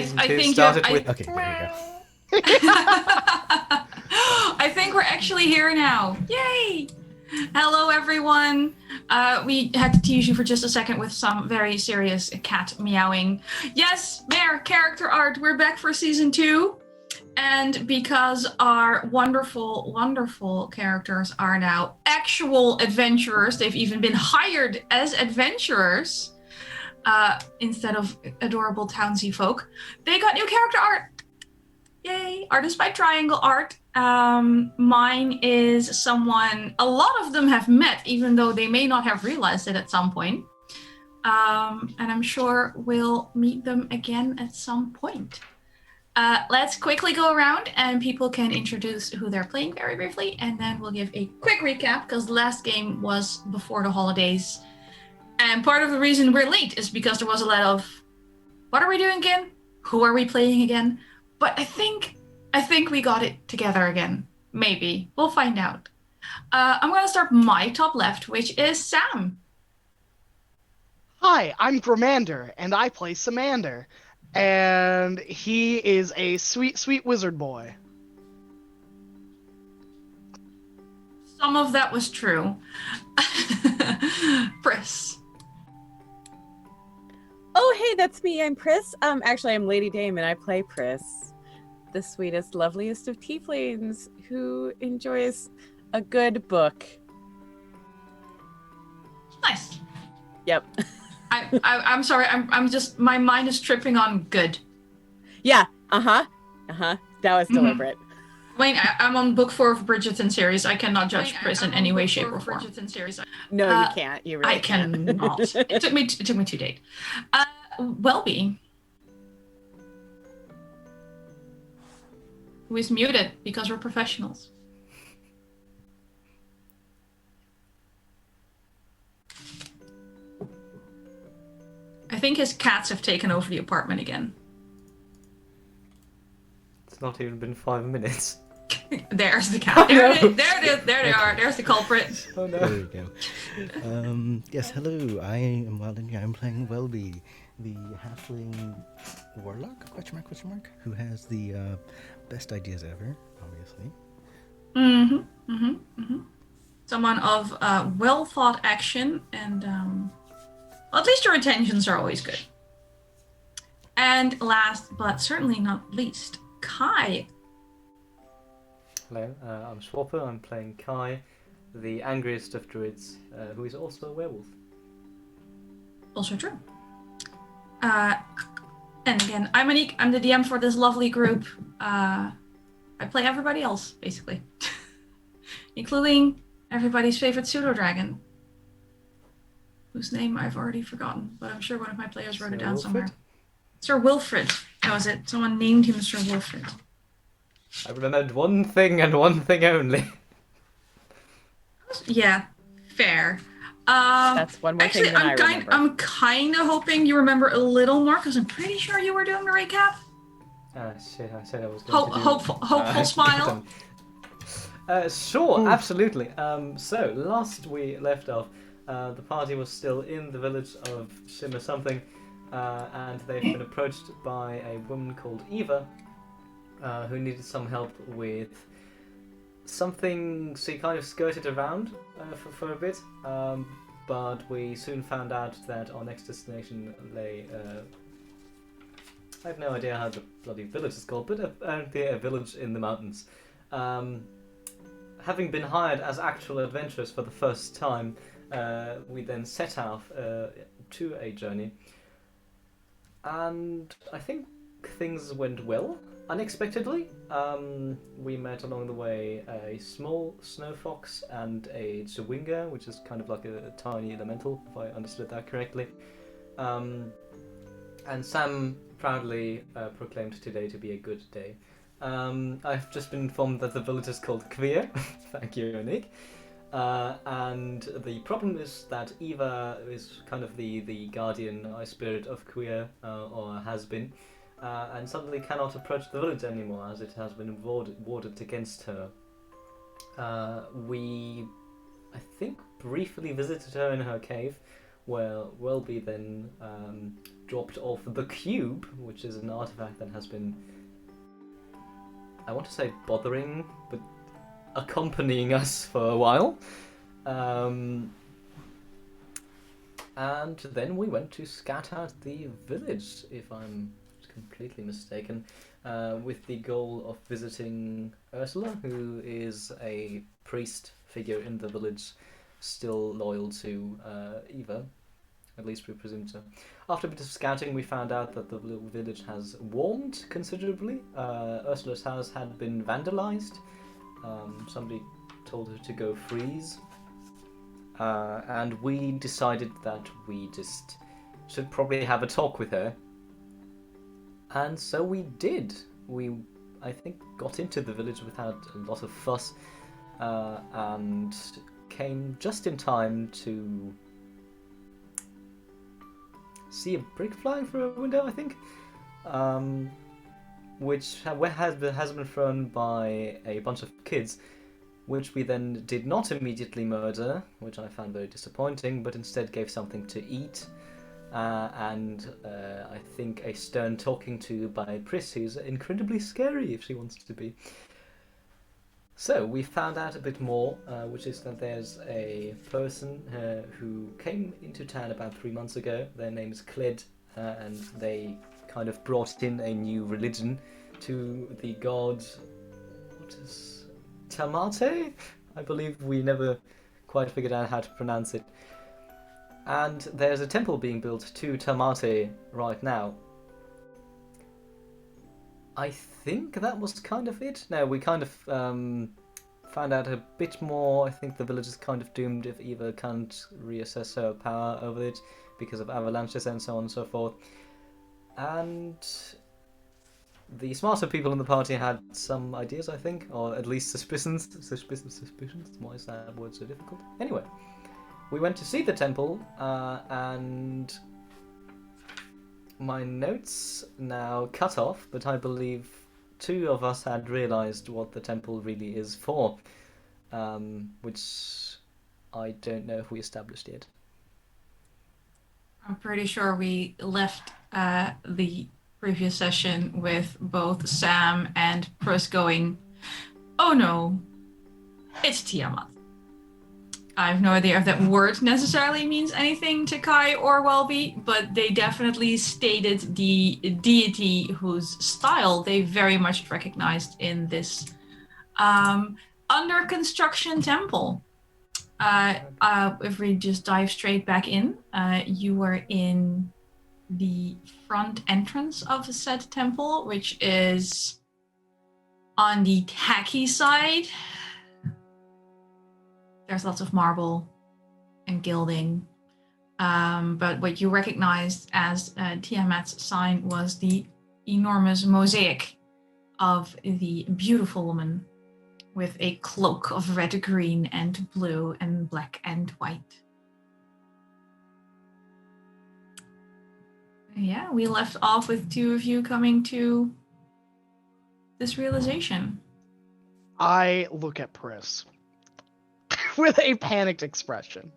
season I 2 think started you're, with... Okay, there I think we're actually here now. Yay! Hello, everyone. We had to tease you for just a second with some very serious cat meowing. Yes, Mare, character art. We're back for season 2. And because our wonderful, wonderful characters are now actual adventurers, they've even been hired as adventurers instead of adorable townsy folk, they got new character art. Yay! Artist by Triangle Art. Mine is someone a lot of them have met, even though they may not have realized it at some point. And I'm sure we'll meet them again at some point. Let's quickly go around and people can introduce who they're playing very briefly, and then we'll give a quick recap because the last game was before the holidays. And part of the reason we're late is because there was a lot of, what are we doing again? Who are we playing again? But I think we got it together again. Maybe. We'll find out. I'm going to start my top left, which is Sam. Hi, I'm Gromander, and I play Samander. And he is a sweet, sweet wizard boy. Some of that was true. Pris. Oh, hey, that's me. I'm Pris. Actually, I'm Lady Dame, and I play Pris, the sweetest, loveliest of tieflings who enjoys a good book. Nice. Yep. I'm sorry. I'm just, my mind is tripping on good. Yeah. That was deliberate. Wayne, I'm on book 4 of Bridgerton series. I cannot judge Pris in any way, shape, or form. No, you can't. You really I cannot. It took me 2 days. Welby, who is muted because we're professionals. I think his cats have taken over the apartment again. It's not even been 5 minutes. There's the cat. There they are. There's the culprit. Oh no. There we go. Yes, hello. I am Weldon. I'm playing Welby, the halfling warlock, question mark, who has the best ideas ever, obviously. Someone of well thought action, and well, at least your intentions are always good. And last but certainly not least, Kai. Hello, I'm Swapper. I'm playing Kai, the angriest of druids, who is also a werewolf. Also true. And again, I'm Monique. I'm the DM for this lovely group. I play everybody else, basically. Including everybody's favorite pseudo-dragon, whose name I've already forgotten, but I'm sure one of my players wrote it down somewhere. Sir Wilfred. That was it. Someone named him Sir Wilfred. I remembered one thing and one thing only. Yeah, fair. That's one more actually, thing than I remember. I'm kind of hoping you remember a little more, because I'm pretty sure you were doing the recap. Shit, I said I was going to do... Hopeful smile. Sure, absolutely. So, last we left off, the party was still in the village of Shimmer something, and they've been approached by a woman called Eva, who needed some help with something she kind of skirted around for a bit, but we soon found out that our next destination lay... I have no idea how the bloody village is called, but apparently a village in the mountains. Having been hired as actual adventurers for the first time, we then set out to a journey, and I think things went well, unexpectedly. We met along the way a small snow fox and a chewinga, which is kind of like a tiny elemental, if I understood that correctly. And Sam proudly proclaimed today to be a good day. I've just been informed that the village is called Queer. Thank you, Nick. And the problem is that Eva is kind of the guardian spirit of Queer, or has been, and suddenly cannot approach the village anymore as it has been warded against her. We, I think, briefly visited her in her cave, where Welby then dropped off the cube, which is an artifact that has been, I want to say bothering, but accompanying us for a while. And then we went to scat out the village, if I'm completely mistaken, with the goal of visiting Ursula, who is a priest figure in the village, still loyal to Eva. At least we presume so. After a bit of scouting, we found out that the little village has warmed considerably. Ursula's house had been vandalized. Somebody told her to go freeze. And we decided that we just should probably have a talk with her. And so we did. We, I think, got into the village without a lot of fuss, and came just in time to see a brick flying through a window, I think, which has been thrown by a bunch of kids, which we then did not immediately murder, which I found very disappointing, but instead gave something to eat, and I think a stern talking to by Pris, who's incredibly scary if she wants to be. So we found out a bit more, which is that there's a person who came into town about 3 months ago. Their name is Cled, and they kind of brought in a new religion to the god, what is Tamate? I believe we never quite figured out how to pronounce it. And there's a temple being built to Tamate right now. I think that was kind of it. No, we kind of found out a bit more. I think the village is kind of doomed if Eva can't reassess her power over it because of avalanches and so on and so forth. And the smarter people in the party had some ideas, I think, or at least suspicions. Suspicions? Why is that word so difficult? Anyway, we went to see the temple, and my notes now cut off, but I believe 2 of us had realised what the temple really is for, which I don't know if we established yet. I'm pretty sure we left the previous session with both Sam and Pris going, oh no, it's Tiamat. I have no idea if that word necessarily means anything to Kai or Welby, but they definitely stated the deity whose style they very much recognized in this under construction temple. If we just dive straight back in, you were in the front entrance of the said temple, which is on the tacky side. There's lots of marble and gilding, but what you recognized as Tiamat's sign was the enormous mosaic of the beautiful woman with a cloak of red, green, and blue, and black and white. Yeah, we left off with 2 of you coming to this realization. I look at Pris with a panicked expression.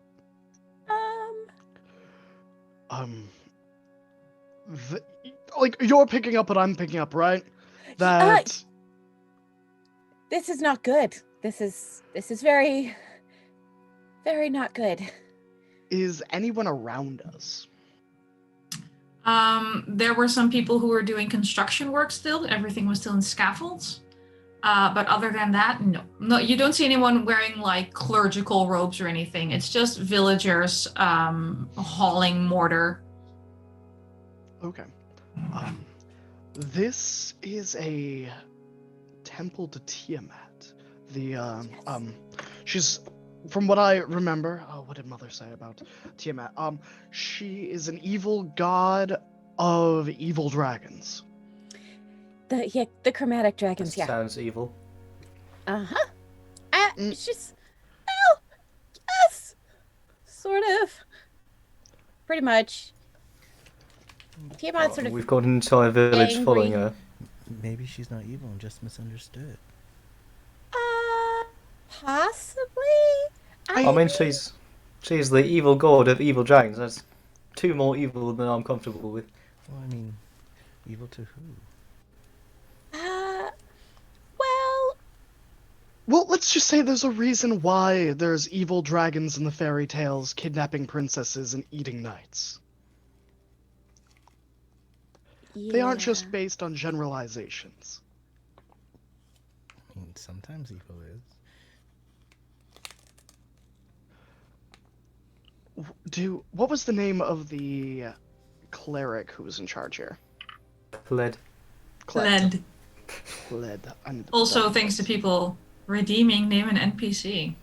Like, you're picking up what I'm picking up, right? That This is not good. This is very, very not good. is anyone around us? There were some people who were doing construction work still. Everything was still in scaffolds. But other than that, no, you don't see anyone wearing like clerical robes or anything. It's just villagers hauling mortar. Okay. This is a temple to Tiamat. She's, from what I remember, what did Mother say about Tiamat? She is an evil god of evil dragons. The chromatic dragons, yeah. Sounds evil. Uh-huh. She's, well, yes, sort of. Pretty much. Tiamat sort of We've got an entire village angry. following her. Maybe she's not evil and just misunderstood. Possibly. I mean, she's She's the evil god of evil dragons. That's 2 more evil than I'm comfortable with. Well, I mean, evil to who? Well, Well, let's just say there's a reason why there's evil dragons in the fairy tales kidnapping princesses and eating knights. They aren't just yeah. based on generalizations. I mean, sometimes evil is. What was the name of the cleric who was in charge here? Pled. Led. Kled. I need to put Also, that on thanks to this. people redeeming name an NPC.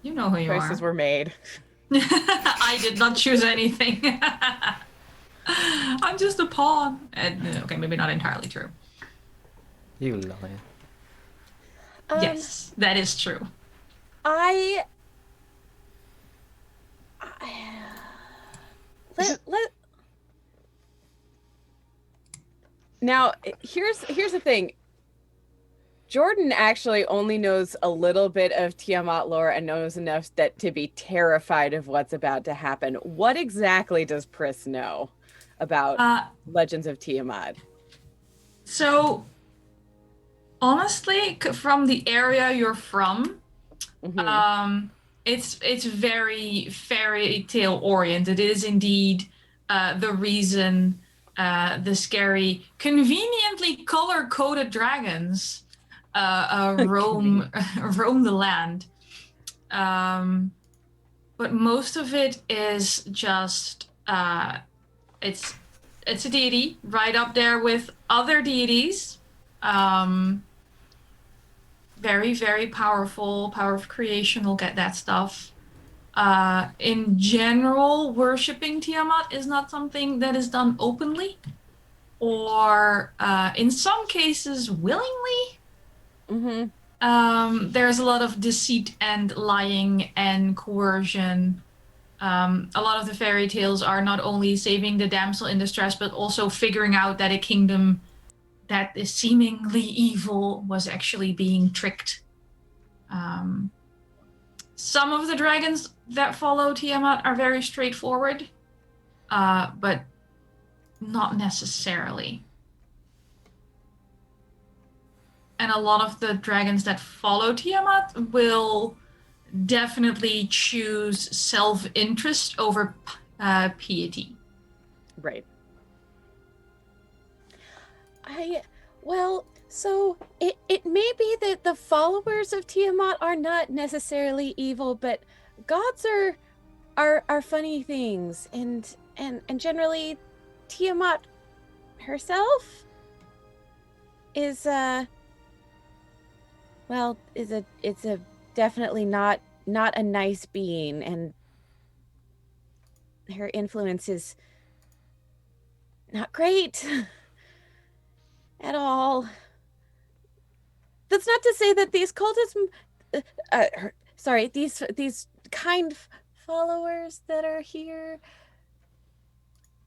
You know who you Choices are. were made. I did not choose anything. I'm just a pawn. Okay, maybe not entirely true. You liar. Yes, that is true. I let now here's the thing. Jordan actually only knows a little bit of Tiamat lore and knows enough that to be terrified of what's about to happen. What exactly does Pris know about Legends of Tiamat? So, honestly, from the area you're from, it's very fairy tale oriented. It is indeed the reason the scary, conveniently color coded dragons roam the land. But most of it is just it's a deity right up there with other deities. Very, very powerful, power of creation, we'll get that stuff. In general, worshipping Tiamat is not something that is done openly, or in some cases willingly. There's a lot of deceit and lying and coercion. A lot of the fairy tales are not only saving the damsel in distress, but also figuring out that a kingdom that is seemingly evil was actually being tricked. Some of the dragons that follow Tiamat are very straightforward, but not necessarily. And a lot of the dragons that follow Tiamat will definitely choose self-interest over piety. Right. So it may be that the followers of Tiamat are not necessarily evil, but gods are funny things, and generally Tiamat herself is it's a definitely not a nice being, and her influence is not great at all. That's not to say that these these kind followers that are here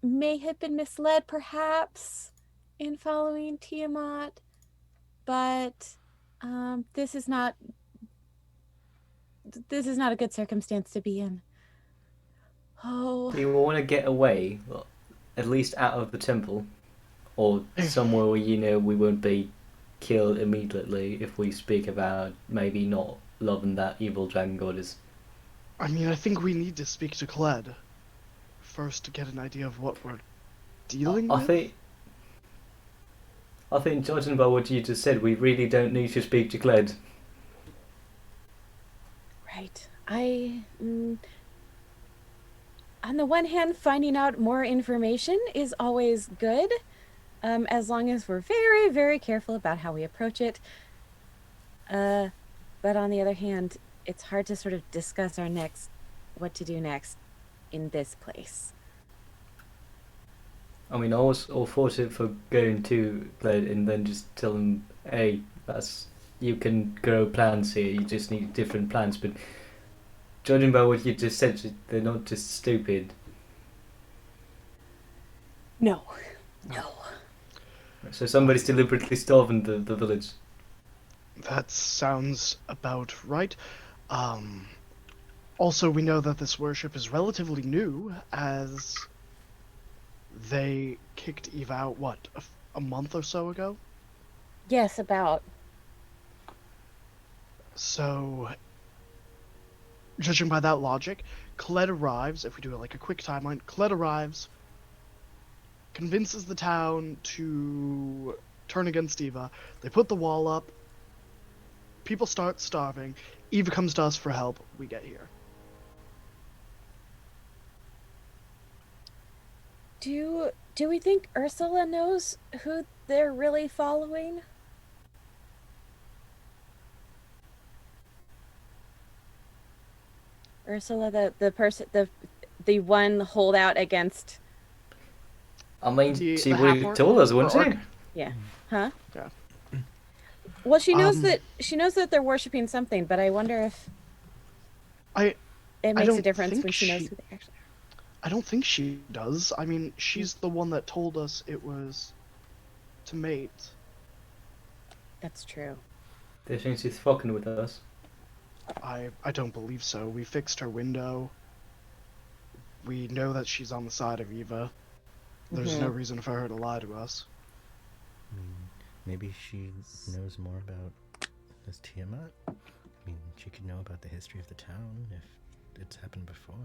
may have been misled, perhaps, in following Tiamat, but this is not a good circumstance to be in. Oh, You want to get away, well, at least out of the temple, or somewhere where you know we won't be killed immediately if we speak about maybe not loving that evil dragon goddess. I mean, I think we need to speak to Kled first to get an idea of what we're dealing with. I think, judging by what you just said, we really don't need to speak to Kled. right. On the one hand, finding out more information is always good, as long as we're very, very careful about how we approach it. But on the other hand, it's hard to sort of discuss what to do next in this place. I mean, I was all for it for going to Kled and then just tell them, hey, you can grow plants here, you just need different plants, but judging by what you just said, they're not just stupid. No. So somebody's deliberately starving the village. That sounds about right. Also, we know that this worship is relatively new, as they kicked Eve out, what, a month or so ago? Yes, about. So, judging by that logic, Colette arrives, if we do it like a quick timeline, Colette arrives, convinces the town to turn against Eva, they put the wall up, people start starving, Eva comes to us for help, we get here. Do we think Ursula knows who they're really following? Ursula, the person, the one holdout against. I mean, The she would half-orc? have told us, wouldn't Or she? Yeah. Huh? Yeah. Well, she knows that they're worshiping something, but I wonder if I it makes a don't difference think when she knows she- who they actually are. I don't think she does. I mean, she's the one that told us it was to mate. That's true. They think she's fucking with us. I don't believe so. We fixed her window. We know that she's on the side of Eva. There's no reason for her to lie to us. I mean, maybe she knows more about this Tiamat. I mean, she could know about the history of the town if it's happened before.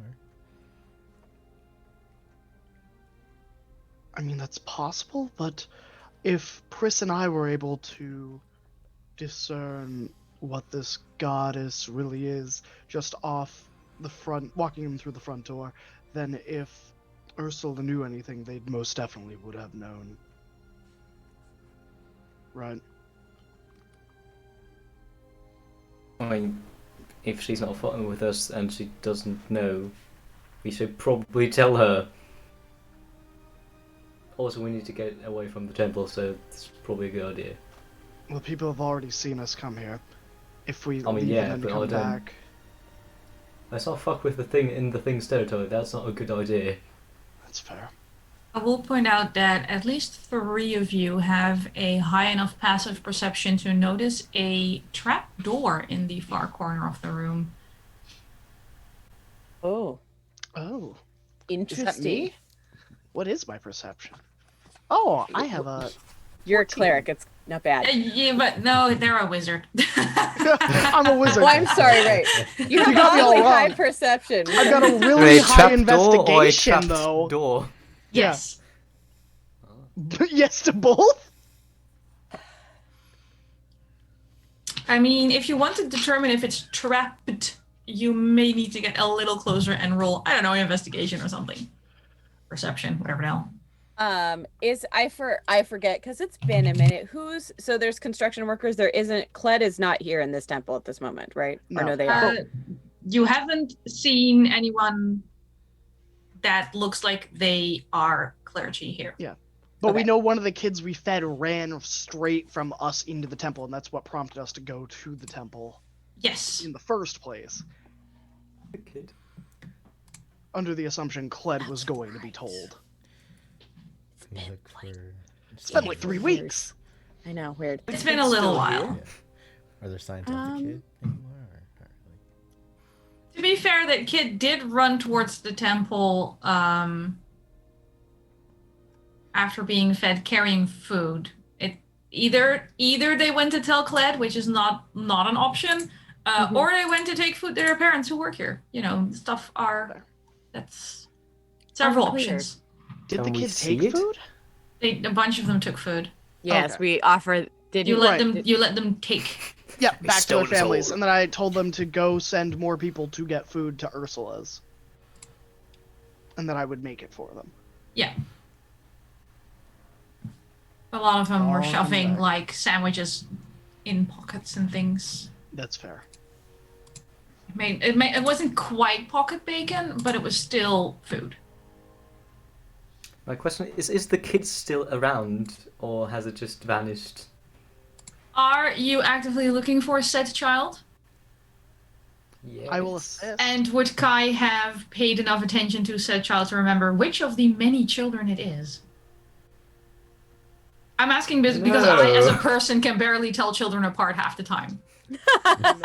I mean, that's possible, but if Pris and I were able to discern what this goddess really is just off the front, walking them through the front door, then if Ursula knew anything, they most definitely would have known. Right? I mean, if she's not fucking with us and she doesn't know, we should probably tell her. Also, we need to get away from the temple, so it's probably a good idea. Well, people have already seen us come here. If we I mean, leave yeah, and then but I come don't- back, Let's not fuck with the thing in the thing's territory. That's not a good idea. that's fair. I will point out that at least 3 of you have a high enough passive perception to notice a trap door in the far corner of the room. Oh, Oh, is interesting. that me? What is my perception? Oh, I have a. You're a 14. cleric. It's not bad. Yeah, but no, they're a wizard. I'm a wizard. Oh, I'm sorry. Right. You have got me all awfully high wrong. perception. I've got a really high investigation, trapped though. door? Yes. Yes to both? I mean, if you want to determine if it's trapped, you may need to get a little closer and roll, I don't know, investigation or something. Perception, whatever the hell. I forget because it's been a minute. So there's construction workers. There isn't. Kled is not here in this temple at this moment, right? Or No. no, they are. You haven't seen anyone that looks like they are clergy here. But we Okay. know one of the kids we fed ran straight from us into the temple, and that's what prompted us to go to the temple Yes. in the first place, The kid. under the assumption Kled was going to be told. If we look for... It's been like 3 weeks. I know, weird. It's been a little while. Yeah. Are there signs of the kid anymore? Or not really? To be fair, that kid did run towards the temple after being fed, carrying food. It either they went to tell Kled, which is not an option, or they went to take food to their parents who work here. You know, that's several Unclear. options. Did the Can we kid see take it? food? A bunch of them took food. Yes, Okay. we offer. Did You you let Right. them take. Yeah, back to their stole his families, whole- and then I told them to go send more people to get food to Ursula's. And that I would make it for them. Yeah. A lot of them were Oh, shoving right. like sandwiches in pockets and things. That's fair. It wasn't quite pocket bacon, but it was still food. My question is the kid still around, or has it just vanished? Are you actively looking for said child? Yeah. I will assist. And would Kai have paid enough attention to said child to remember which of the many children it is? I'm asking because I, as a No. person, can barely tell children apart half the time.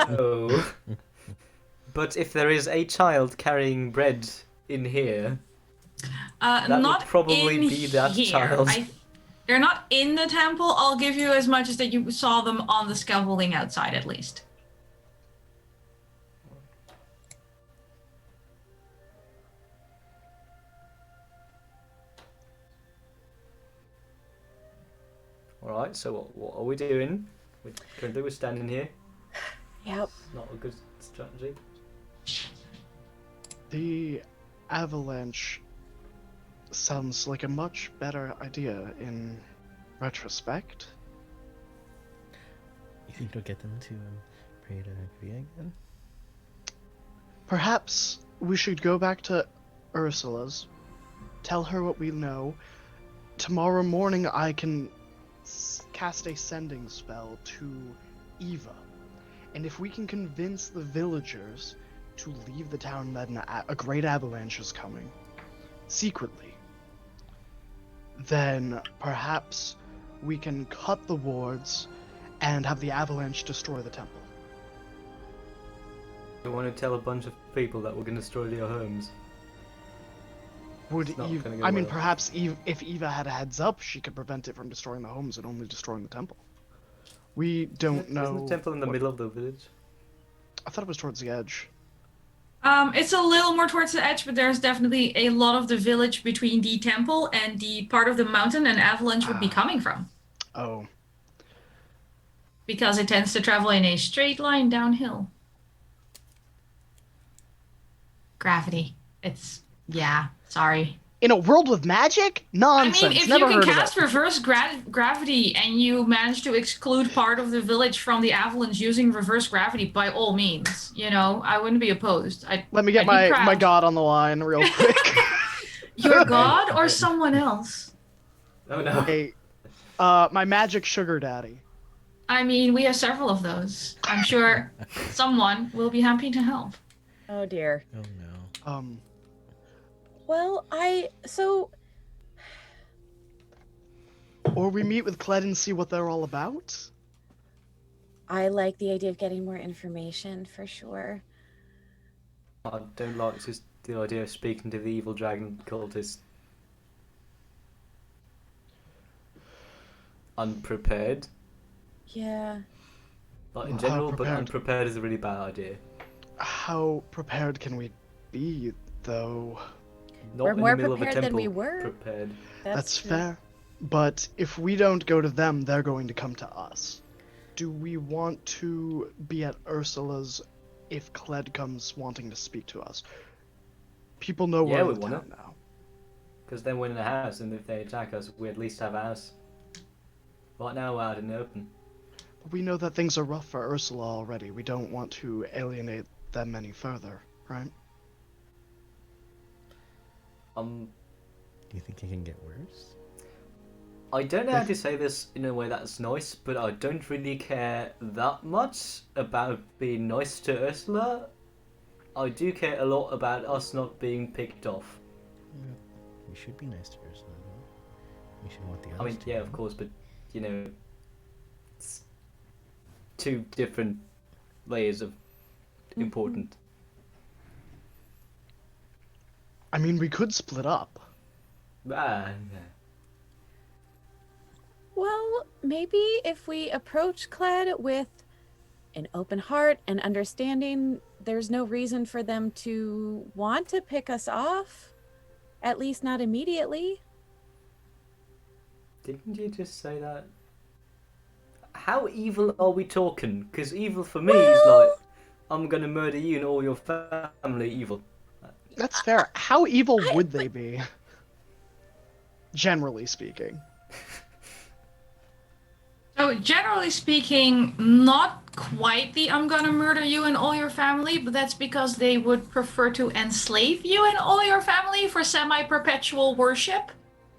No. But if there is a child carrying bread in here, that not would probably in be that here. child. They're not in the temple. I'll give you as much as that you saw them on the scaffolding outside, at least. Alright, so what are we doing? Currently we're standing here. Yep. Not a good strategy. The avalanche sounds like a much better idea in retrospect. You think it'll get them to pray to Via again? Perhaps we should go back to Ursula's, tell her what we know. Tomorrow morning I can cast a sending spell to Eva. And if we can convince the villagers to leave the town that a great avalanche is coming, secretly, then perhaps we can cut the wards and have the avalanche destroy the temple. You want to tell a bunch of people that we're going to destroy their homes? Would It's not Eve, gonna go I mean, well. perhaps if Eva had a heads up, she could prevent it from destroying the homes and only destroying the temple. We don't know. Isn't the temple in the what- middle of the village? I thought it was towards the edge. It's a little more towards the edge, but there's definitely a lot of the village between the temple and the part of the mountain an avalanche would be coming from. Oh, Because it tends to travel in a straight line downhill. Gravity. Yeah, sorry. in a world with magic? Nonsense. I mean, if Never you heard can of cast it. reverse gravity and you manage to exclude part of the village from the avalanche using reverse gravity, by all means, I wouldn't be opposed. Let me get I'd be my proud. god on the line real quick. Your god or someone else? Oh no. Hey, my magic sugar daddy. I mean, we have several of those. I'm sure someone will be happy to help. Oh dear. Oh no. Well, Or we meet with Kled and see what they're all about. I like the idea of getting more information for sure. I don't like just the idea of speaking to the evil dragon cultist unprepared. Yeah. Like in How general, but prepared? unprepared is a really bad idea. How prepared can we be, though? Not We're in more the middle of a prepared than temple we were. prepared. That's true. fair. But if we don't go to them, they're going to come to us. Do we want to be at Ursula's if Kled comes wanting to speak to us? People know Yeah, we're we in wanna. town now. Because then we're in a house, and if they attack us, we at least have a house. Right now we're out in the open. We know that things are rough for Ursula already. We don't want to alienate them any further, right? Um, Do you think it can get worse? I don't know how to say this in a way that's nice, but I don't really care that much about being nice to Ursula. I do care a lot about us not being picked off. We should be nice to Ursula, though. We should want the others I mean, to yeah, be. of course, but it's two different layers of important. I mean, we could split up. Yeah. Well, maybe if we approach Kled with an open heart and understanding, there's no reason for them to want to pick us off. At least not immediately. Didn't you just say that? How evil are we talking? Because evil for me is like, I'm gonna murder you and all your family evil. That's fair. How evil would they be? Generally speaking. So, generally speaking, not quite the I'm gonna murder you and all your family, but that's because they would prefer to enslave you and all your family for semi-perpetual worship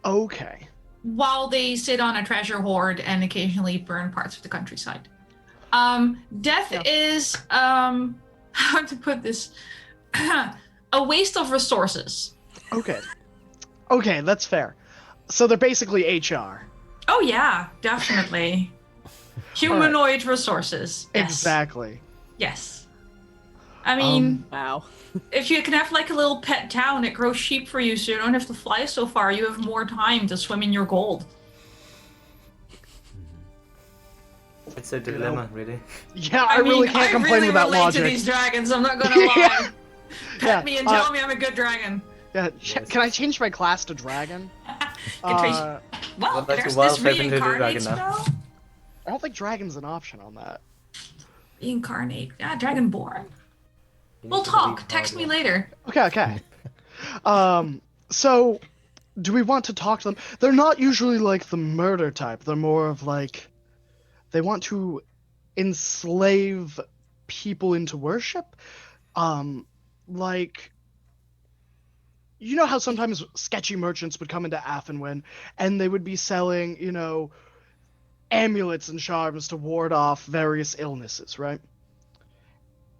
Okay. while they sit on a treasure hoard and occasionally burn parts of the countryside. Death Yeah. is, how to put this, a waste of resources. Okay. Okay, that's fair. So they're basically HR. Oh yeah, definitely. Humanoid resources. Yes. Exactly. Yes. I mean, Wow. if you can have like a little pet town that grows sheep for you so you don't have to fly so far, you have more time to swim in your gold. It's a dilemma, really. Yeah, I really can't complain with that relate logic. to these dragons, I'm not gonna lie. Pet Yeah, me and tell me I'm a good dragon. Yeah, Yes. can I change my class to dragon? Can trace- well, I'd like to there's wild this step into the reincarnate dragon now. spell. I don't think dragon's an option on that. Reincarnate. Yeah, dragonborn. You We'll need to delete talk. Text me hardware. later. Okay. So, do we want to talk to them? They're not usually like the murder type. They're more of like, they want to enslave people into worship. Like, you know how sometimes sketchy merchants would come into Athenwyn and they would be selling, amulets and charms to ward off various illnesses, right?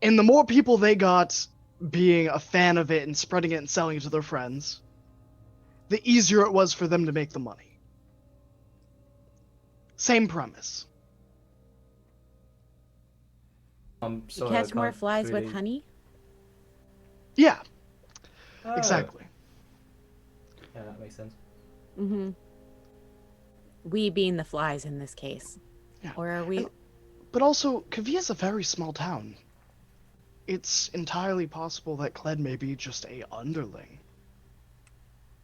And the more people they got being a fan of it and spreading it and selling it to their friends, the easier it was for them to make the money. Same premise. I'm You sorry, I catch more can't flies really... with honey? Yeah, Oh. exactly. Yeah, that makes sense. Mm-hmm. We being the flies in this case. Yeah. Or are we... But also, Kavia's a very small town. It's entirely possible that Kled may be just a underling.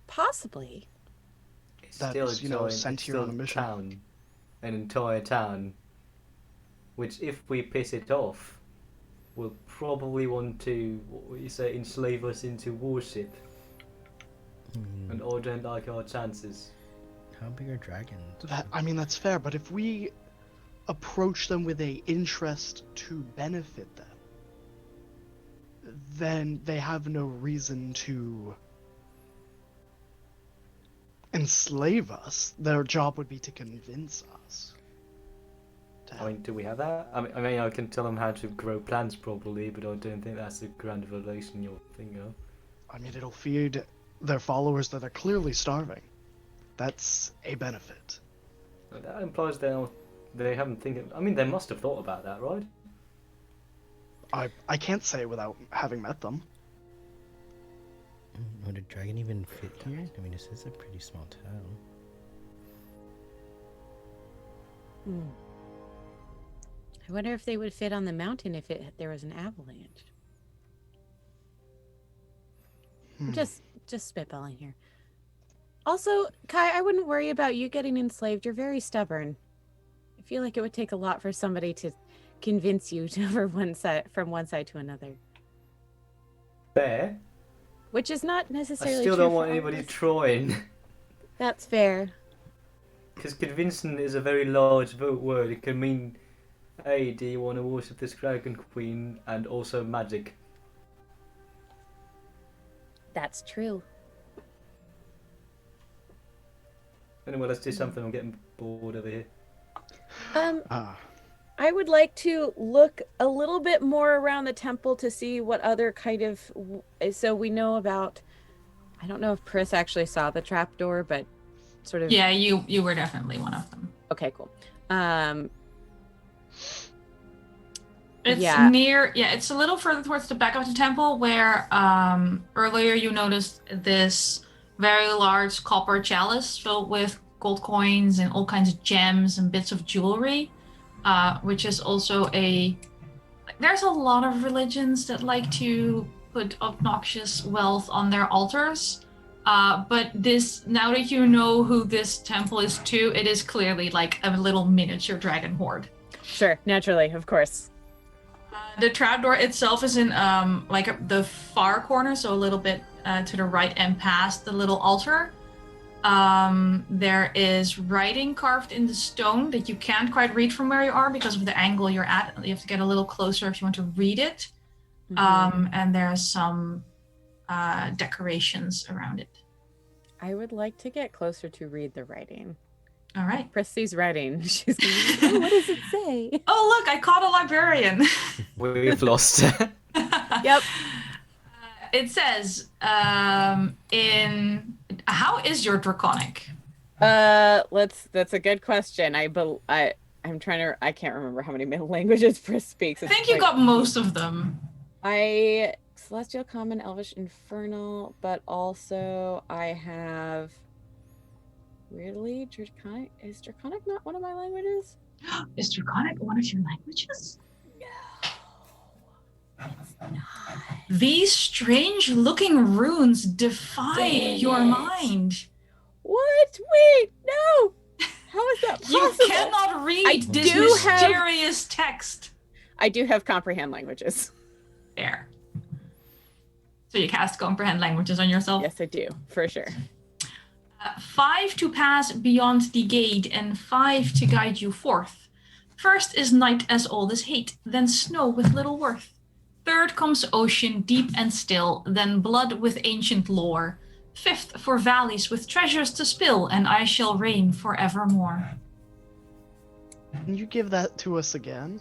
Possibly. It's That's, still a sent it's here still on a mission. Town, an entire town, which if we piss it off, will probably want to, what you say, enslave us into worship. And I don't like our chances. How big are dragons? That's fair, but if we approach them with a interest to benefit them, then they have no reason to enslave us. Their job would be to convince us. I mean, do we have that? I mean, I can tell them how to grow plants properly, but I don't think that's the grand revelation you're thinking of. It'll feed their followers that are clearly starving. That's a benefit. That implies they haven't thinking. I mean, they must have thought about that, right? I can't say without having met them. Would a dragon even fit here? I mean, this is a pretty small town. I wonder if they would fit on the mountain if there was an avalanche. I'm just spitballing here. Also, Kai, I wouldn't worry about you getting enslaved. You're very stubborn. I feel like it would take a lot for somebody to convince you to from one side to another. Fair. Which is not I necessarily still true don't for want all anybody of us. trying. That's fair. Because convincing is a very large word. It can mean, hey, do you want to worship this dragon queen and also magic? That's true. Anyway, let's do something. I'm getting bored over here. I would like to look a little bit more around the temple to see what other kind of... So we know about... I don't know if Pris actually saw the trapdoor, but sort of... Yeah, you were definitely one of them. Okay, cool. It's Yeah. it's a little further towards the back of the temple where earlier you noticed this very large copper chalice filled with gold coins and all kinds of gems and bits of jewelry, which is also there's a lot of religions that like to put obnoxious wealth on their altars. But now that you know who this temple is to, it is clearly like a little miniature dragon horde. Sure, naturally, of course. The trapdoor itself is in the far corner, so a little bit to the right and past the little altar. There is writing carved in the stone that you can't quite read from where you are because of the angle you're at. You have to get a little closer if you want to read it. And there's some decorations around it. I would like to get closer to read the writing. All right. Pris sees writing. She's like, oh, what does it say? Oh, look, I caught a librarian. We've lost. Yep. It says, how is your draconic? That's a good question. I can't remember how many languages Pris speaks. I think you got most of them. I Celestial, Common, Elvish, Infernal, but also I have weirdly Draconic. Is Draconic not one of my languages? Is Draconic one of your languages? No, it's not. These strange-looking runes defy Dang your it. mind. What? Wait, no. How is that possible? You cannot read I this do have- mysterious text. I do have comprehend languages. There. So you cast comprehend languages on yourself? Yes, I do, for sure. 5 to pass beyond the gate and 5 to guide you forth. First is night as old as hate, then snow with little worth. Third comes ocean deep and still, then blood with ancient lore. Fifth for valleys with treasures to spill, and I shall reign forevermore. Can you give that to us again?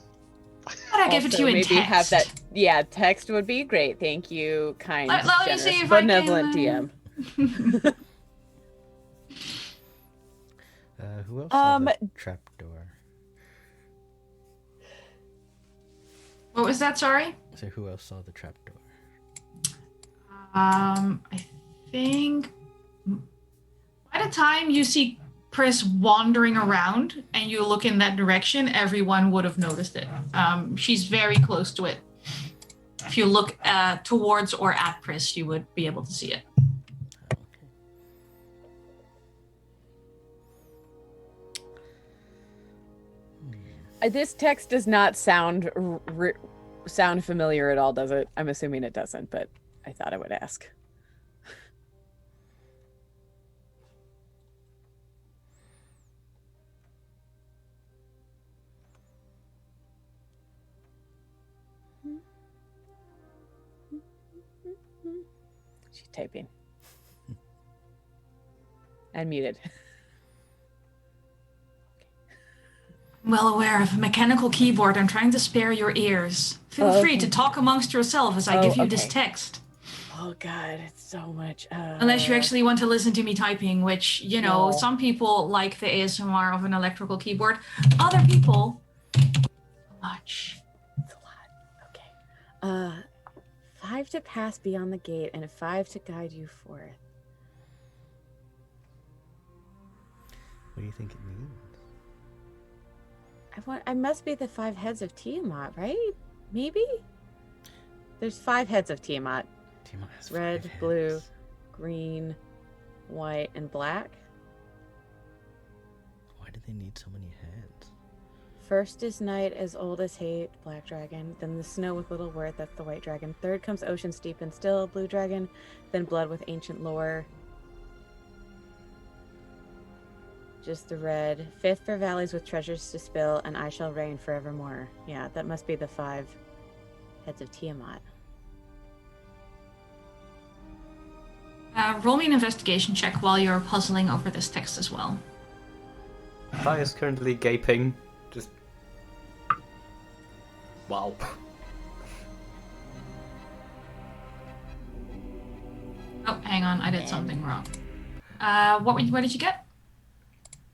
But I give it to you in maybe text. have that. Yeah, text would be great. Thank you, kind, Let me generous, see if I can, benevolent DM. Who else saw the trapdoor? What was that, sorry? So who else saw the trapdoor? I think by the time you see Chris wandering around and you look in that direction, everyone would have noticed it. She's very close to it. If you look towards or at Chris, you would be able to see it. This text does not sound sound familiar at all, does it? I'm assuming it doesn't, but I thought I would ask. She's typing. And muted. Well aware of a mechanical keyboard, I'm trying to spare your ears. Feel free to talk amongst yourself as I give you this text. Oh god, it's so much. Unless you actually want to listen to me typing, which, you know, No. some people like the ASMR of an electrical keyboard. Other people, much. It's a lot. Okay. 5 to pass beyond the gate and 5 to guide you forth. What do you think it means? I must be the 5 heads of Tiamat, right? Maybe? There's 5 heads of Tiamat. Tiamat has Red, 5 blue, heads. green, white, and black. Why do they need so many heads? First is night as old as hate, black dragon. Then the snow with little worth, that's the white dragon. Third comes ocean steep and still, blue dragon. Then blood with ancient lore. Just the red. Fifth for valleys with treasures to spill, and I shall reign forevermore. Yeah, that must be the 5 heads of Tiamat. Roll me an investigation check while you're puzzling over this text as well. Kai is currently gaping. Just. Wow. Oh, hang on, I did something wrong. What did you get?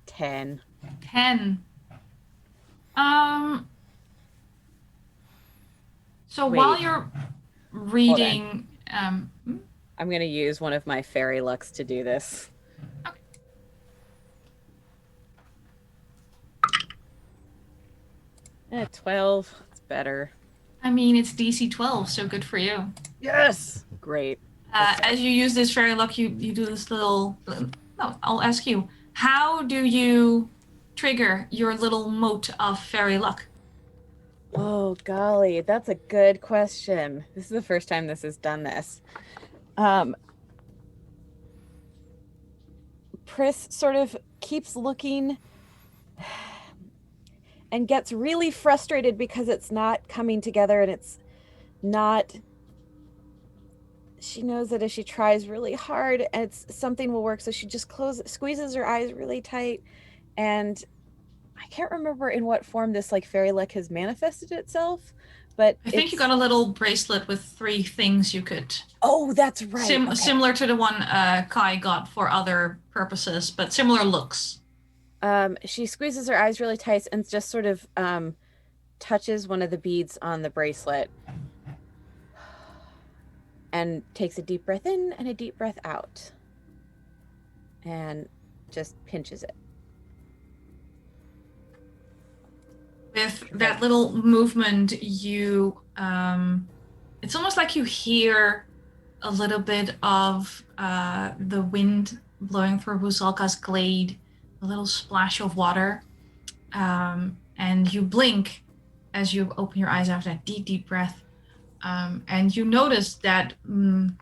10. 10. So Wait. while you're reading, I'm going to use one of my fairy lucks to do this. Okay. 12. It's better. I mean, it's DC 12, so good for you. Yes! Great. As you use this fairy luck, you do this little. No, I'll ask you. How do you trigger your little mote of fairy luck? Oh, golly. That's a good question. This is the first time this has done this. Pris sort of keeps looking and gets really frustrated because it's not coming together and it's not. She knows that if she tries really hard, something will work. So she just squeezes her eyes really tight. And I can't remember in what form this like fairy luck has manifested itself, but I think you got a little bracelet with 3 things you could. Oh, that's right. Okay. Similar to the one Kai got for other purposes, but similar looks. She squeezes her eyes really tight and just sort of touches one of the beads on the bracelet. and takes a deep breath in and a deep breath out. And just pinches it. With that little movement, you it's almost like you hear a little bit of the wind blowing through Husalka's glade, a little splash of water, and you blink as you open your eyes after that deep breath, and you notice that in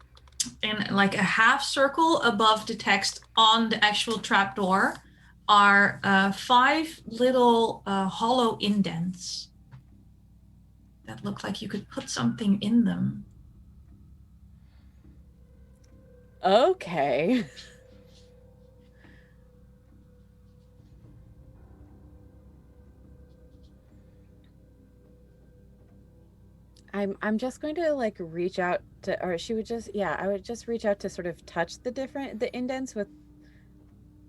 like a half circle above the text on the actual trapdoor are 5 little hollow indents that look like you could put something in them. Okay. I'm just going to like reach out to, or she would just, yeah, I would just reach out to sort of touch the indents with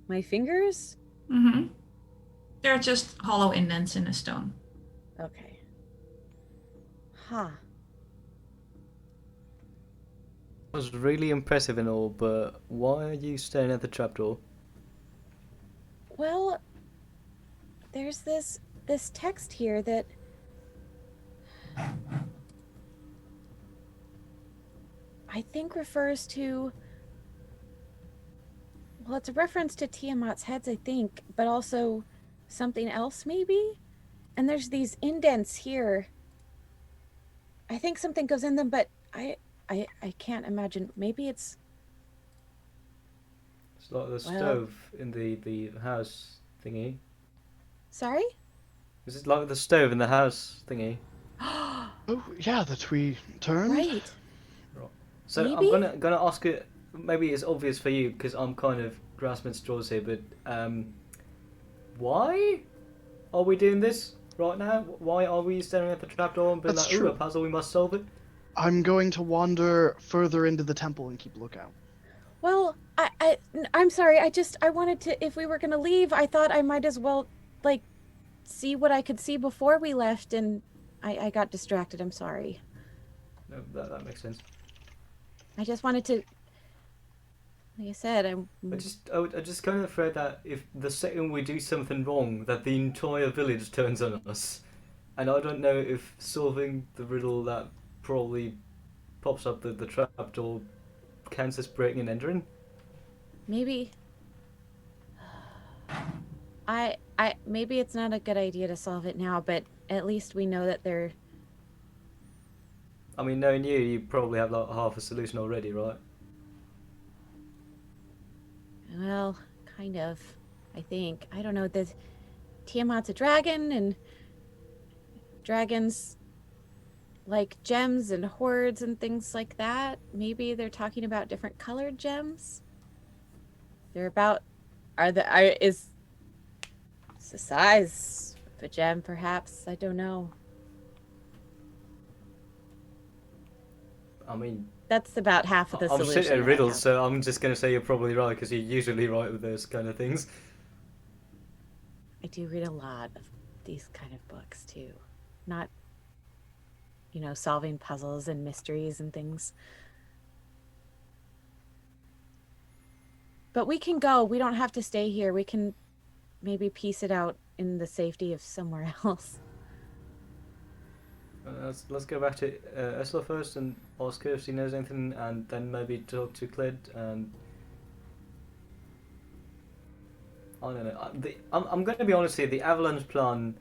my fingers. Mm-hmm. They're just hollow indents in a stone. Okay. Huh. It was really impressive and all, but why are you staring at the trapdoor? Well, there's this text here that I think refers to, well, it's a reference to Tiamat's heads, I think, but also something else maybe? And there's these indents here. I think something goes in them, but I can't imagine. Maybe it's Like the stove in the house thingy. Sorry? Is it like the stove in the house thingy? Oh, yeah, that we turned. Right. Right. So Maybe? I'm gonna ask it. Maybe it's obvious for you because I'm kind of grasping at straws here, but why are we doing this right now? Why are we staring at the trapdoor and being That's like, "Ooh, true. a puzzle, we must solve it"? I'm going to wander further into the temple and keep lookout. Well, I'm sorry. I wanted to, if we were going to leave, I thought I might as well, like, see what I could see before we left, and I got distracted. I'm sorry. No, that makes sense. I just wanted to, like I said, I just kind of afraid that if the second we do something wrong, that the entire village turns on us, and I don't know if solving the riddle that probably pops up the trapdoor counts as breaking and entering. maybe, maybe it's not a good idea to solve it now, but at least we know that they're, I mean, knowing you probably have like half a solution already, right? well, kind of, I think. I don't know, Tiamat's a dragon, and dragons like gems and hoards and things like that. Maybe they're talking about different colored gems. They're about, is the size of a gem, perhaps? I don't know. I mean, That's about half of the I'm solution. shit at that I riddles, have. so I'm just gonna say you're probably right because you're usually right with those kind of things. I do read a lot of these kind of books too. Not, solving puzzles and mysteries and things. But we can go. We don't have to stay here. We can maybe piece it out in the safety of somewhere else. Let's go back to Ursula first and ask her if she knows anything, and then maybe talk to Cled. And I don't know. I'm going to be honest here. The avalanche plan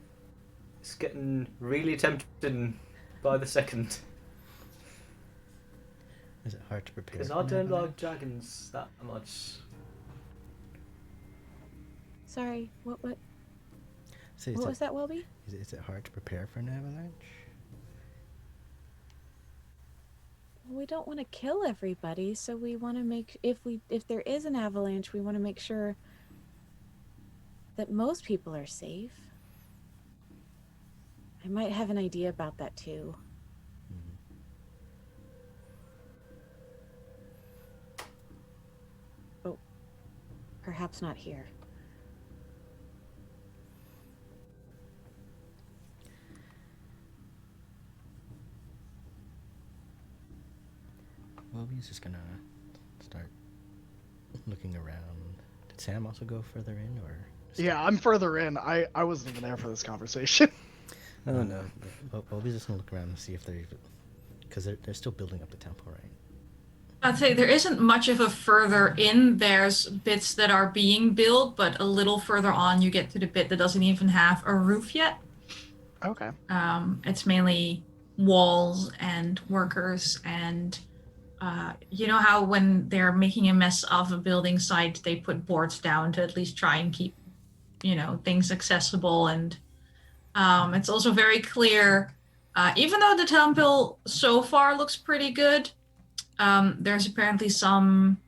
is getting really tempting by the second. Is it hard to prepare? Because for I an don't like avalanche? dragons that much. Sorry, what So was that, Welby? Is it hard to prepare for an avalanche? Well, we don't want to kill everybody, so we want to make, if there is an avalanche, we want to make sure that most people are safe. I might have an idea about that too. Oh, perhaps not here. Welby's just gonna start looking around. Did Sam also go further in, or? Yeah, I'm further in. I wasn't even there for this conversation. Oh no. Welby's just gonna look around and see if they're, because they're still building up the temple, right? I'd say there isn't much of a further in. There's bits that are being built, but a little further on you get to the bit that doesn't even have a roof yet. Okay. It's mainly walls and workers, and you know how when they're making a mess of a building site, they put boards down to at least try and keep, things accessible. And it's also very clear, even though the temple so far looks pretty good, there's apparently some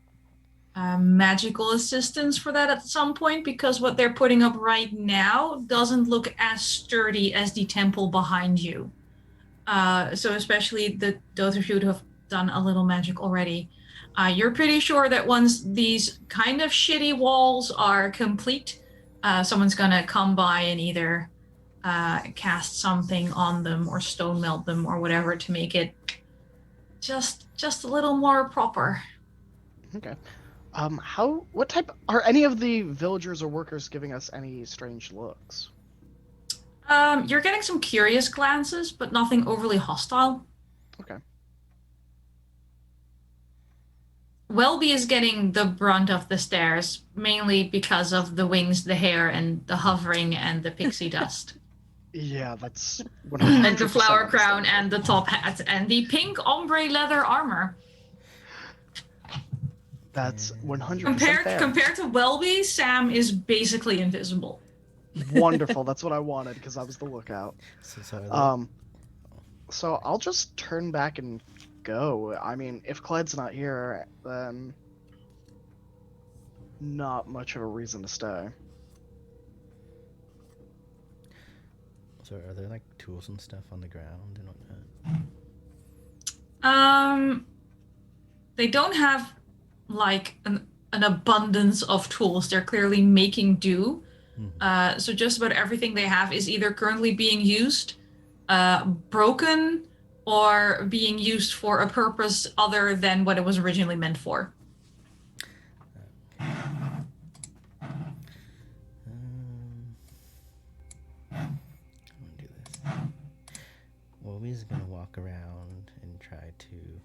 magical assistance for that at some point, because what they're putting up right now doesn't look as sturdy as the temple behind you. So especially those of you who have done a little magic already, you're pretty sure that once these kind of shitty walls are complete, someone's gonna come by and either cast something on them or stone melt them or whatever to make it just a little more proper. Okay. What type, are any of the villagers or workers giving us any strange looks? You're getting some curious glances, but nothing overly hostile. Okay. Welby is getting the brunt of the stares, mainly because of the wings, the hair, and the hovering and the pixie dust. Yeah, that's 100% And the flower crown understandable. and the top hat and the pink ombre leather armor. That's 100% fair. Compared to Welby, Sam is basically invisible. Wonderful. That's what I wanted, because I was the lookout. So So I'll just turn back and go. I mean, if Cled's not here, then not much of a reason to stay. So are there like tools and stuff on the ground and whatnot? They don't have like an abundance of tools. They're clearly making do. Mm-hmm. So just about everything they have is either currently being used, broken, or being used for a purpose other than what it was originally meant for. I'm gonna do this. Well, we're just gonna walk around and try to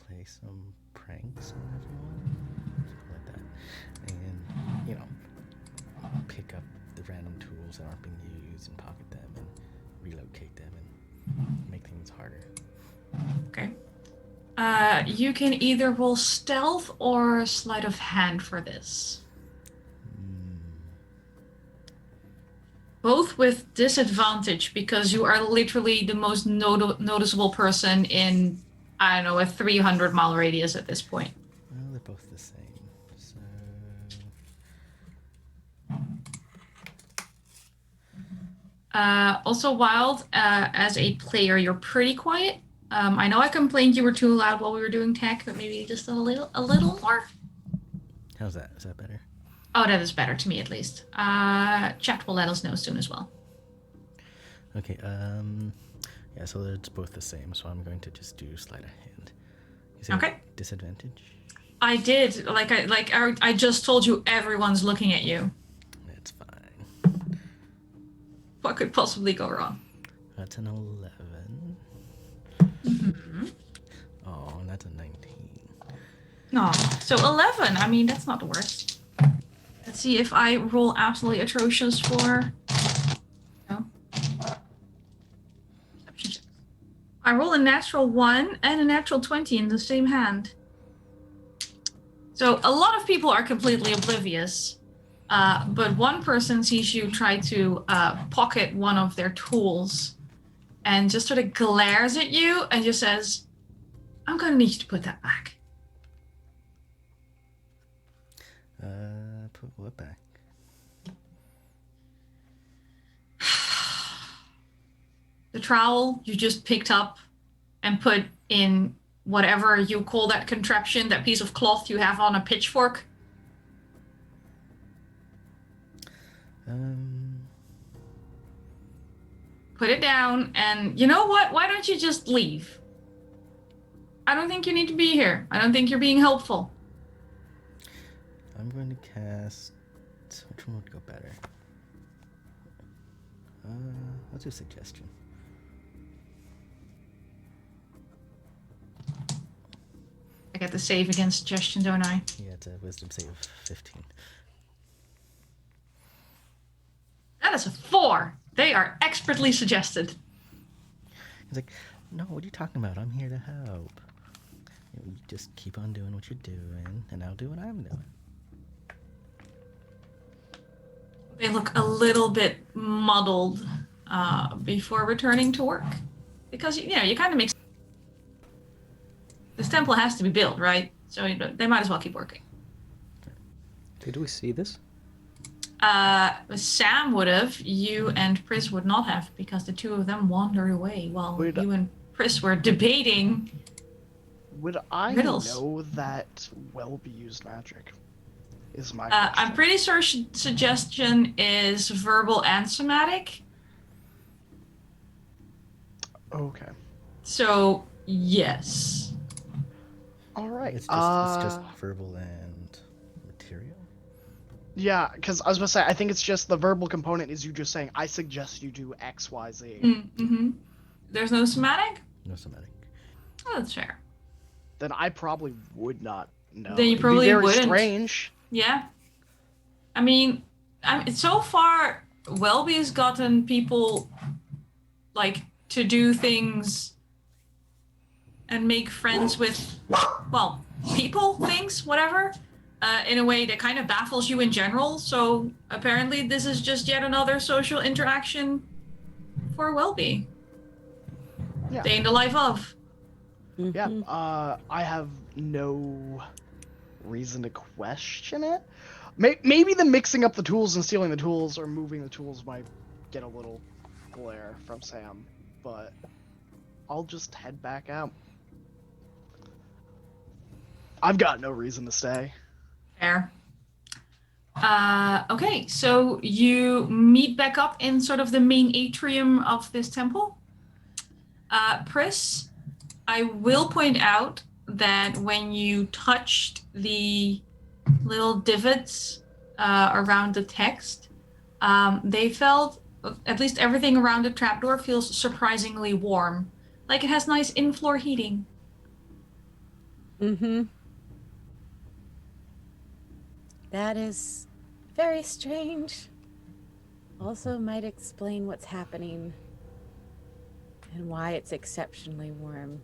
play some pranks on everyone, something like that, and pick up the random tools that aren't being used and pocket them and relocate them and make things harder. Okay. You can either roll stealth or sleight of hand for this. Both with disadvantage, because you are literally the most noticeable person in, I don't know, a 300-mile radius at this point. Well, they're both the same, so... Also, Wild, as a player, you're pretty quiet. I know I complained you were too loud while we were doing tech, but maybe just a little more. How's that? Is that better? Oh, that is better to me, at least. Chat will let us know soon as well. Okay, yeah, so it's both the same, so I'm going to just do sleight of hand. Is it Okay. disadvantage? I did. I just told you everyone's looking at you. That's fine. What could possibly go wrong? That's an 11. Mm-hmm. Oh, and that's a 19. No, so 11. I mean, that's not the worst. Let's see if I roll absolutely atrocious for... No. Perception check. I roll a natural 1 and a natural 20 in the same hand. So a lot of people are completely oblivious, but one person sees you try to pocket one of their tools and just sort of glares at you and just says, I'm going to need you to put that back. Put what back? The trowel you just picked up and put in whatever you call that contraption, that piece of cloth you have on a pitchfork. put it down, and you know what? Why don't you just leave? I don't think you need to be here. I don't think you're being helpful. I'm going to cast. Which one would go better? Let's do suggestion. I get the save against suggestion, don't I? Yeah, it's a wisdom save of 15. That is a 4. They are expertly suggested. He's like, no, what are you talking about? I'm here to help. You just keep on doing what you're doing, and I'll do what I'm doing. They look a little bit muddled before returning to work. Because, you kind of make... This temple has to be built, right? So they might as well keep working. Did we see this? Sam would have. You and Pris would not have, because the two of them wandered away while you and Pris were debating Would I riddles. know that Welby used magic? Is my I'm question. pretty sure suggestion is verbal and somatic. Okay. So, yes. All right. It's just verbal and material. Yeah, because I was going to say, I think it's just the verbal component is you just saying, I suggest you do X, Y, Z. Mm-hmm. There's no somatic? No somatic. Oh, that's fair. Then I probably would not know. Then you It'd probably be very wouldn't. strange. Yeah. I mean, so far, Welby's gotten people, like, to do things and make friends with, well, people, things, whatever, in a way that kind of baffles you in general. So apparently this is just yet another social interaction for Welby. Yeah. Day in the life of. Yeah, I have no reason to question it. Maybe the mixing up the tools and stealing the tools or moving the tools might get a little glare from Sam, but I'll just head back out. I've got no reason to stay. Fair. Okay, so you meet back up in sort of the main atrium of this temple. Pris, I will point out that when you touched the little divots around the text, they felt, at least everything around the trapdoor feels surprisingly warm. Like it has nice in-floor heating. Mm-hmm. That is very strange. Also might explain what's happening and why it's exceptionally warm.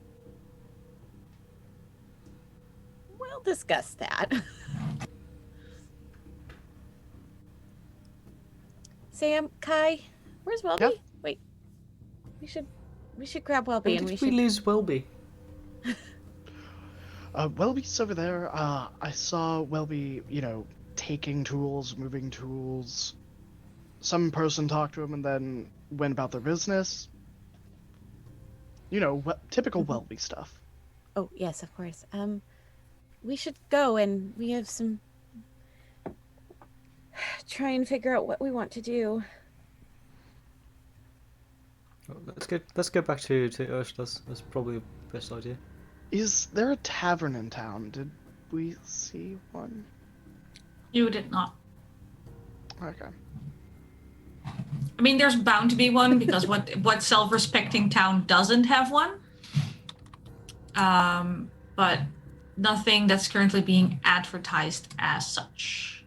We'll discuss that. Sam, Kai, where's Welby? Yep. Wait. We should grab Welby When and did we we should lose Welby? Welby's over there. I saw Welby, taking tools, moving tools. Some person talked to him and then went about their business. Typical Welby stuff. Oh, yes, of course. We should go and we have some try and figure out what we want to do. Let's go back to Ursula's. That's probably the best idea. Is there a tavern in town? Did we see one? You did not. Okay. I mean, there's bound to be one because what self-respecting town doesn't have one? But nothing that's currently being advertised as such.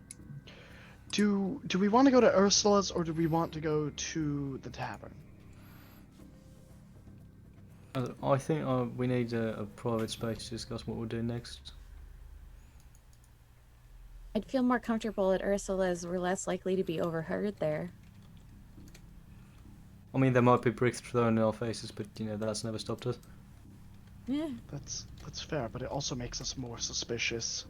Do we want to go to Ursula's or do we want to go to the tavern? I think we need a private space to discuss what we're doing next. I'd feel more comfortable at Ursula's. We're less likely to be overheard there. I mean, there might be bricks thrown in our faces, but that's never stopped us. Yeah, That's fair, but it also makes us more suspicious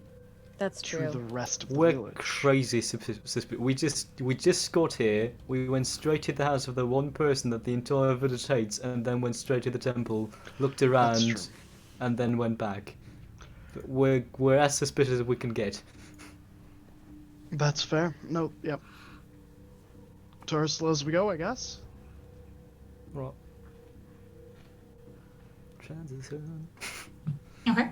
that's to true. the rest of the We're village. crazy suspicious. We just got here. We went straight to the house of the one person that the entire village hates, and then went straight to the temple, looked That's around, true. and then went back. We're as suspicious as we can get. That's fair. No, yep. To Ursula's we go, I guess. Right. Transition. Okay.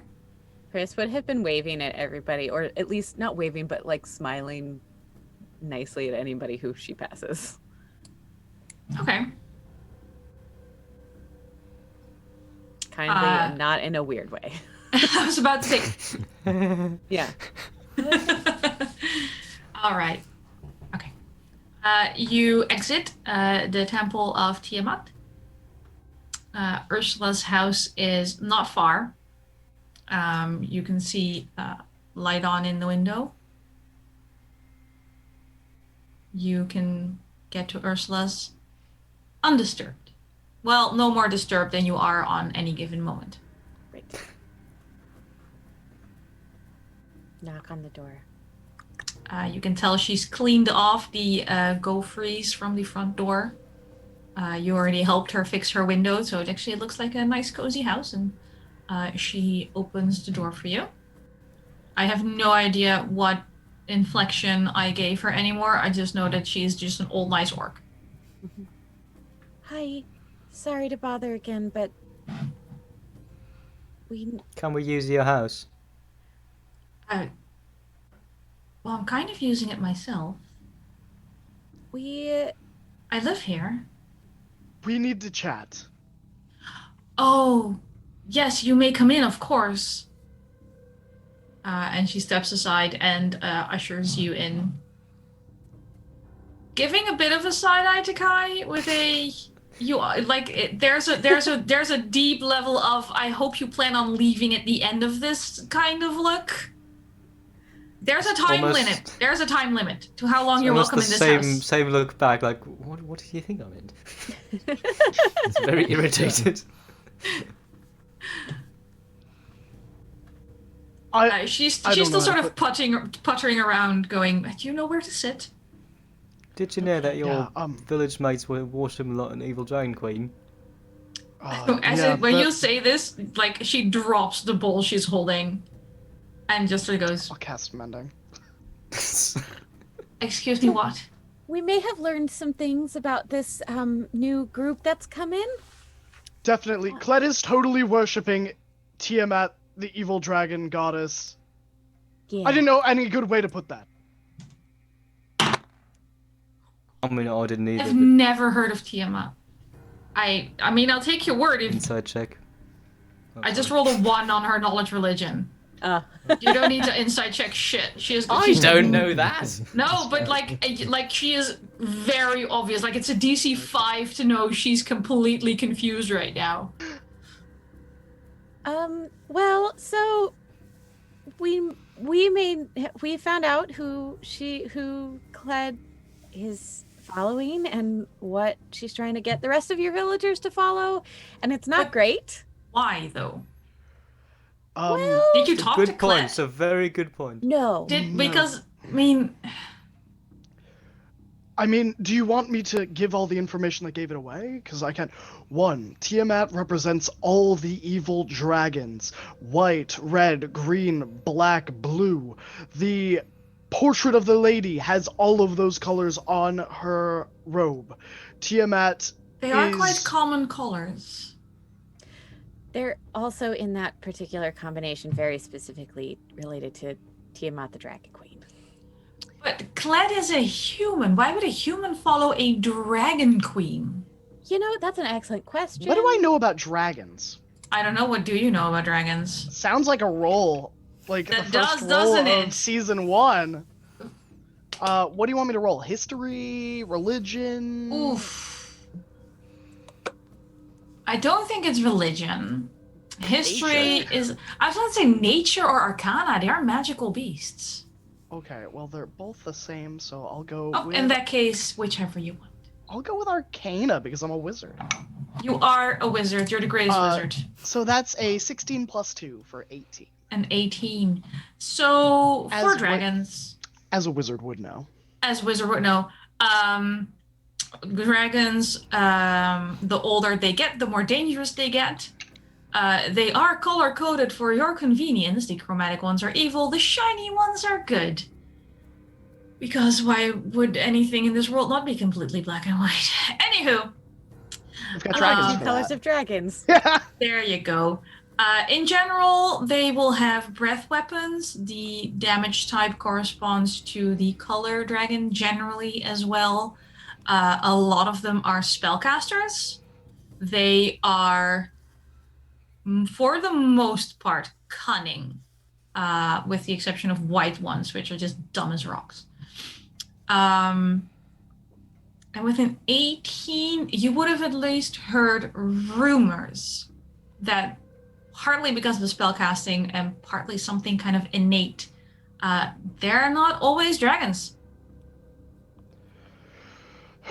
Chris would have been waving at everybody, or at least not waving, but like smiling nicely at anybody who she passes. Okay. Kindly and not in a weird way. I was about to say. Yeah. All right. Okay. You exit the Temple of Tiamat. Ursula's house is not far. You can see light on in the window. You can get to Ursula's undisturbed. Well, no more disturbed than you are on any given moment. Great. Knock on the door. You can tell she's cleaned off the go-freeze from the front door. You already helped her fix her window, so it actually looks like a nice, cozy house, and she opens the door for you. I have no idea what inflection I gave her anymore. I just know that she's just an old, nice orc. Hi. Sorry to bother again, but Can we use your house? Well, I'm kind of using it myself. I live here. We need to chat. Oh, yes, you may come in, of course. And she steps aside and ushers you in. Giving a bit of a side eye to Kai with a there's a deep level of I hope you plan on leaving at the end of this kind of look. There's a time limit. There's a time limit to how long you're welcome in this house. Same look back, like what do you think I'm in? It's very irritated. She's still sort of puttering around, going, "Do you know where to sit?" Did you know that your village mates were worshiping a lot an evil dragon queen? When you say this, like she drops the bowl she's holding, and just sort of goes, I'll cast mending. "Excuse me, what?" we may have learned some things about this new group that's come in. Definitely. Kled is totally worshipping Tiamat, the evil dragon goddess. Yeah. I didn't know any good way to put that. I mean, I didn't either. I've never heard of Tiamat. I mean, I'll take your word. Inside check. I just rolled a 1 on her knowledge religion. You don't need to inside check shit. She is. I don't know that. No, but like she is very obvious. Like it's a DC 5 to know she's completely confused right now. Well, so we found out who Kled is following and what she's trying to get the rest of your villagers to follow, and it's not great. Why though? Well, Did you talk to Good point. Kled? It's a very good point. no. Because I mean, do you want me to give all the information that gave it away? Because I can't. 1. Tiamat represents all the evil dragons. White, red, green, black, blue. The portrait of the lady has all of those colors on her robe. Tiamat they are quite common colors. They're also in that particular combination very specifically related to Tiamat the Dragon Queen. But Kled is a human. Why would a human follow a dragon queen? You know, that's an excellent question. What do I know about dragons? I don't know. What do you know about dragons? Sounds like a roll. Like That the does, first roll doesn't of it? season 1. What do you want me to roll? History? Religion? Oof. I don't think it's religion. History is. I was going to say nature or arcana. They are magical beasts. Okay, well they're both the same, so I'll go with... In that case, whichever you want. I'll go with Arcana because I'm a wizard. You are a wizard. You're the greatest wizard. So that's a 16 plus 2 for 18. An 18. So As for what- dragons, As a wizard would know. as wizard would know, dragons, the older they get, the more dangerous they get. They are color coded for your convenience. The chromatic ones are evil. The shiny ones are good. Because why would anything in this world not be completely black and white? Anywho, We've got dragons. Um, for Colors that. of dragons. Yeah. There you go. In general, they will have breath weapons. The damage type corresponds to the color dragon generally as well. A lot of them are spellcasters. They are, for the most part, cunning, with the exception of white ones, which are just dumb as rocks. And with an 18, you would have at least heard rumors that partly because of the spellcasting and partly something kind of innate, they're not always dragons.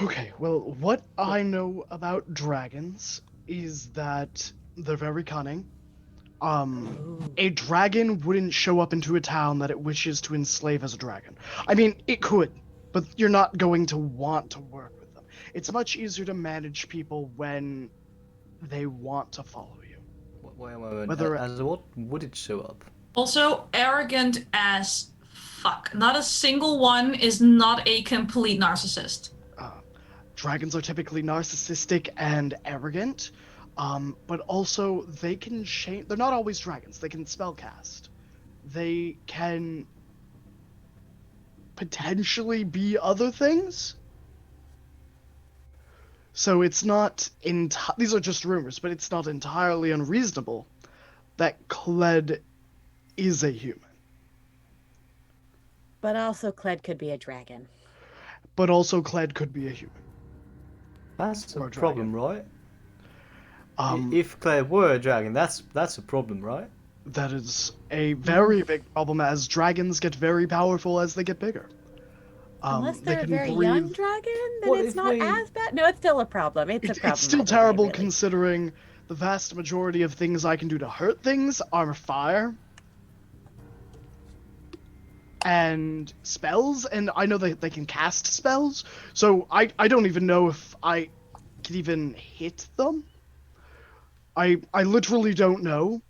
Okay, well, what I know about dragons is that they're very cunning. A dragon wouldn't show up into a town that it wishes to enslave as a dragon. I mean, it could, but you're not going to want to work with them. It's much easier to manage people when they want to follow you. Wait, Whether- as what would it show up? Also, arrogant as fuck. Not a single one is not a complete narcissist. Dragons are typically narcissistic and arrogant, but also they can change. They're not always dragons. They can spellcast. They can potentially be other things. So it's not these are just rumors, but it's not entirely unreasonable that Kled is a human. But also, Kled could be a dragon. But also Kled could be a human. That's Or a a problem, right? Um, If Claire were a dragon, that's a problem, right? That is a very big problem as dragons get very powerful as they get bigger. Unless They they're a can very breathe. young dragon, then What it's if not we- as bad. No, it's still a problem. It's a problem. It's still either way, terrible really. considering the vast majority of things I can do to hurt things are fire and spells, and I know that they can cast spells, so I don't even know if I can even hit them. I literally don't know.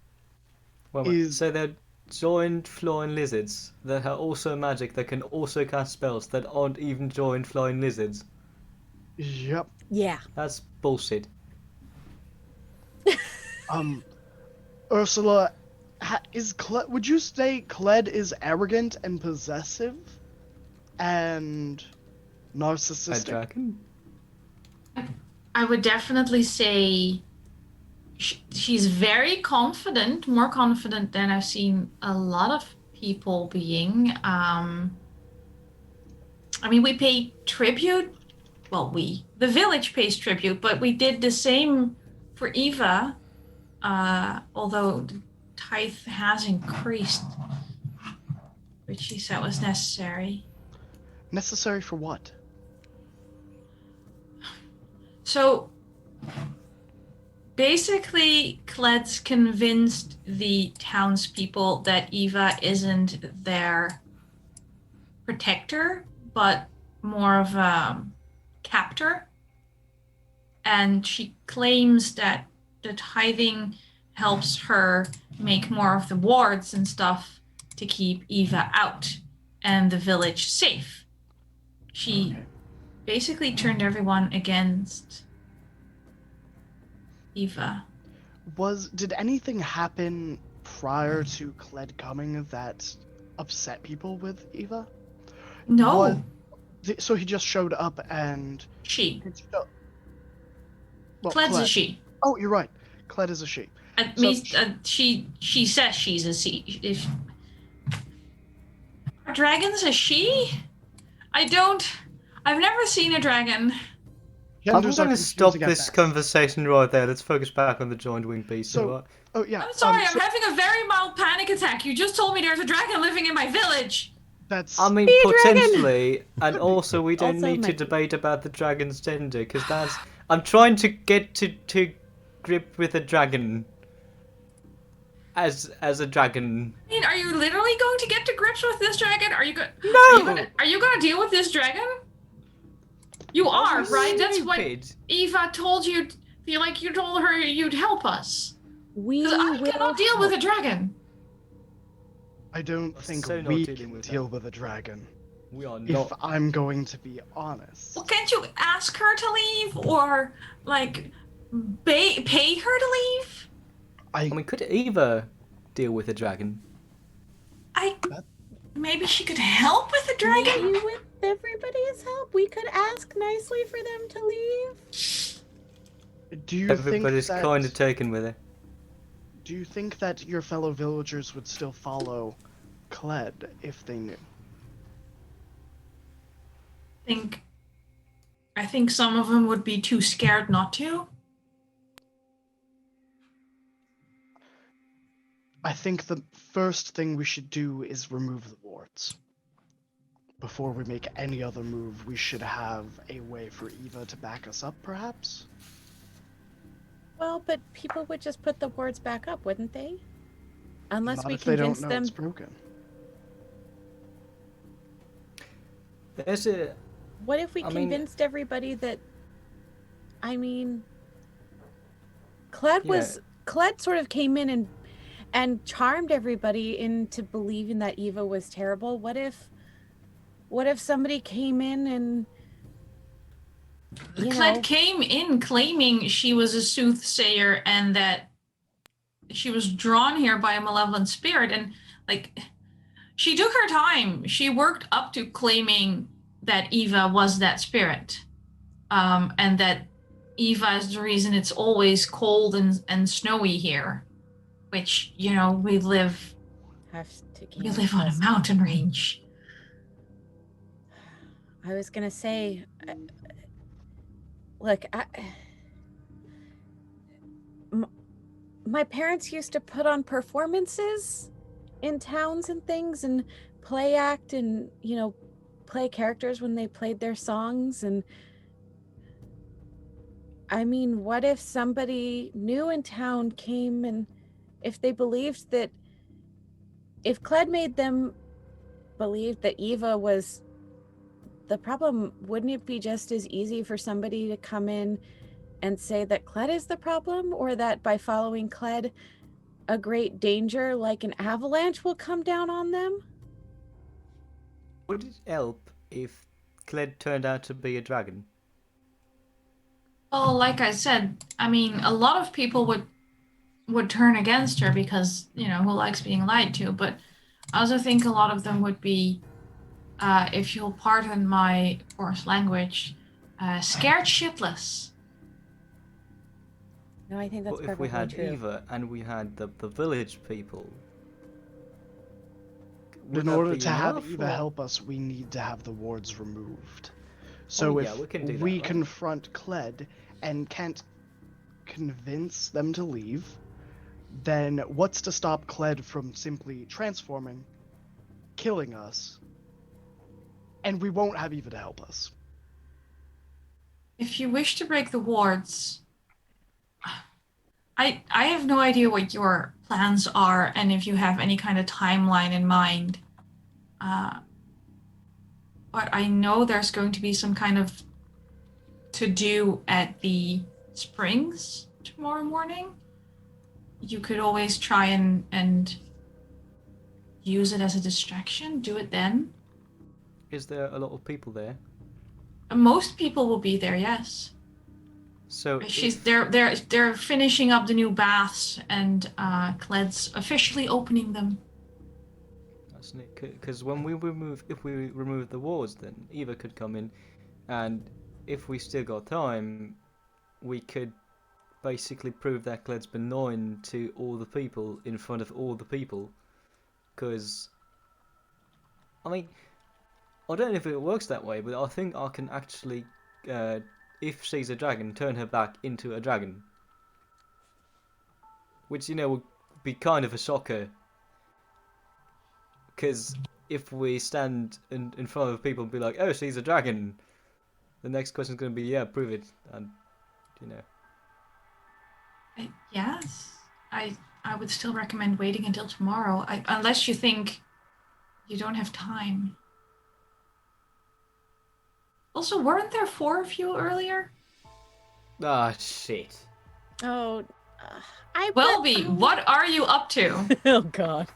So they're joined flying lizards that are also magic that can also cast spells that aren't even joined flying lizards. Yep. Yeah. That's bullshit. Ursula, would you say Kled is arrogant and possessive and A narcissistic? dragon? I would definitely say she's very confident, more confident than I've seen a lot of people being. I mean, we pay tribute. Well, the village pays tribute, but we did the same for Eva, although the tithe has increased, which she said was necessary. Necessary for what? So basically, Kled's convinced the townspeople that Eva isn't their protector, but more of a captor. And she claims that the tithing helps her make more of the wards and stuff to keep Eva out and the village safe. She basically turned everyone against Eva. Did anything happen prior to Kled coming that upset people with Eva? No, So he just showed up and... she. Well, Kled's a Kled. she. Oh, you're right. Kled is a she. At So least she says she's a she. Are dragons a she? I've never seen a dragon. I'm Genders are going to stop confusing at this best. conversation right there. Let's focus back on the joined wing beast. So- alright? Oh, yeah. I'm sorry, so I'm having a very mild panic attack. You just told me there's a dragon living in my village. that's... I mean, Be a dragon! potentially, and also we don't Also need to might be. debate about the dragon's gender, because that's... I'm trying to get to grip with a dragon. As a dragon. I mean, are you literally going to get to grips with this dragon? Are you No! Are you gonna deal with this dragon? You are, right? That's what Stupid. Eva told you. You told her you'd help us. We 'Cause I will cannot deal with a dragon. I don't I'm think so not we dealing can with deal with a dragon. We are If not. I'm going to be honest. Well, can't you ask her to leave or pay her to leave? I mean, could Eva deal with a dragon? Maybe she could help with the dragon? Maybe with everybody's help, we could ask nicely for them to leave. Do you Everybody's think that, kind of taken with it. Do you think that your fellow villagers would still follow Kled if they knew? I think some of them would be too scared not to. I think the first thing we should do is remove the wards. Before we make any other move, we should have a way for Eva to back us up, perhaps? Well, but people would just put the wards back up, wouldn't they? Unless Not we if they don't convince know them. it's broken. There's a... What if we I mean- convinced everybody that? I mean, Kled sort of came in and charmed everybody into believing that Eva was terrible. What if somebody came in and Kled came in claiming she was a soothsayer and that she was drawn here by a malevolent spirit, and like she took her time. She worked up to claiming that Eva was that spirit, and that Eva is the reason it's always cold and snowy here, which we live on a mountain range. I was gonna say, look, my parents used to put on performances in towns and things, and play act, and play characters when they played their songs. And I mean, what if somebody new in town came, and if they believed that, if Kled made them believe that Eva was the problem, wouldn't it be just as easy for somebody to come in and say that Kled is the problem, or that by following Kled, a great danger like an avalanche will come down on them? Would it help if Kled turned out to be a dragon? Well, like I said, I mean, a lot of people would turn against her because, who likes being lied to, but I also think a lot of them would be, if you'll pardon my coarse language, scared shitless. No, I think that's But if perfectly we had true. Eva and we had the village people... would In that order be to have enough, Eva or- help us, we need to have the wards removed. So yeah, if we can do that, we right? confront Kled and can't convince them to leave, then what's to stop Kled from simply transforming, killing us, and we won't have Eva to help us? If you wish to break the wards, I have no idea what your plans are and if you have any kind of timeline in mind. But I know there's going to be some kind of to-do at the springs tomorrow morning. You could always try and use it as a distraction. Do it then. Is there a lot of people there? Most people will be there, yes. So They're finishing up the new baths, and Kled's officially opening them. That's neat, because if we remove the walls, then Eva could come in, and if we still got time, we could basically prove that Kled's benign to all the people in front of all the people. Because, I mean, I don't know if it works that way, but I think I can actually, if she's a dragon, turn her back into a dragon. Which, would be kind of a shocker. Because if we stand in front of people and be like, oh, she's a dragon, the next question's going to be, yeah, prove it. And, Yes. I would still recommend waiting until tomorrow, unless you think you don't have time. Also, weren't there 4 of you earlier? Ah, shit. Oh, Welby, what are you up to? Oh God.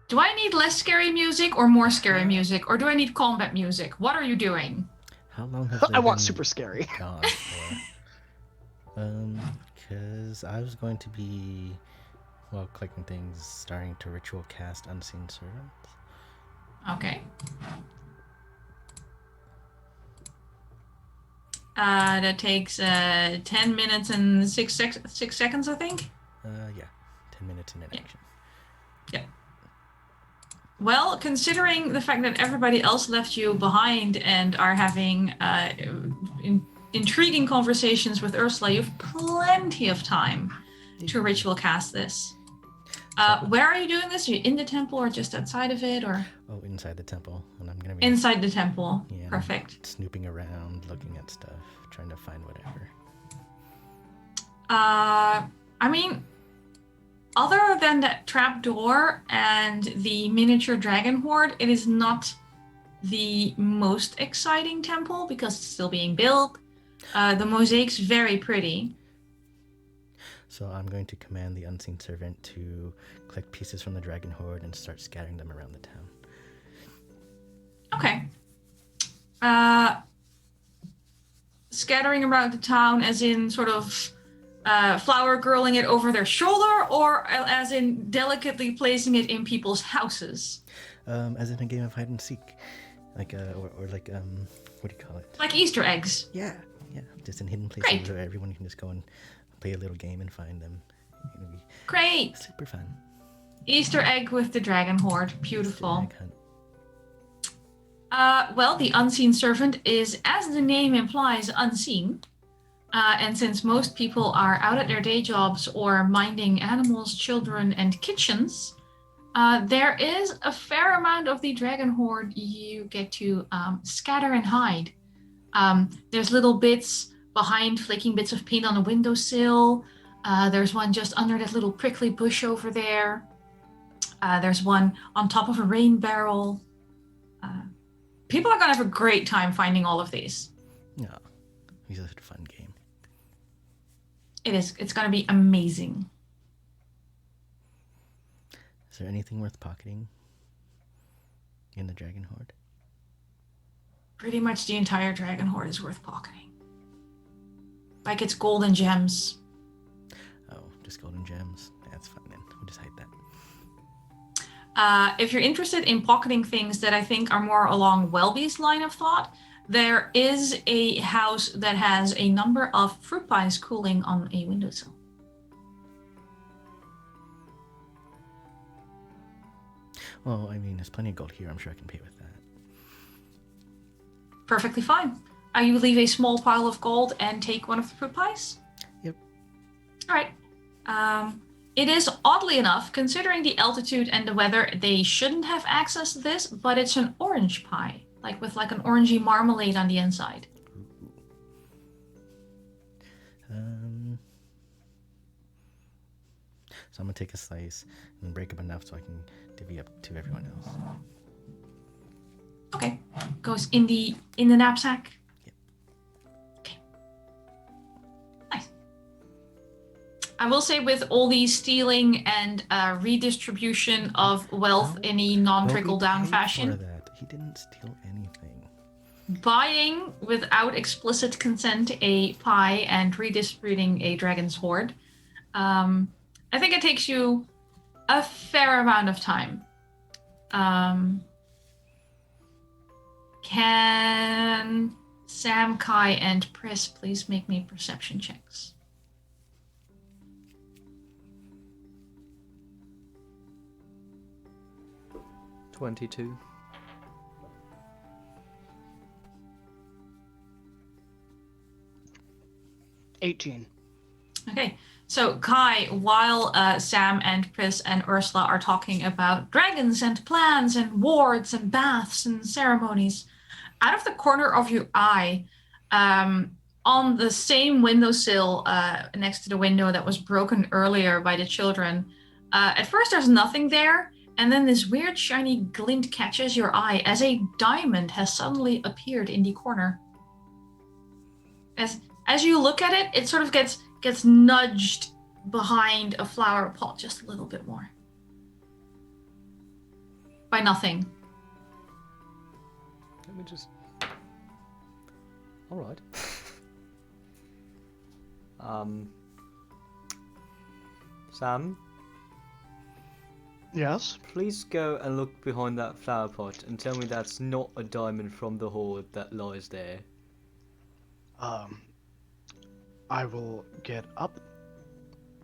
Do I need less scary music or more scary music? Or do I need combat music? What are you doing? How long have they I want been super scary. gone for? Because I was going to be, while collecting things, starting to ritual cast Unseen Servants. Okay. That takes 10 minutes and 6 seconds, I think. Yeah, 10 minutes in inaction. Yeah. Well, considering the fact that everybody else left you behind and are having intriguing conversations with Ursula, you have plenty of time to ritual cast this. Where are you doing this? Are you in the temple or just outside of it, or? Oh, inside the temple, and I'm gonna be inside the temple. Yeah, Perfect. Snooping around, looking at stuff, trying to find whatever. I mean, other than that trap door and the miniature dragon horde, it is not the most exciting temple because it's still being built. The mosaic's very pretty. So I'm going to command the Unseen Servant to collect pieces from the dragon horde and start scattering them around the town. Okay. Scattering around the town as in sort of flower girling it over their shoulder, or as in delicately placing it in people's houses? As in a game of hide and seek. Like, or like, what do you call it? Like Easter eggs. Yeah. Just in hidden places Great. where everyone can just go and play a little game and find them. It'll be Great. super fun. Easter egg with the dragon horde. Beautiful. Easter egg hunt. Well, the unseen servant is, as the name implies, unseen. And since most people are out at their day jobs or minding animals, children, and kitchens, there is a fair amount of the dragon horde you get to scatter and hide. There's little bits behind flaking bits of paint on a windowsill. There's one just under that little prickly bush over there. There's one on top of a rain barrel. People are going to have a great time finding all of these. Yeah, it's such a fun game. It is. It's going to be amazing. Is there anything worth pocketing in the dragon horde? Pretty much the entire dragon horde is worth pocketing. Like it's gold and gems. Oh, just golden gems. That's fine then. We'll just hide that. If you're interested in pocketing things that I think are more along Welby's line of thought, there is a house that has a number of fruit pies cooling on a windowsill. Well, I mean, there's plenty of gold here. I'm sure I can pay with that. Perfectly fine. You leave a small pile of gold and take one of the fruit pies? Yep. All right. It is, oddly enough, considering the altitude and the weather, they shouldn't have access to this, but it's an orange pie, like with like an orangey marmalade on the inside. So I'm gonna take a slice and break up enough so I can divvy up to everyone else. Okay. Goes in the knapsack. Yep. Okay. Nice. I will say, with all the stealing and redistribution of wealth in a non-trickle down fashion, For that. He didn't steal anything. buying without explicit consent a pie and redistributing a dragon's hoard, I think it takes you a fair amount of time. Can Sam, Kai, and Pris please make me perception checks? $22. $18. Okay, so Kai, while Sam and Pris and Ursula are talking about dragons and plans and wards and baths and ceremonies, out of the corner of your eye, on the same windowsill next to the window that was broken earlier by the children, at first there's nothing there, and then this weird shiny glint catches your eye as a diamond has suddenly appeared in the corner. As you look at it, it sort of gets nudged behind a flower pot just a little bit more. By nothing. Let me just Alright. Sam, Yes. please go and look behind that flower pot and tell me that's not a diamond from the hoard that lies there. I will get up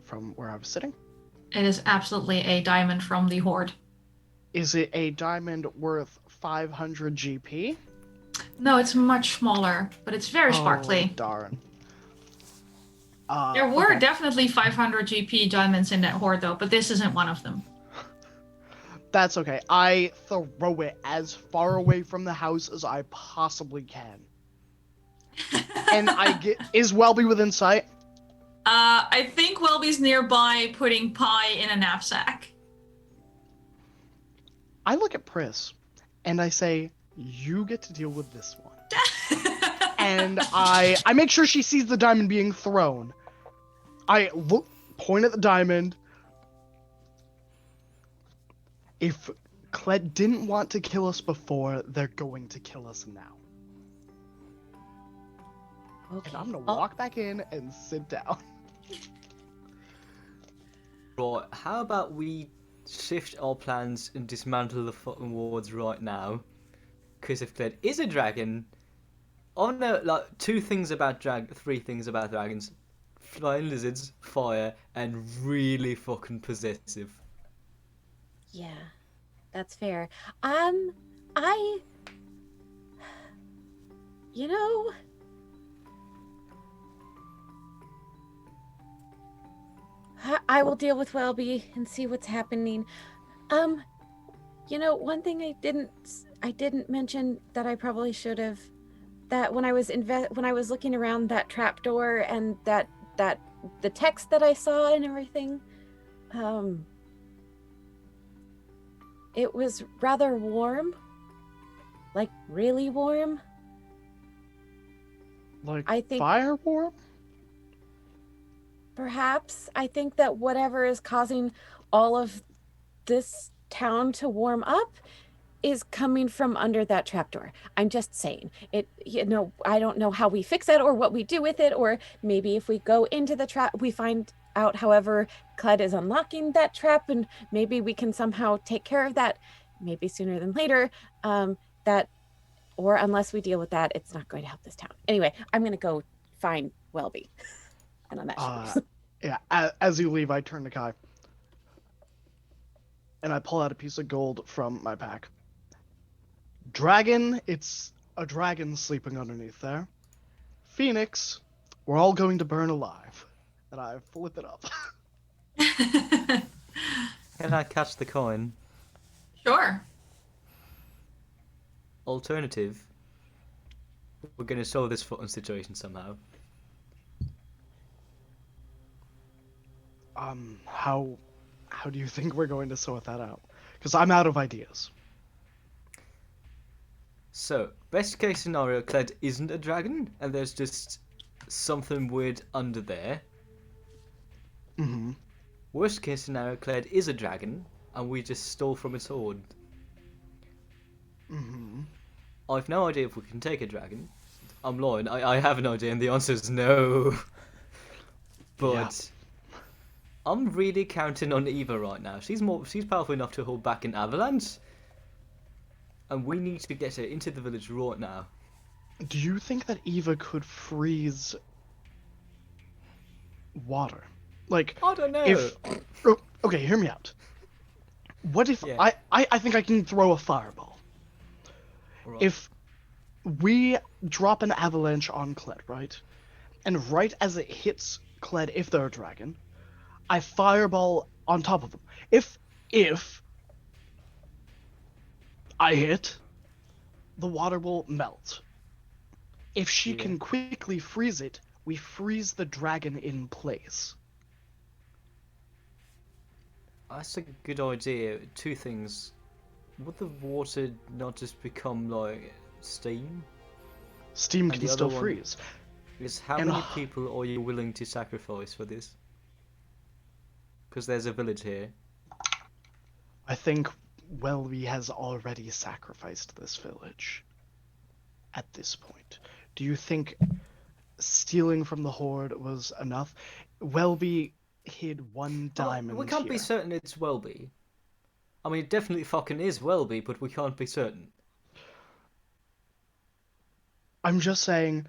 from where I was sitting. It is absolutely a diamond from the hoard. Is it a diamond worth 500 GP? No, it's much smaller, but it's very Oh, sparkly. darn. There were Okay. definitely 500 GP diamonds in that hoard, though, but this isn't one of them. That's okay. I throw it as far away from the house as I possibly can. And is Welby within sight? I think Welby's nearby putting pie in a knapsack. I look at Pris and I say, you get to deal with this one. And I make sure she sees the diamond being thrown. I point at the diamond. If Kled didn't want to kill us before, they're going to kill us now. Okay. And I'm gonna walk back in and sit down. Right, how about we shift our plans and dismantle the fucking wards right now? Because if Kled is a dragon, I know like three things about dragons: flying lizards, fire, and really fucking possessive. Yeah, that's fair. You know, I will deal with Welby and see what's happening. You know, one thing I didn't mention that I probably should have, that when I was looking around that trapdoor and that the text that I saw and everything, it was rather warm, like really warm. Like I think fire warm? perhaps I think that whatever is causing all of this town to warm up is coming from under that trapdoor. I'm just saying it. You know, I don't know how we fix it or what we do with it, or maybe if we go into the trap, we find out, however, Kled is unlocking that trap, and maybe we can somehow take care of that, maybe sooner than later. Or unless we deal with that, it's not going to help this town. Anyway, I'm gonna go find Welby, and on that. Yeah. As you leave, I turn to Kai, and I pull out a piece of gold from my pack. Dragon, it's a dragon sleeping underneath there. Phoenix, we're all going to burn alive. And I flip it up. Can I catch the coin? Sure. Alternative, we're going to solve this fucking situation somehow. How do you think we're going to sort that out? Because I'm out of ideas. So, best case scenario, Kled isn't a dragon, and there's just something weird under there. Mm-hmm. Worst case scenario, Kled is a dragon, and we just stole from its hoard. Mm-hmm. I've no idea if we can take a dragon. I'm lying, I have an idea, and the answer is no. But Yeah. I'm really counting on Eva right now. She's powerful enough to hold back an avalanche. And we need to get her into the village right now. Do you think that Eva could freeze water? Like, I don't know. Okay, hear me out. What if Yeah. I think I can throw a fireball. Right. If we drop an avalanche on Kled, right? And right as it hits Kled, if they're a dragon, I fireball on top of them. If I hit, the water will melt. If she Yeah. can quickly freeze it, we freeze the dragon in place. That's a good idea. Two things. Would the water not just become like steam? Steam And can the still other one- freeze. Because how And- many people are you willing to sacrifice for this? Because there's a village here. I think Welby has already sacrificed this village. At this point. Do you think stealing from the Horde was enough? Welby hid one diamond we can't here. be certain it's Welby. I mean, it definitely fucking is Welby, but we can't be certain. I'm just saying,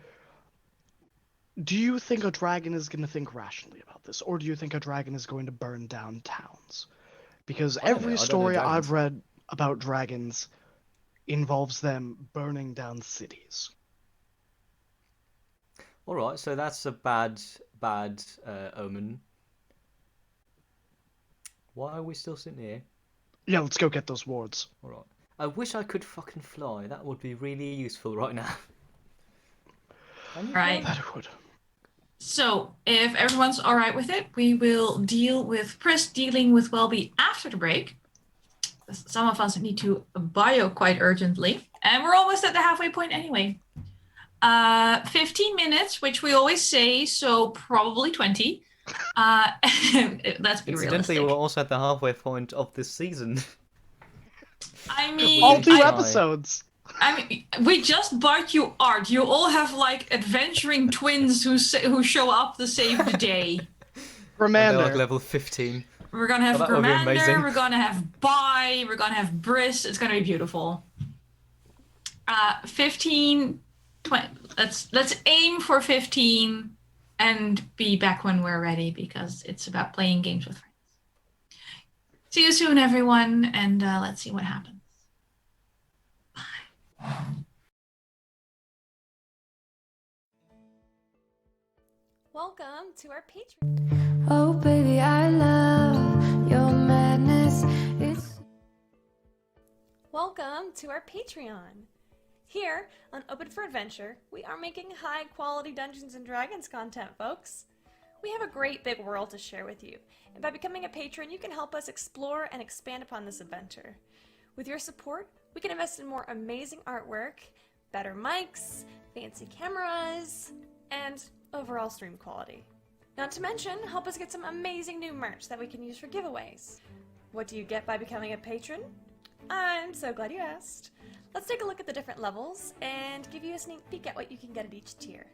do you think a dragon is going to think rationally about this? Or do you think a dragon is going to burn down towns? Because I don't know, every I don't know story dragons. I've read about dragons involves them burning down cities. Alright, so that's a bad omen. Why are we still sitting here? Yeah, let's go get those wards. Alright. I wish I could fucking fly. That would be really useful right now. Can you Right. fly? That would. So, if everyone's all right with it, we will deal with Pris dealing with Welby after the break. Some of us need to bio quite urgently, and we're almost at the halfway point anyway. 15 minutes, which we always say, so probably 20. Let's be Incidentally, realistic. we're also at the halfway point of this season. I mean, All two I- episodes! I mean, we just bought you art. You all have like adventuring twins who show up to save the day. And they're like Remander. level 15. We're gonna have Oh, that would be Gramander, amazing. we're gonna have Bai, we're gonna have Briss. It's gonna be beautiful. 15, 20. Let's aim for 15 and be back when we're ready because it's about playing games with friends. See you soon, everyone, and let's see what happens. Welcome to our Patreon. Oh, baby, I love your madness. Welcome to our Patreon. Here on Open for Adventure, we are making high-quality Dungeons & Dragons content, folks. We have a great big world to share with you, and by becoming a patron, you can help us explore and expand upon this adventure. With your support, we can invest in more amazing artwork, better mics, fancy cameras, and overall stream quality. Not to mention, help us get some amazing new merch that we can use for giveaways. What do you get by becoming a patron? I'm so glad you asked. Let's take a look at the different levels and give you a sneak peek at what you can get at each tier.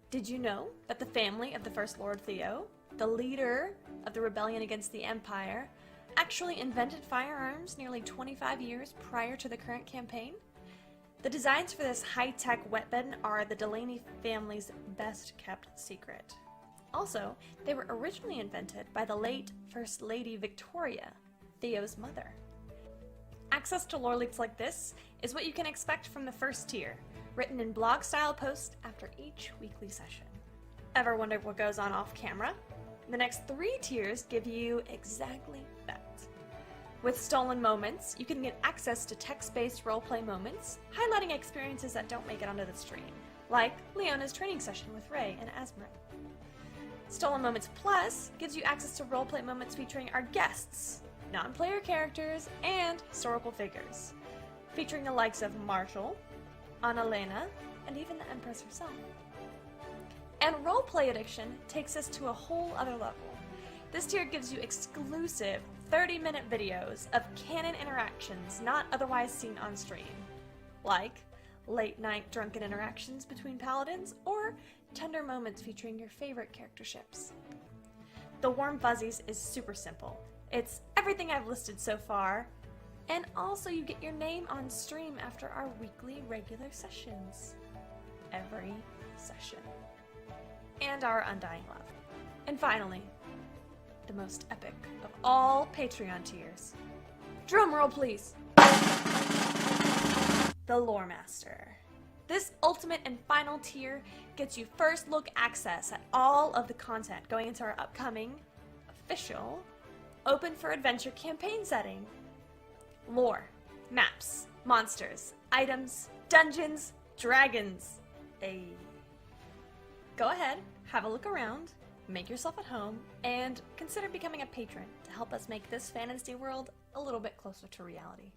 Did you know that the family of the First Lord Theo, the leader of the rebellion against the Empire, actually invented firearms nearly 25 years prior to the current campaign? The designs for this high-tech weapon are the Delaney family's best-kept secret. Also, they were originally invented by the late First Lady Victoria, Theo's mother. Access to lore leaks like this is what you can expect from the first tier, written in blog-style posts after each weekly session. Ever wondered what goes on off-camera? The next 3 tiers give you exactly that. With Stolen Moments, you can get access to text-based roleplay moments, highlighting experiences that don't make it onto the stream, like Leona's training session with Ray and Asmrin. Stolen Moments Plus gives you access to roleplay moments featuring our guests, non-player characters, and historical figures, featuring the likes of Marshall, Annalena, and even the Empress herself. And Roleplay Addiction takes us to a whole other level. This tier gives you exclusive 30-minute videos of canon interactions not otherwise seen on stream, like late-night drunken interactions between paladins or tender moments featuring your favorite character ships. The Warm Fuzzies is super simple. It's everything I've listed so far, and also you get your name on stream after our weekly regular sessions. Every session. And our undying love. And finally, the most epic of all Patreon tiers. Drum roll, please. The Lore Master. This ultimate and final tier gets you first look access at all of the content going into our upcoming, official, Open for Adventure campaign setting. Lore, maps, monsters, items, dungeons, dragons. Go ahead, have a look around, make yourself at home, and consider becoming a patron to help us make this fantasy world a little bit closer to reality.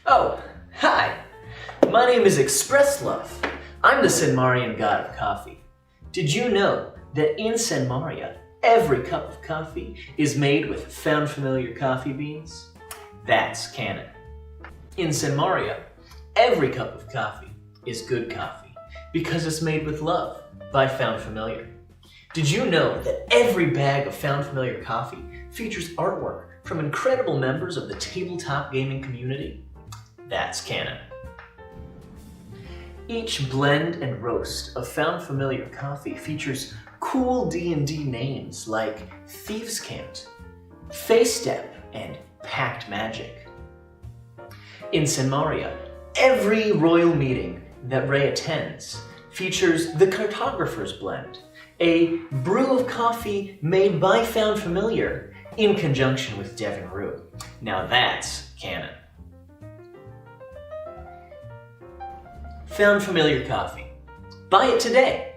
Oh, hi! My name is Express Love. I'm the Senmarian god of coffee. Did you know that in Senmaria, every cup of coffee is made with found familiar coffee beans? That's canon. In Senmaria, every cup of coffee is good coffee because it's made with love by found familiar. Did you know that every bag of found familiar coffee features artwork from incredible members of the tabletop gaming community? That's canon. Each blend and roast of found familiar coffee features cool D&D names like Thieves' Cant, Face Step, and Pact Magic. In Senmaria, every royal meeting that Ray attends features the Cartographer's Blend, a brew of coffee made by found familiar in conjunction with Devon Rue. Now that's canon. Found familiar coffee. Buy it today.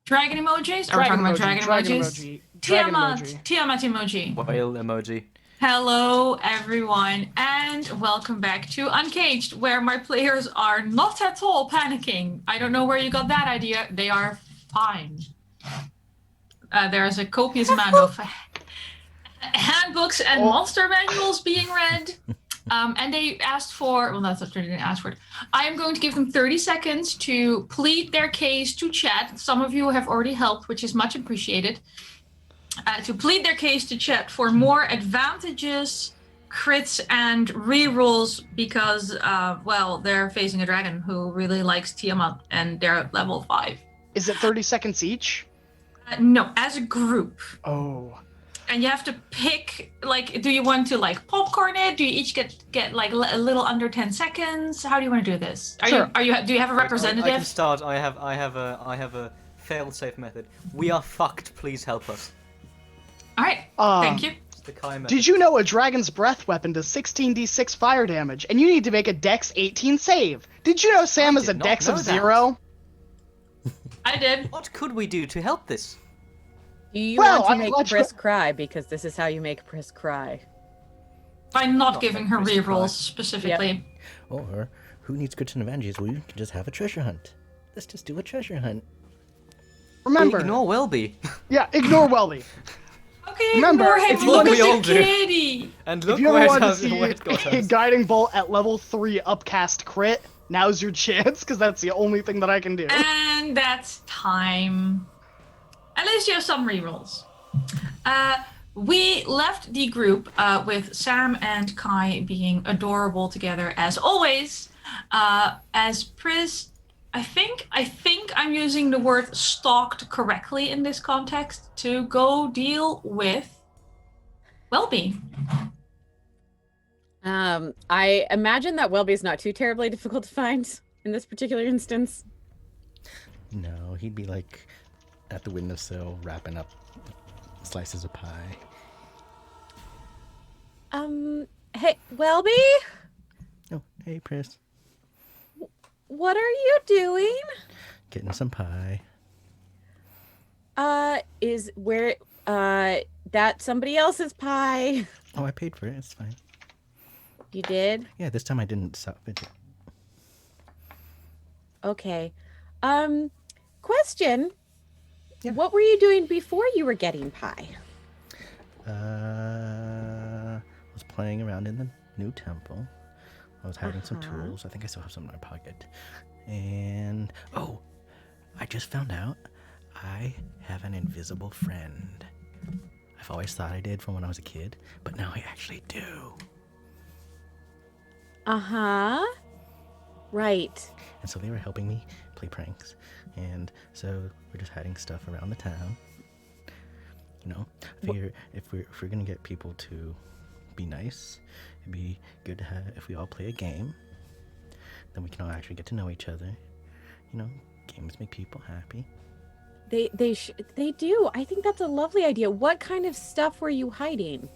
Dragon emojis? Are we talking about dragon emojis? emoji. Dragon Tiamat. emoji. Tiamat emoji. Whale emoji. Hello, everyone, and welcome back to Uncaged, where my players are not at all panicking. I don't know where you got that idea. They are fine. There's a copious amount of handbooks and monster manuals being read. And they asked for, well, that's not true, they didn't ask for it. I am going to give them 30 seconds to plead their case to chat. Some of you have already helped, which is much appreciated. To plead their case to chat for more advantages, crits, and rerolls because, well, they're facing a dragon who really likes Tiamat and they're at level 5. Is it 30 seconds each? No, as a group. Oh. And you have to pick, like, do you want to, like, popcorn it? Do you each get like, a little under 10 seconds? How do you want to do this? Do you have a representative? I can start. I have a fail-safe method. We are fucked. Please help us. All right. Thank you. It's the Kai method. Did you know a dragon's breath weapon does 16d6 fire damage, and you need to make a Dex 18 save? Did you know Sam is a did not Dex know of that. 0? I did. What could we do to help this? Do you Well, want to I'm make glad you- Pris cry? Because this is how you make Pris cry. By not Not giving like her Christmas rerolls card. specifically. Or who needs crits and advantages? We can just have a treasure hunt. Let's just do a treasure hunt. Remember. Ignore Welby. Yeah, ignore Welby. Okay, Remember, ignore him. if you Look want at we all the do. kitty. And If look you ever where want to it got see a us. guiding bolt at level 3 upcast crit, now's your chance, because that's the only thing that I can do. And that's time. At least you have some rerolls. We left the group with Sam and Kai being adorable together as always. As Pris, I think I'm using the word stalked correctly in this context to go deal with Welby. I imagine that Welby is not too terribly difficult to find in this particular instance. No, he'd be like at the windowsill wrapping up slices of pie. Hey, Welby, Oh, hey, Pris. what are you doing? Getting some pie. Is where that somebody else's pie? Oh, I paid for it. It's fine. You did? Yeah, this time I didn't salvage it. Okay. Question. Yeah. What were you doing before you were getting pie? Was playing around in the new temple. I was hiding some Uh-huh. tools. I think I still have some in my pocket. And oh, I just found out I have an invisible friend. I've always thought I did from when I was a kid, but now I actually do. Uh-huh. Right. And so they were helping me play pranks. And so we're just hiding stuff around the town. You know, figure if we're gonna get people to be nice, it'd be good to have if we all play a game. Then we can all actually get to know each other. You know, games make people happy. They do. I think that's a lovely idea. What kind of stuff were you hiding?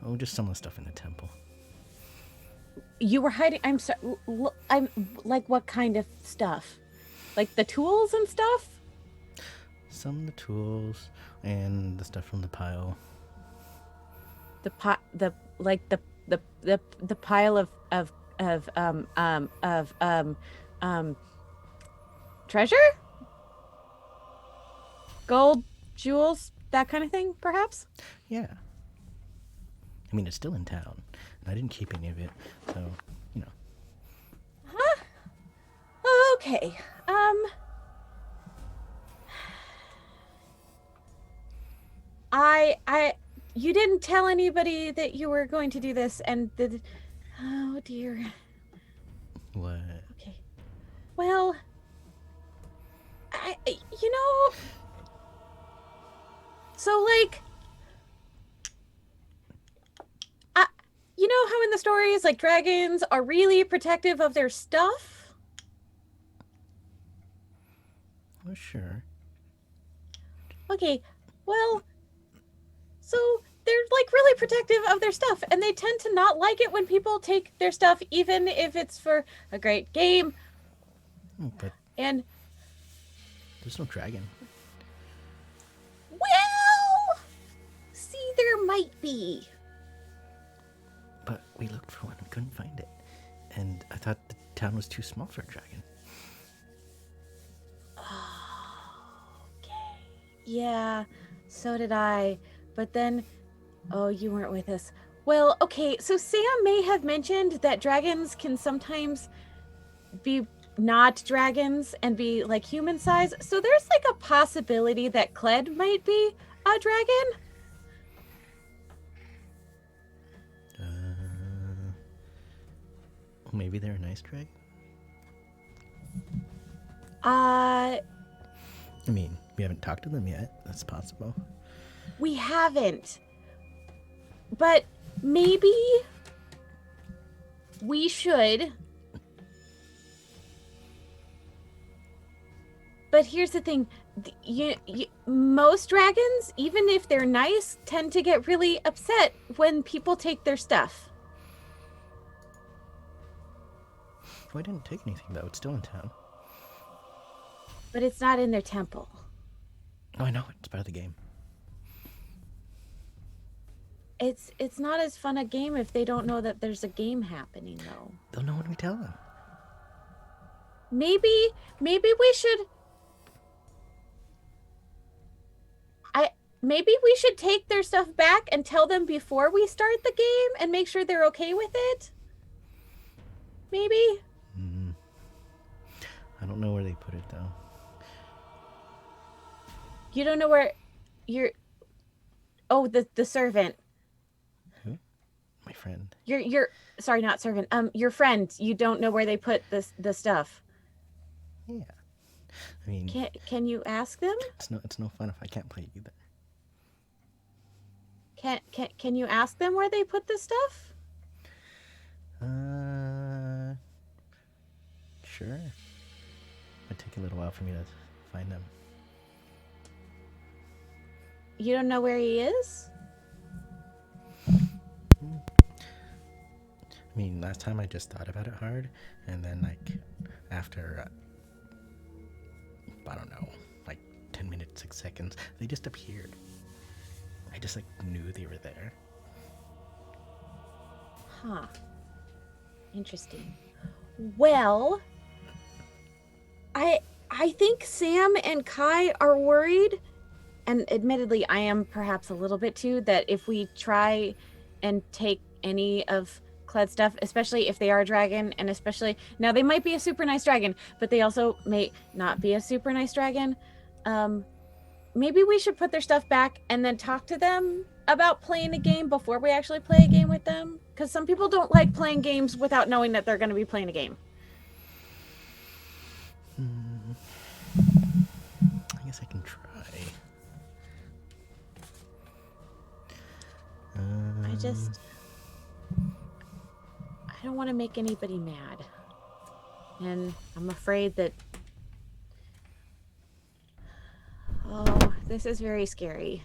Oh, just some of the stuff in the temple. You were hiding. I'm sorry. I'm like, what kind of stuff? Like the tools and stuff? Some of the tools and the stuff from the pile. The pile of treasure? Gold, jewels, that kind of thing, perhaps? Yeah. I mean, it's still in town, and I didn't keep any of it, so, you know. Huh? Okay. You didn't tell anybody that you were going to do this, and oh dear. What? Okay. Well, you know, so like, you know how in the stories, like, dragons are really protective of their stuff? Oh, sure. Okay, well, so they're like really protective of their stuff, and they tend to not like it when people take their stuff, even if it's for a great game. Oh, but And there's no dragon. there might be. But we looked for one and couldn't find it. And I thought the town was too small for a dragon. Okay. Yeah, so did I. But then, oh, you weren't with us. Well, okay, so Sam may have mentioned that dragons can sometimes be not dragons and be like human size. So there's like a possibility that Cled might be a dragon. Maybe they're a nice dragon? Uh, I mean, we haven't talked to them yet. That's possible. we haven't. But maybe we should. But here's the thing. Most dragons, even if they're nice, tend to get really upset when people take their stuff. Well, I didn't take anything, though. It's still in town. But it's not in their temple. Oh, I know. It's part of the game. It's not as fun a game if they don't know that there's a game happening, though. They'll know when we tell them. Maybe we should. Maybe we should take their stuff back and tell them before we start the game and make sure they're okay with it. Maybe. I don't know where they put it, though. You don't know where you're. Oh, the servant. Who? My friend. Your sorry, not servant. Your friend. You don't know where they put the stuff. Yeah. I mean, Can you ask them? it's no fun if I can't play either. Can you ask them where they put the stuff? Sure. It'd take a little while for me to find them. You don't know where he is? I mean, last time I just thought about it hard, and then, like, after, I don't know, like 10 minutes, 6 seconds, they just appeared. I just, like, knew they were there. Huh. Interesting. Well, I think Sam and Kai are worried, and admittedly I am perhaps a little bit too, that if we try and take any of Cled's stuff, especially if they are a dragon, and especially now they might be a super nice dragon, but they also may not be a super nice dragon. Maybe we should put their stuff back and then talk to them about playing a game before we actually play a game with them, because some people don't like playing games without knowing that they're going to be playing a game. I guess I can try. I don't want to make anybody mad. And I'm afraid that... Oh, this is very scary.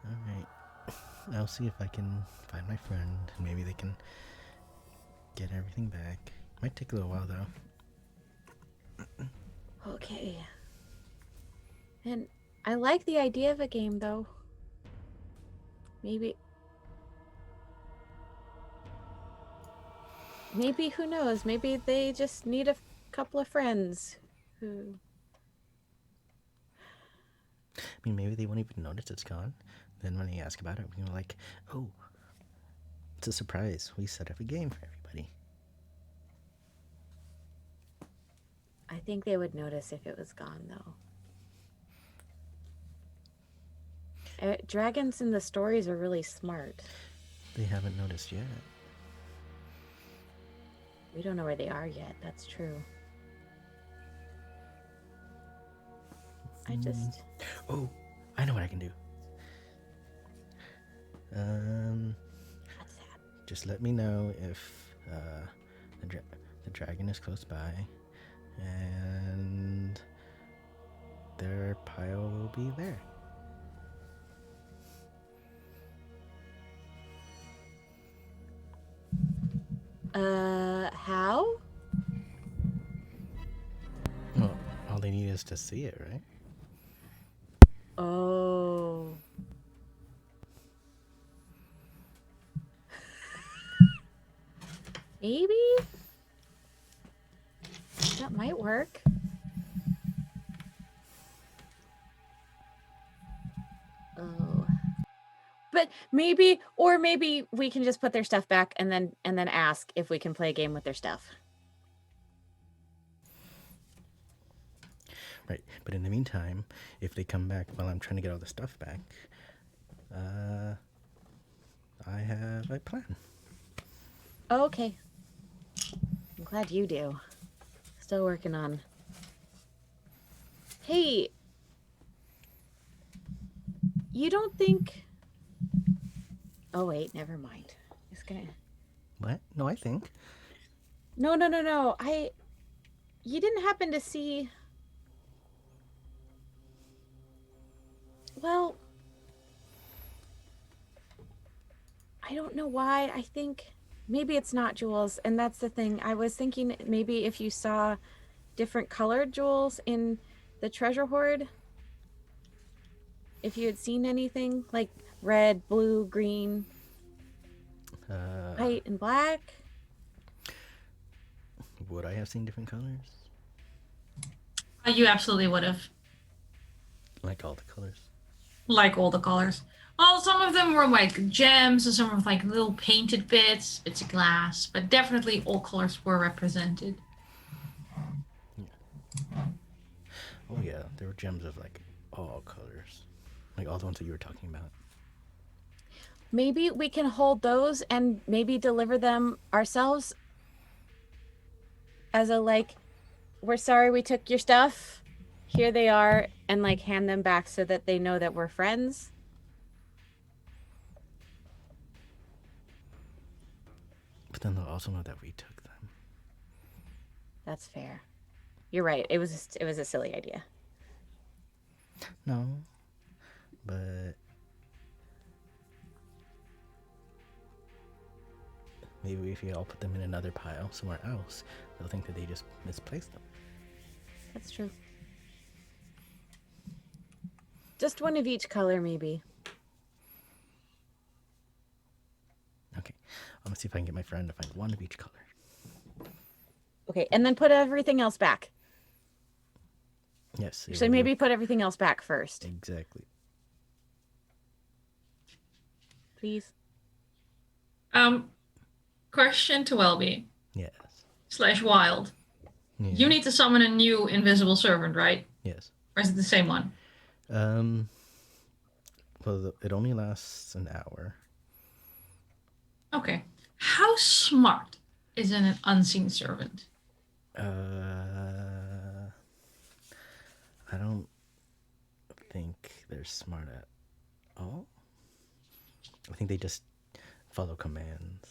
Alright. I'll see if I can find my friend, and maybe they can get everything back. Might take a little while, though. Okay. And I like the idea of a game, though. Maybe, who knows? Maybe they just need a couple of friends who... I mean, maybe they won't even notice it's gone. Then when they ask about it, we're like, oh, it's a surprise. We set up a game for everybody. I think they would notice if it was gone, though. Dragons in the stories are really smart. They haven't noticed yet. We don't know where they are yet. That's true. I just... Oh, I know what I can do. What's that? Just let me know if the dragon is close by, and their pile will be there. How? Well, all they need is to see it, right? Maybe? That might work. Oh. But maybe we can just put their stuff back and then ask if we can play a game with their stuff. Right. But in the meantime, if they come back while I'm trying to get all the stuff back, I have a plan. Okay. I'm glad you do. Still working on. Hey, you don't think... Oh, wait, never mind. It's gonna... What? No, I think. No. You didn't happen to see... Well... I don't know why. I think maybe it's not jewels, and that's the thing. I was thinking maybe if you saw different colored jewels in the treasure hoard, if you had seen anything like red, blue, green, white, and black. Would I have seen different colors? You absolutely would have. Like all the colors. Like all the colors. Well, some of them were like gems, and some were like little painted bits of glass, but definitely all colors were represented. Oh yeah, there were gems of like all colors. Like all the ones that you were talking about. Maybe we can hold those and maybe deliver them ourselves as a like, we're sorry we took your stuff. Here they are, and like hand them back so that they know that we're friends. But then they'll also know that we took them. That's fair. You're right. It was a silly idea. No, but maybe if you all put them in another pile somewhere else, they'll think that they just misplaced them. That's true. Just one of each color, maybe. Okay, I'm gonna see if I can get my friend to find one of each color. Okay, and then put everything else back. Yes. So maybe put everything else back first. Exactly. Please. Question to Welby Yes. / Wild. Yeah. You need to summon a new invisible servant, right? Yes. Or is it the same one? Well, it only lasts an hour. Okay. How smart is an unseen servant? I don't think they're smart at all. I think they just follow commands.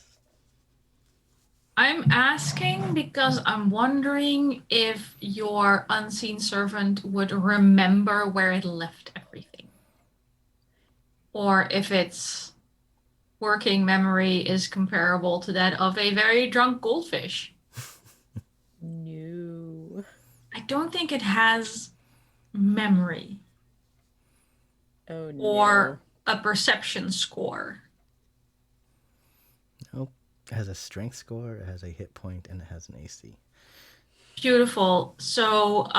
I'm asking because I'm wondering if your unseen servant would remember where it left everything. Or if its working memory is comparable to that of a very drunk goldfish. No. I don't think it has memory. Oh no. Or a perception score. Nope. It has a strength score, it has a hit point, and it has an AC. Beautiful. So,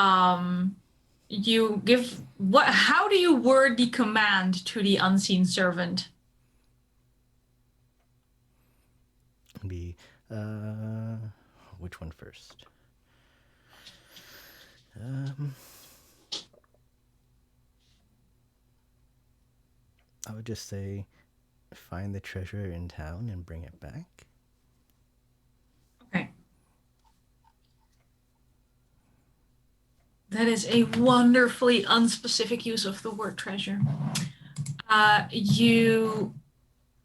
you give what? How do you word the command to the unseen servant? Be which one first? I would just say, find the treasure in town and bring it back. Okay. That is a wonderfully unspecific use of the word treasure. You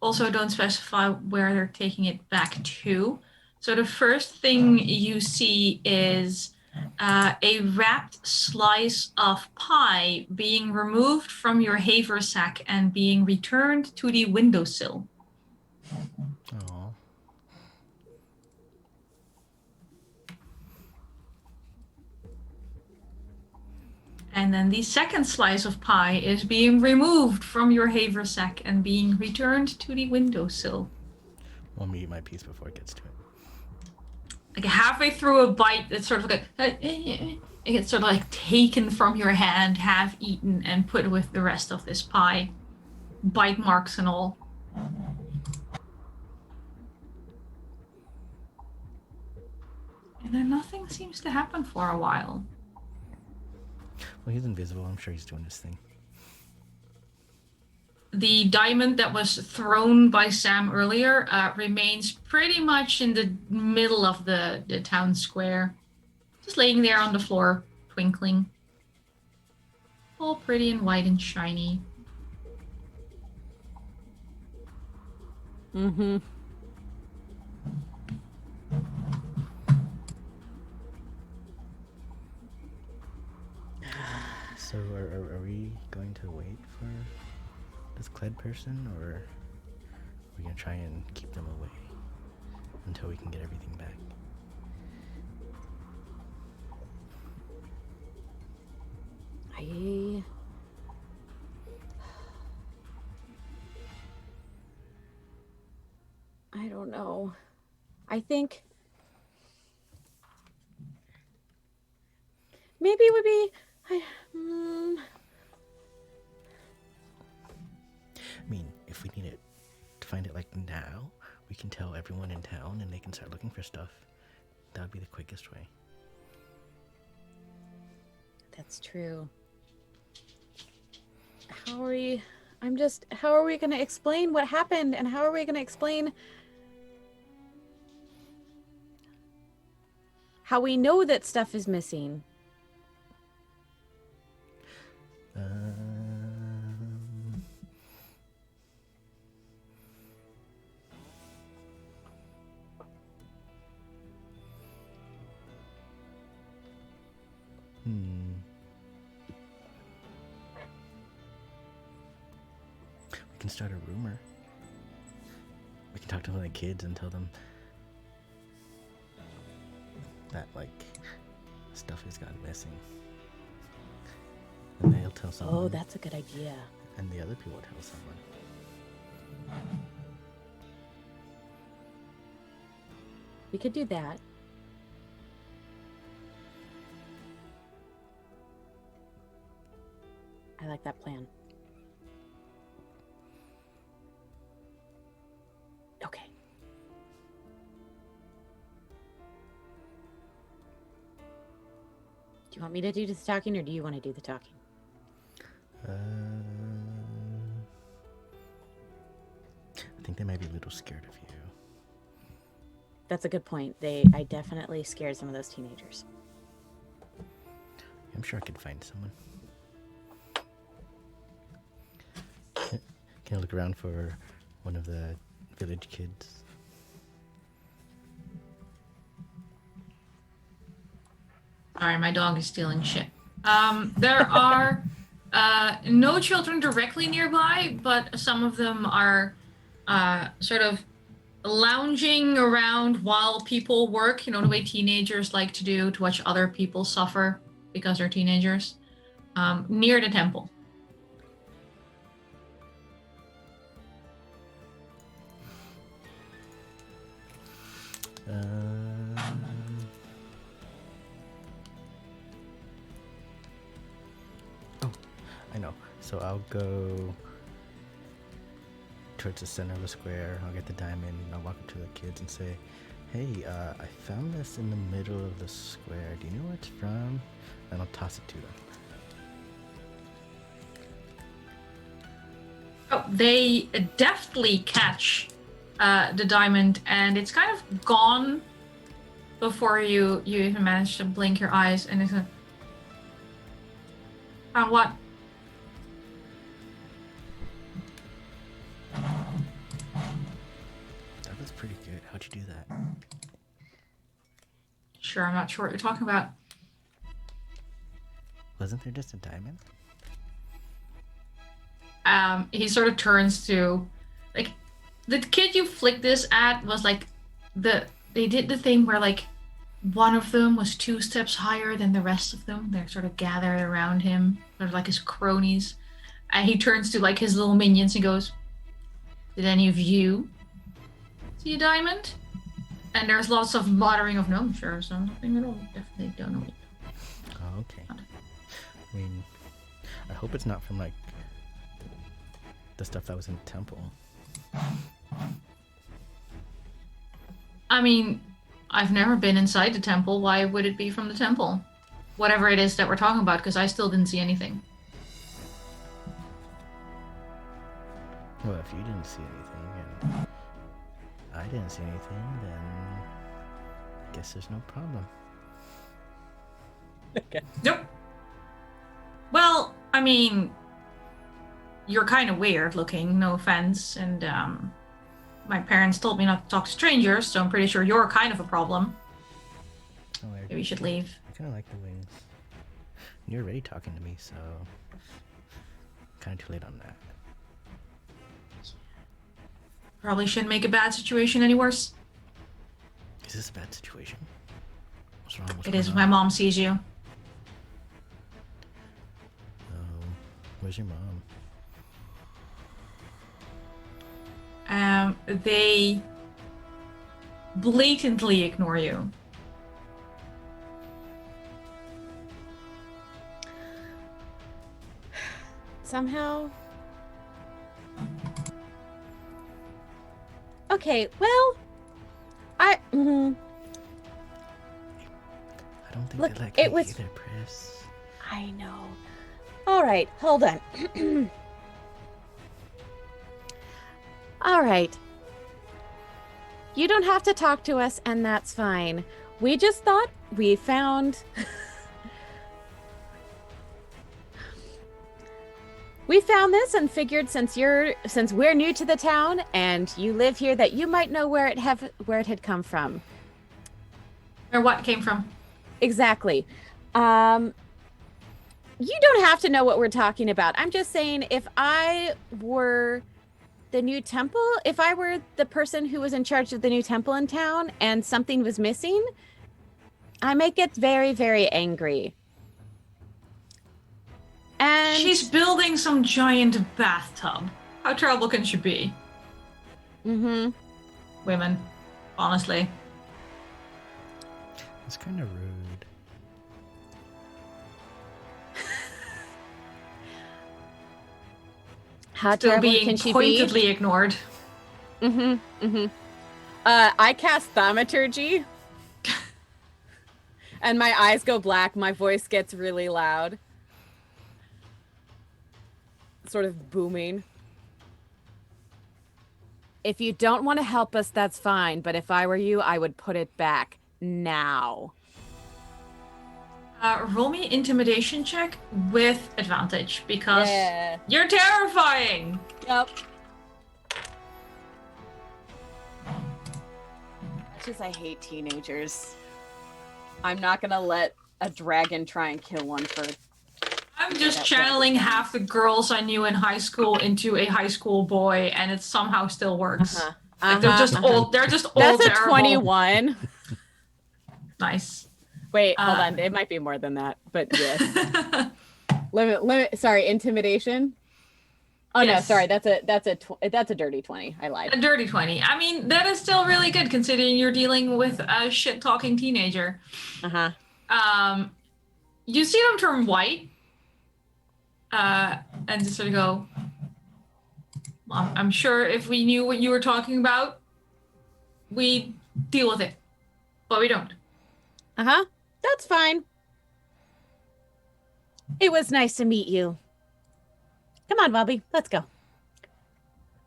also don't specify where they're taking it back to. So the first thing you see is a wrapped slice of pie being removed from your haversack and being returned to the windowsill. Oh. And then the second slice of pie is being removed from your haversack and being returned to the windowsill. Let me eat my piece before it gets to it. like halfway through a bite, it's sort of like it gets sort of like taken from your hand, half eaten, and put with the rest of this pie, bite marks and all. And then nothing seems to happen for a while. Well, he's invisible. I'm sure he's doing his thing. The diamond that was thrown by Sam earlier remains pretty much in the middle of the town square. Just laying there on the floor, twinkling. All pretty and white and shiny. Mm-hmm. So are we going to wait for this Cled person, or are we going to try and keep them away until we can get everything back? I don't know. I think maybe it would be. I mean, if we need it to find it like now, we can tell everyone in town and they can start looking for stuff. That would be the quickest way. That's true. How are we going to explain what happened, and how are we going to explain how we know that stuff is missing? We can start a rumor. We can talk to one of the kids and tell them that, like, stuff has gone missing. And they'll tell someone. Oh, that's a good idea. And the other people will tell someone. We could do that. I like that plan. Okay. Do you want me to do the talking, or do you want to do the talking? I think they might be a little scared of you. That's a good point. I definitely scared some of those teenagers. I'm sure I could find someone. Can I look around for one of the village kids? Sorry, my dog is stealing shit. There are no children directly nearby, but some of them are sort of lounging around while people work, you know, the way teenagers like to do, to watch other people suffer because they're teenagers, near the temple. Oh, I know. So I'll go towards the center of the square. I'll get the diamond and I'll walk up to the kids and say, "Hey, I found this in the middle of the square. Do you know where it's from?" And I'll toss it to them. Oh, they deftly catch the diamond, and it's kind of gone before you even manage to blink your eyes, and it's a... Found what? That was pretty good. How'd you do that? Sure, I'm not sure what you're talking about. Wasn't there just a diamond? He sort of turns to, like, the kid you flicked this at was like, they did the thing where, like, one of them was 2 steps higher than the rest of them. They're sort of gathered around him, sort of like his cronies. And he turns to, like, his little minions and goes, "Did any of you see a diamond?" And there's lots of muttering of no, sure, so nothing at all. Definitely don't know. Oh, okay. I mean, I hope it's not from like the stuff that was in the temple. I mean, I've never been inside the temple. Why would it be from the temple? Whatever it is that we're talking about, because I still didn't see anything. Well, if you didn't see anything and I didn't see anything, then I guess there's no problem. Okay. Nope. Well, I mean, you're kind of weird looking, no offense, and my parents told me not to talk to strangers, so I'm pretty sure you're kind of a problem. Oh, Maybe you should leave. I kind of like the wings. You're already talking to me, so kind of too late on that. Probably shouldn't make a bad situation any worse. Is this a bad situation? What's wrong? What's It going is if on? my mom sees you. Oh, where's your mom? They blatantly ignore you. Somehow. Okay, well, I I don't think Look, they like it me was- either, Pris. I know. All right, hold on. All right. You don't have to talk to us, and that's fine. We just thought we found. We found this and figured since we're new to the town and you live here that you might know where it had come from. Or what came from? Exactly. You don't have to know what we're talking about. I'm just saying if I were the new temple, if I were the person who was in charge of the new temple in town and something was missing, I might get very, very angry. And She's building some giant bathtub. How terrible can she be? Mm-hmm. Women, honestly. It's kind of rude. How Still terrible being can she be? pointedly ignored. Mm-hmm. Mm-hmm. I cast thaumaturgy. And my eyes go black, my voice gets really loud. Sort of booming. If you don't want to help us, that's fine. But if I were you, I would put it back now. Roll me intimidation check with advantage because Yeah. you're terrifying. Yep. Just I hate teenagers. I'm not gonna let a dragon try and kill one for. I'm just That's channeling right. half the girls I knew in high school into a high school boy, and it somehow still works. Like they're just old. They're just all That's a terrible. 21. Nice. Wait, hold on. It might be more than that, but yes. limit. Sorry, intimidation. Oh Yes. no, sorry. That's a dirty 20. I lied. A dirty 20. I mean, that is still really good considering you're dealing with a shit-talking teenager. You see them turn white, and just sort of go, well, I'm sure if we knew what you were talking about, we'd deal with it. But we don't. That's fine. It was nice to meet you. Come on, Bobby. Let's go.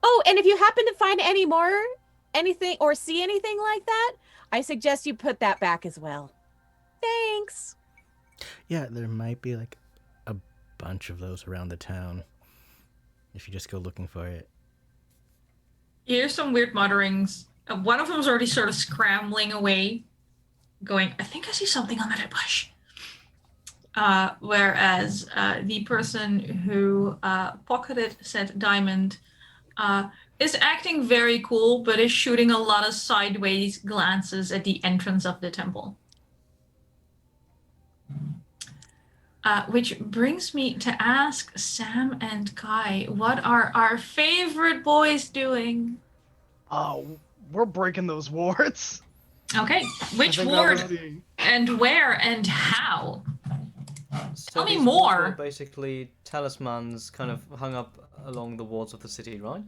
Oh, and if you happen to find anything or see anything like that, I suggest you put that back as well. Thanks. Yeah, there might be like a bunch of those around the town if you just go looking for it. You hear some weird mutterings. One of them is already sort of scrambling away, going, I think I see something under that bush. Whereas the person who pocketed said diamond is acting very cool, but is shooting a lot of sideways glances at the entrance of the temple. Which brings me to ask Sam and Kai, what are our favorite boys doing? Oh, we're breaking those wards. Okay, which I think that was ward the- and where and how? So Tell me these walls more. were basically talismans kind of hung up along the walls of the city, right?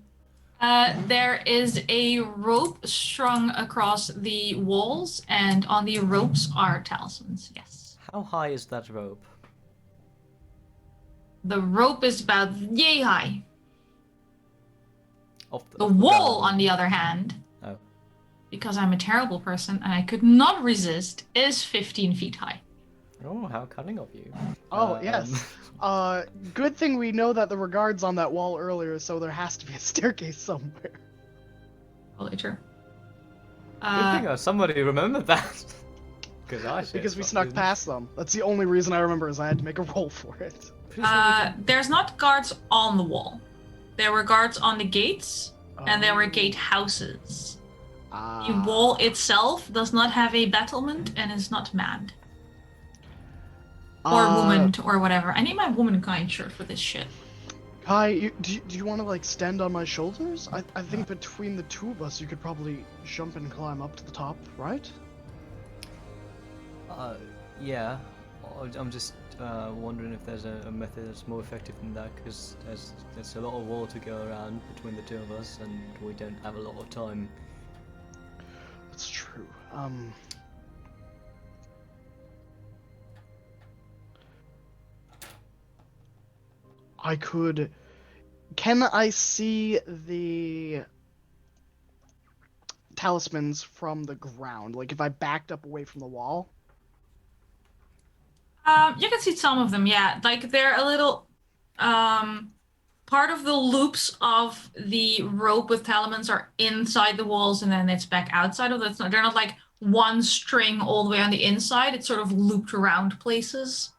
There is a rope strung across the walls, and on the ropes are talismans, yes. How high is that rope? The rope is about yay high. The Off wall, ground. on the other hand, Oh. because I'm a terrible person and I could not resist, is 15 feet high. Oh, how cunning of you. Oh, yes. Good thing we know that there were guards on that wall earlier, so there has to be a staircase somewhere. Totally true. Good thing somebody remembered that. Because we snuck past them. That's the only reason I remember is I had to make a roll for it. There's not guards on the wall. There were guards on the gates, and there were gate houses. The wall itself does not have a battlement and is not manned. Or womaned, or whatever. I need my womankind shirt for this shit. Kai, do you want to, like, stand on my shoulders? I think between the two of us, you could probably jump and climb up to the top, right? Yeah. I'm just wondering if there's a method that's more effective than that, because there's a lot of wall to go around between the two of us, and we don't have a lot of time. That's true. I could... Can I see the talismans from the ground? Like, if I backed up away from the wall? You can see some of them, yeah. Like, they're a little... part of the loops of the rope with talismans are inside the walls, and then it's back outside of it. They're not, like, one string all the way on the inside. It's sort of looped around places.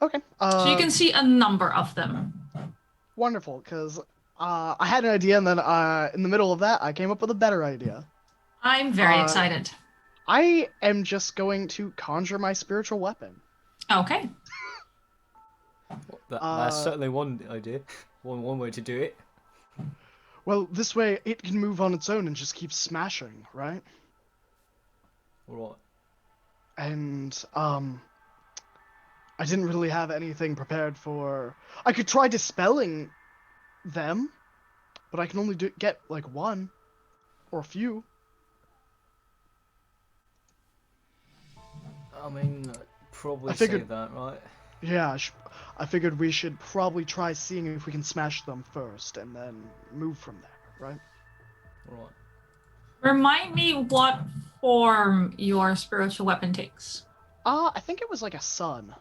Okay. So you can see a number of them. Wonderful, because I had an idea, and then in the middle of that, I came up with a better idea. I'm very excited. I am just going to conjure my spiritual weapon. Okay. That's certainly one idea. One way to do it. Well, this way it can move on its own and just keep smashing, right? What? And I didn't really have anything prepared for. I could try dispelling them, but I can only get like one or a few. I mean, probably I figured- say that, right? Yeah, I figured we should probably try seeing if we can smash them first and then move from there, right? Right. Remind me what form your spiritual weapon takes. I think it was like a sun.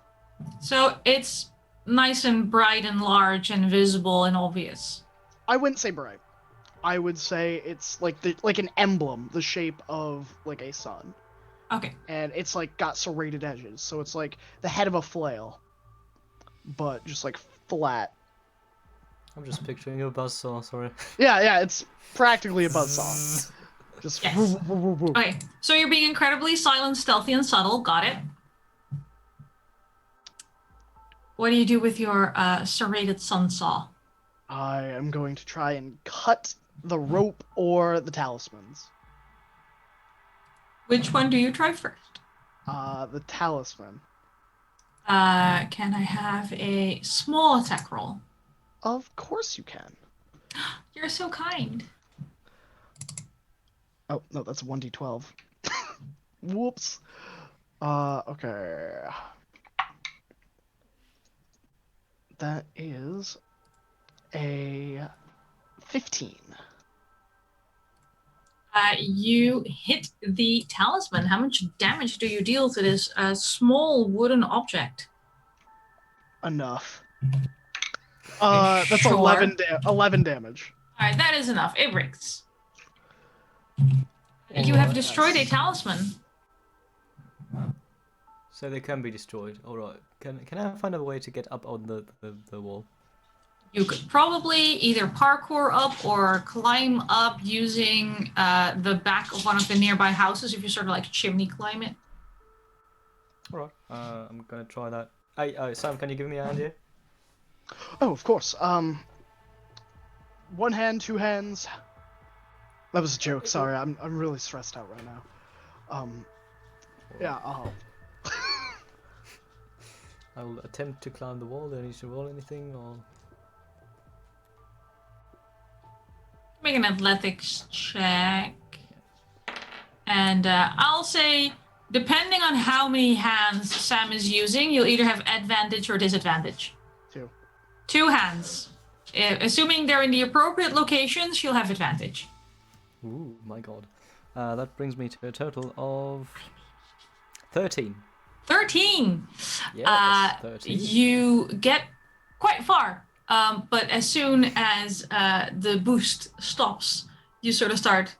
So it's nice and bright and large and visible and obvious. I wouldn't say bright. I would say it's like an emblem, the shape of like a sun. Okay. And it's like got serrated edges, so it's like the head of a flail, but just like flat. I'm just picturing a buzzsaw, sorry. Yeah, it's practically a buzzsaw. Just Yes. woo, woo, woo, woo. Okay. So you're being incredibly silent, stealthy, and subtle. Got it. What do you do with your serrated sun saw? I am going to try and cut the rope or the talismans. Which one do you try first? The talisman. Can I have a small attack roll? Of course you can. You're so kind. Oh, no, that's a 1d12. Whoops. Okay. That is a 15. You hit the talisman. How much damage do you deal to this small wooden object? Enough. That's Sure. 11 damage. All right, that is enough. It breaks. You have destroyed a talisman. So they can be destroyed. Alright. Can I find a way to get up on the wall? You could probably either parkour up or climb up using the back of one of the nearby houses if you sort of like chimney climb it. Alright. I'm gonna try that. Hey, Sam, can you give me a hand here? Oh, of course. One hand, two hands. That was a joke. Sorry, I'm really stressed out right now. Yeah, I'll help. I'll attempt to climb the wall. Do I need to roll anything or? Make an athletics check. And I'll say, depending on how many hands Sam is using, you'll either have advantage or disadvantage. 2. 2 hands. Assuming they're in the appropriate locations, she'll have advantage. Ooh, my god. That brings me to a total of 13. 13! Yeah, 13. You get quite far, but as soon as the boost stops, you sort of start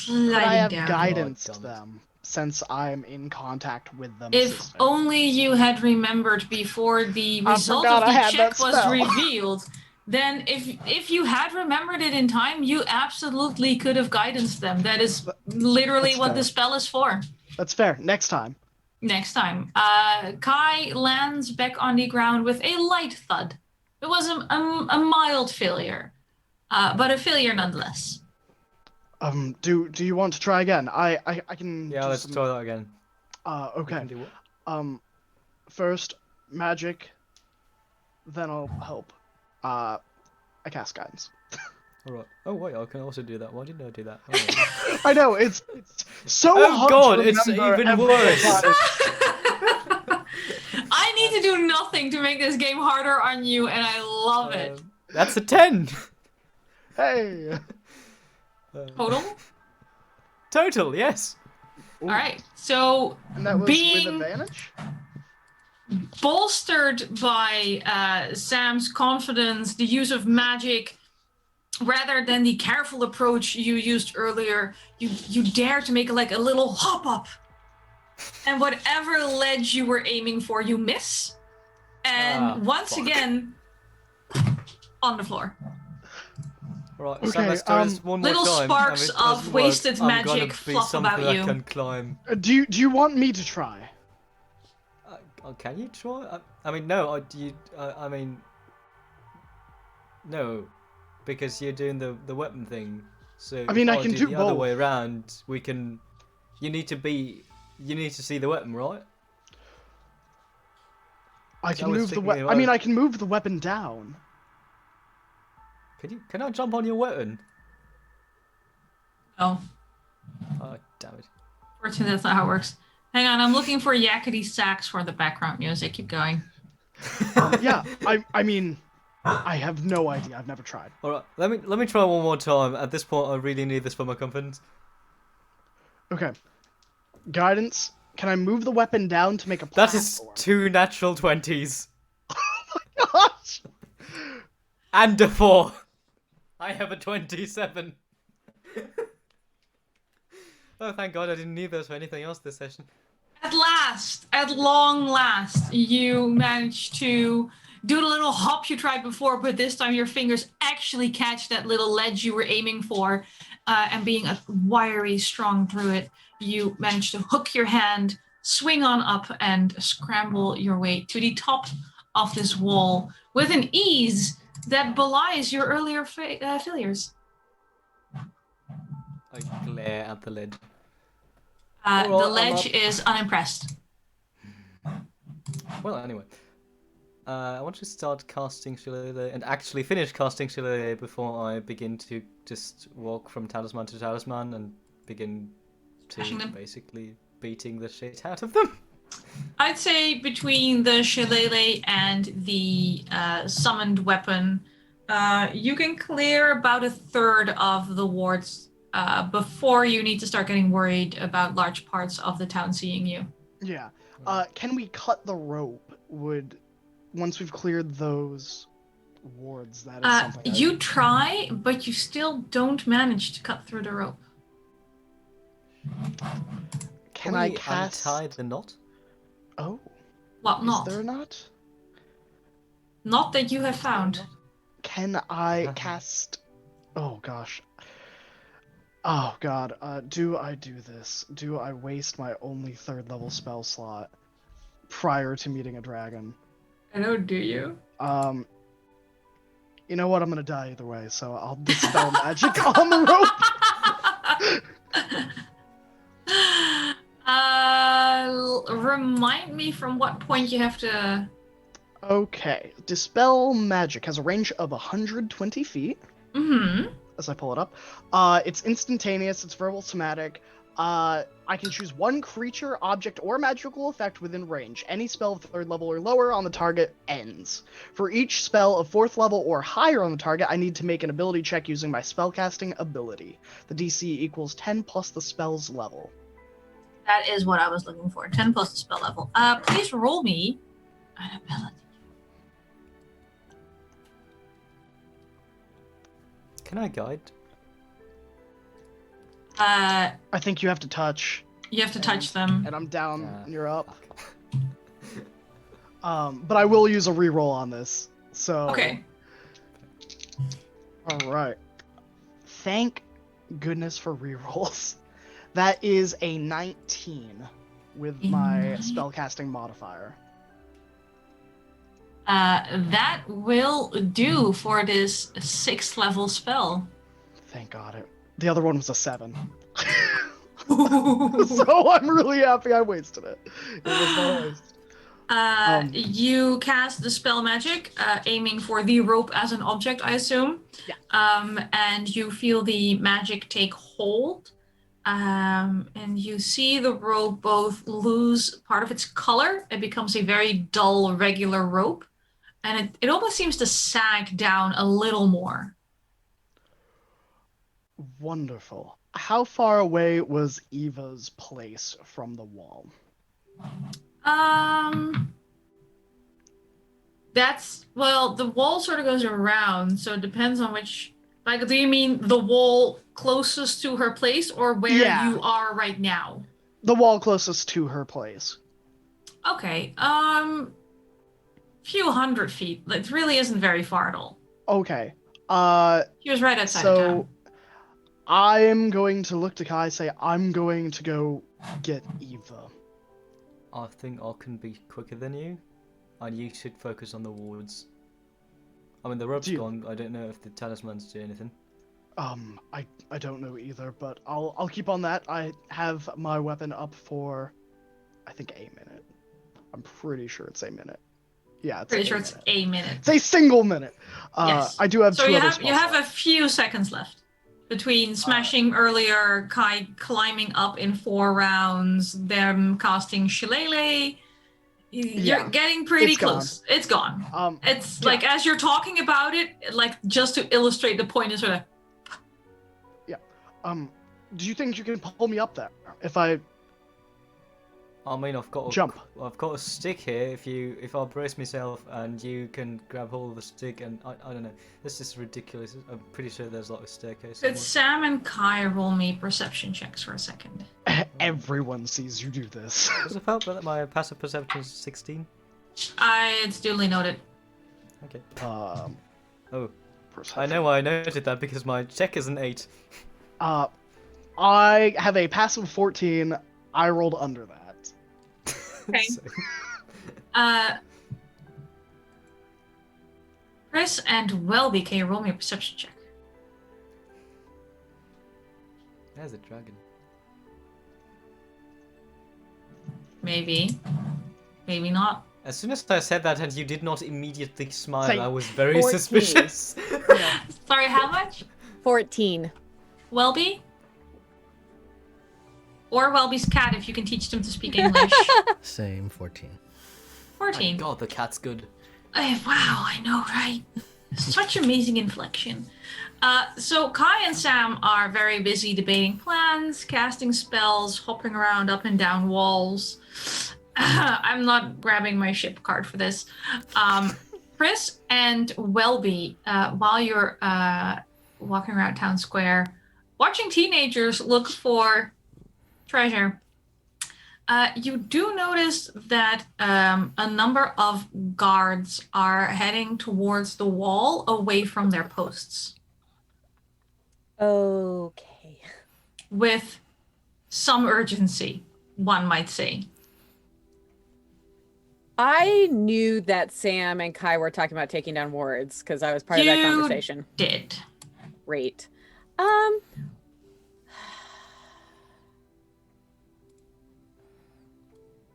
Could I have sliding down. guidance Oh, to damn it. them since I'm in contact with them? If assisting? only you had remembered before the I result forgot of I the had check that was spell. revealed, then if you had remembered it in time, you absolutely could have guidance them. That is literally That's what fair. the spell is for. That's fair. Next time. Next time. Kai lands back on the ground with a light thud. It was a mild failure, but a failure nonetheless. Do you want to try again? I can. Yeah, do let's some... try that again. You Okay. can do what? First magic, then I'll help. I cast guidance. Alright. Oh wait, I can also do that. Why didn't I do that? Oh, I know it's so Oh, hard God, to it's remember even every worse. time. I need to do nothing to make this game harder on you, and I love it. That's a 10! Hey. Total? Total, yes! Ooh. Alright, so And that was being with advantage. bolstered by Sam's confidence, the use of magic, rather than the careful approach you used earlier, you dare to make like a little hop up. And whatever ledge you were aiming for, you miss. And once fuck. again, on the floor. Right, Okay, Sam, let's try this one more little time. sparks and if it of doesn't wasted work, I'm gonna magic be fluff something about I you. can climb. Do you want me to try? Can you try? I mean, no. I mean, no, because you're doing the weapon thing. So I mean, if I can do do the other both. way around. We can. You need to see the weapon, right? I So can I was move the thinking weapon. I mean, I can move the weapon down. Can I jump on your weapon? Oh, Oh, damn it. fortunately, that's not how it works. Hang on, I'm looking for yakety sax for the background music. Keep going. Yeah, I mean, I have no idea. I've never tried. All right, let me try one more time. At this point, I really need this for my confidence. Okay. Guidance. Can I move the weapon down to make a That is platform? 2 natural 20s Gosh! and a 4. I have a 27. Oh, thank God I didn't need those for anything else this session. At last, at long last, you managed to do the little hop you tried before, but this time your fingers actually catch that little ledge you were aiming for, and being a wiry, strong druid, you managed to hook your hand, swing on up, and scramble your way to the top of this wall with an ease that belies your earlier failures. I glare at the lid. The Alright, I'm ledge up. is unimpressed. Well, anyway. I want to start casting Shillelagh and actually finish casting Shillelagh before I begin to just walk from talisman to talisman and begin Smashing to them. basically beating the shit out of them. I'd say between the shillelagh and the summoned weapon, you can clear about a third of the wards before you need to start getting worried about large parts of the town seeing you. Yeah. Can we cut the rope? Once we've cleared those wards, that is something. You try, but you still don't manage to cut through the rope. Can I we cast? untie the knot? Oh. What not? Is there a knot? Not that you have found. Can I cast? Oh gosh. Oh god. Do I do this? Do I waste my only 3rd level spell slot prior to meeting a dragon? I know, do you? You know what? I'm gonna die either way, so I'll dispel magic on the rope. Remind me from what point you have to. Okay. Dispel magic has a range of 120 feet. Mm-hmm. As I pull it up. It's instantaneous, it's verbal somatic. I can choose one creature, object, or magical effect within range. Any spell of 3rd level or lower on the target ends. For each spell of 4th level or higher on the target, I need to make an ability check using my spellcasting ability. The DC equals 10 plus the spell's level. That is what I was looking for. 10 plus the spell level. Please roll me an ability. Can I guide? I think you have to touch. You have to touch them. And I'm down, Yeah. and you're up. But I will use a reroll on this. So. Okay. Alright. Thank goodness for rerolls. That is a 19 with my spellcasting modifier. That will do for this 6th level spell. Thank God. The other one was a 7. So I'm really happy I wasted it. It was not a waste. You cast the spell magic, aiming for the rope as an object, I assume. Yeah. And you feel the magic take hold. And you see the rope both lose part of its color. It becomes a very dull, regular rope. And it almost seems to sag down a little more. Wonderful. How far away was Eva's place from the wall? The wall sort of goes around, so it depends on which. Like, do you mean the wall closest to her place, or where you are right now? The wall closest to her place. Okay. Few hundred feet. It really isn't very far at all. Okay. She was right outside of town. I'm going to look to Kai and say, I'm going to go get Eva. I think I can be quicker than you, and you should focus on the wards. I mean, the rope's gone. I don't know if the talismans do anything. I don't know either, but I'll keep on that. I have my weapon up for, I think, a minute. I'm pretty sure it's a minute. Yeah, it's a minute. It's a single minute. Yes. I do have so two you other have spells you have left. a few seconds left between smashing earlier, Kai climbing up in 4 rounds, them casting Shillelagh. You're getting pretty close. It's gone. It's like as you're talking about it, like just to illustrate the point, is sort of. Yeah. Do you think you can pull me up there if I? I mean, I've got a stick here. If I brace myself and you can grab hold of the stick, and I don't know. This is ridiculous. I'm pretty sure there's like a staircase. Could Sam and Kai roll me perception checks for a second? Everyone sees you do this. Does it felt that my passive perception is 16? It's duly noted. Okay. Oh. I know why I noted that, because my check is an 8. I have a passive 14. I rolled under that. Okay. Chris and Welby, can you roll me a perception check? There's a dragon. Maybe. Maybe not. As soon as I said that and you did not immediately smile, Say I was very 14. suspicious. Sorry, how much? 14. Welby? Or Welby's cat, if you can teach them to speak English. Same, 14. 14. My God, the cat's good. Wow, I know, right? Such amazing inflection. So Kai and Sam are very busy debating plans, casting spells, hopping around up and down walls. I'm not grabbing my ship card for this. Chris and Welby, while you're walking around town square, watching teenagers look for treasure, you do notice that a number of guards are heading towards the wall away from their posts. Okay. With some urgency, one might say. I knew that Sam and Kai were talking about taking down wards because I was part of that conversation. Did. Great.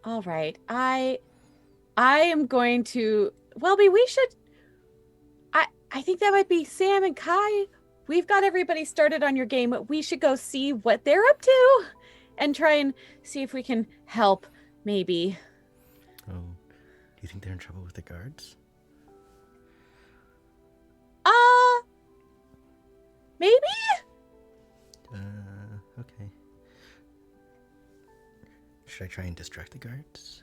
All right. I am going to. Welby, we should. I think that might be Sam and Kai. We've got everybody started on your game. We should go see what they're up to, and try and see if we can help. Maybe. Oh, do you think they're in trouble with the guards? Maybe. Okay. Should I try and distract the guards?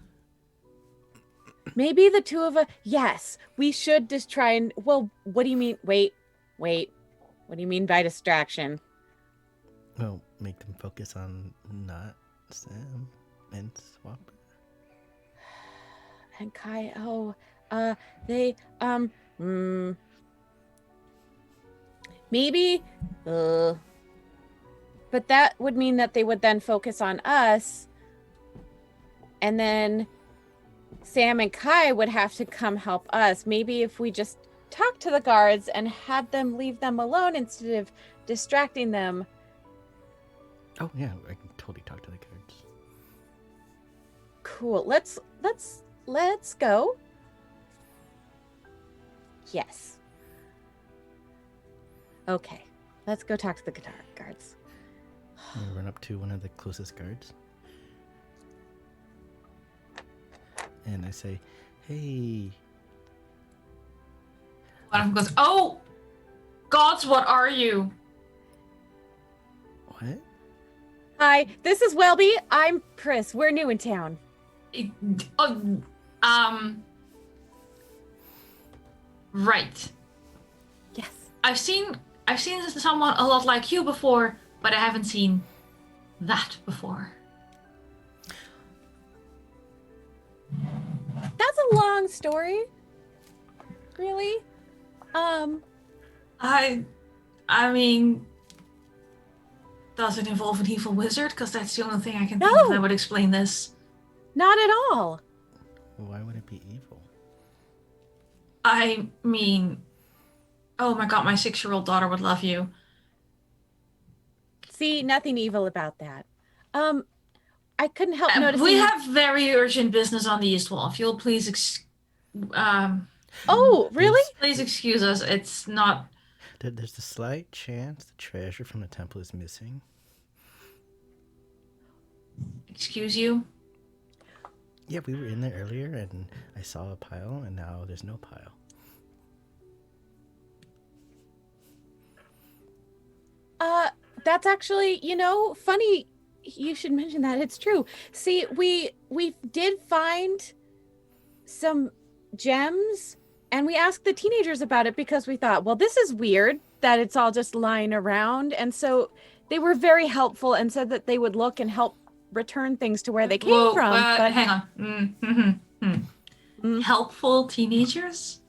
Maybe the two of us. Yes, we should just try and. Well, what do you mean? Wait. What do you mean by distraction? Well, make them focus on not Sam and Swapper. And Kai. Oh, they. Maybe. But that would mean that they would then focus on us, and then Sam and Kai would have to come help us. Maybe if we just talk to the guards and had them leave them alone instead of distracting them. Oh yeah, I can totally talk to the guards. Cool. Let's go. Yes. Okay. Let's go talk to the guitar guards. I run up to one of the closest guards. And I say, hey. One of them goes, "Oh, gods, what are you?" What? Hi, this is Welby. I'm Pris. We're new in town. Right. Yes. I've seen someone a lot like you before, but I haven't seen that before. That's a long story. Really? I mean, does it involve an evil wizard? Because that's the only thing I can think No. of that would explain this. Not at all. Why would it be evil? I mean, oh my god, my 6-year-old daughter would love you. See, nothing evil about that. I couldn't help noticing. We have very urgent business on the East Wall. If you'll please, Oh, really? please excuse us. It's not. There's a slight chance the treasure from the temple is missing. Excuse you? Yeah, we were in there earlier and I saw a pile and now there's no pile. That's actually, funny you should mention that. It's true. See, we did find some gems and we asked the teenagers about it because we thought, well, this is weird that it's all just lying around. And so they were very helpful and said that they would look and help return things to where they came from. But hang on. Helpful teenagers?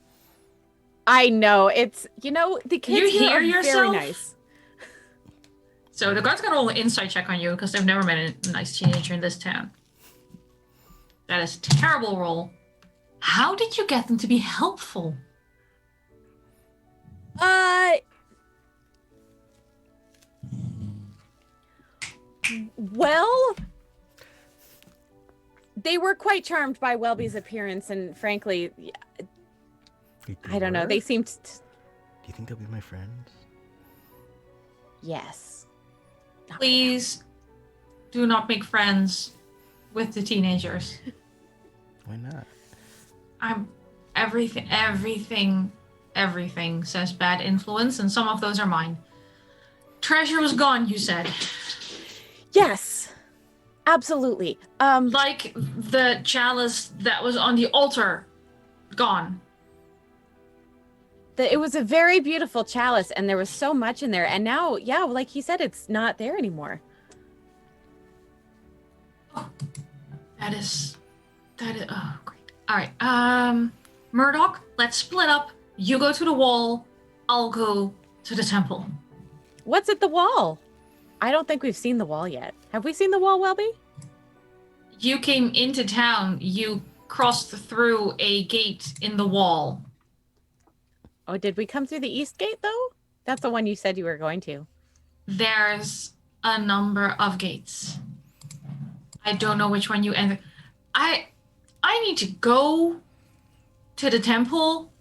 I know it's, the kids You here hear are yourself? very nice. So the guards got to roll an insight check on you because they've never met a nice teenager in this town. That is a terrible roll. How did you get them to be helpful? Well, they were quite charmed by Welby's appearance, and frankly, I don't know. They seemed. Do you think they'll be my friends? Yes. Not Please do not make friends with the teenagers. Why not? Everything says bad influence, and some of those are mine. Treasure was gone, you said. Yes, absolutely. Like the chalice that was on the altar, gone. It was a very beautiful chalice, and there was so much in there. And now, yeah, like he said, it's not there anymore. Oh, that is, oh, great. All right, Murdoch, let's split up. You go to the wall, I'll go to the temple. What's at the wall? I don't think we've seen the wall yet. Have we seen the wall, Welby? You came into town, you crossed through a gate in the wall. Oh, did we come through the east gate, though? That's the one you said you were going to. There's a number of gates. I don't know which one you enter. I need to go to the temple.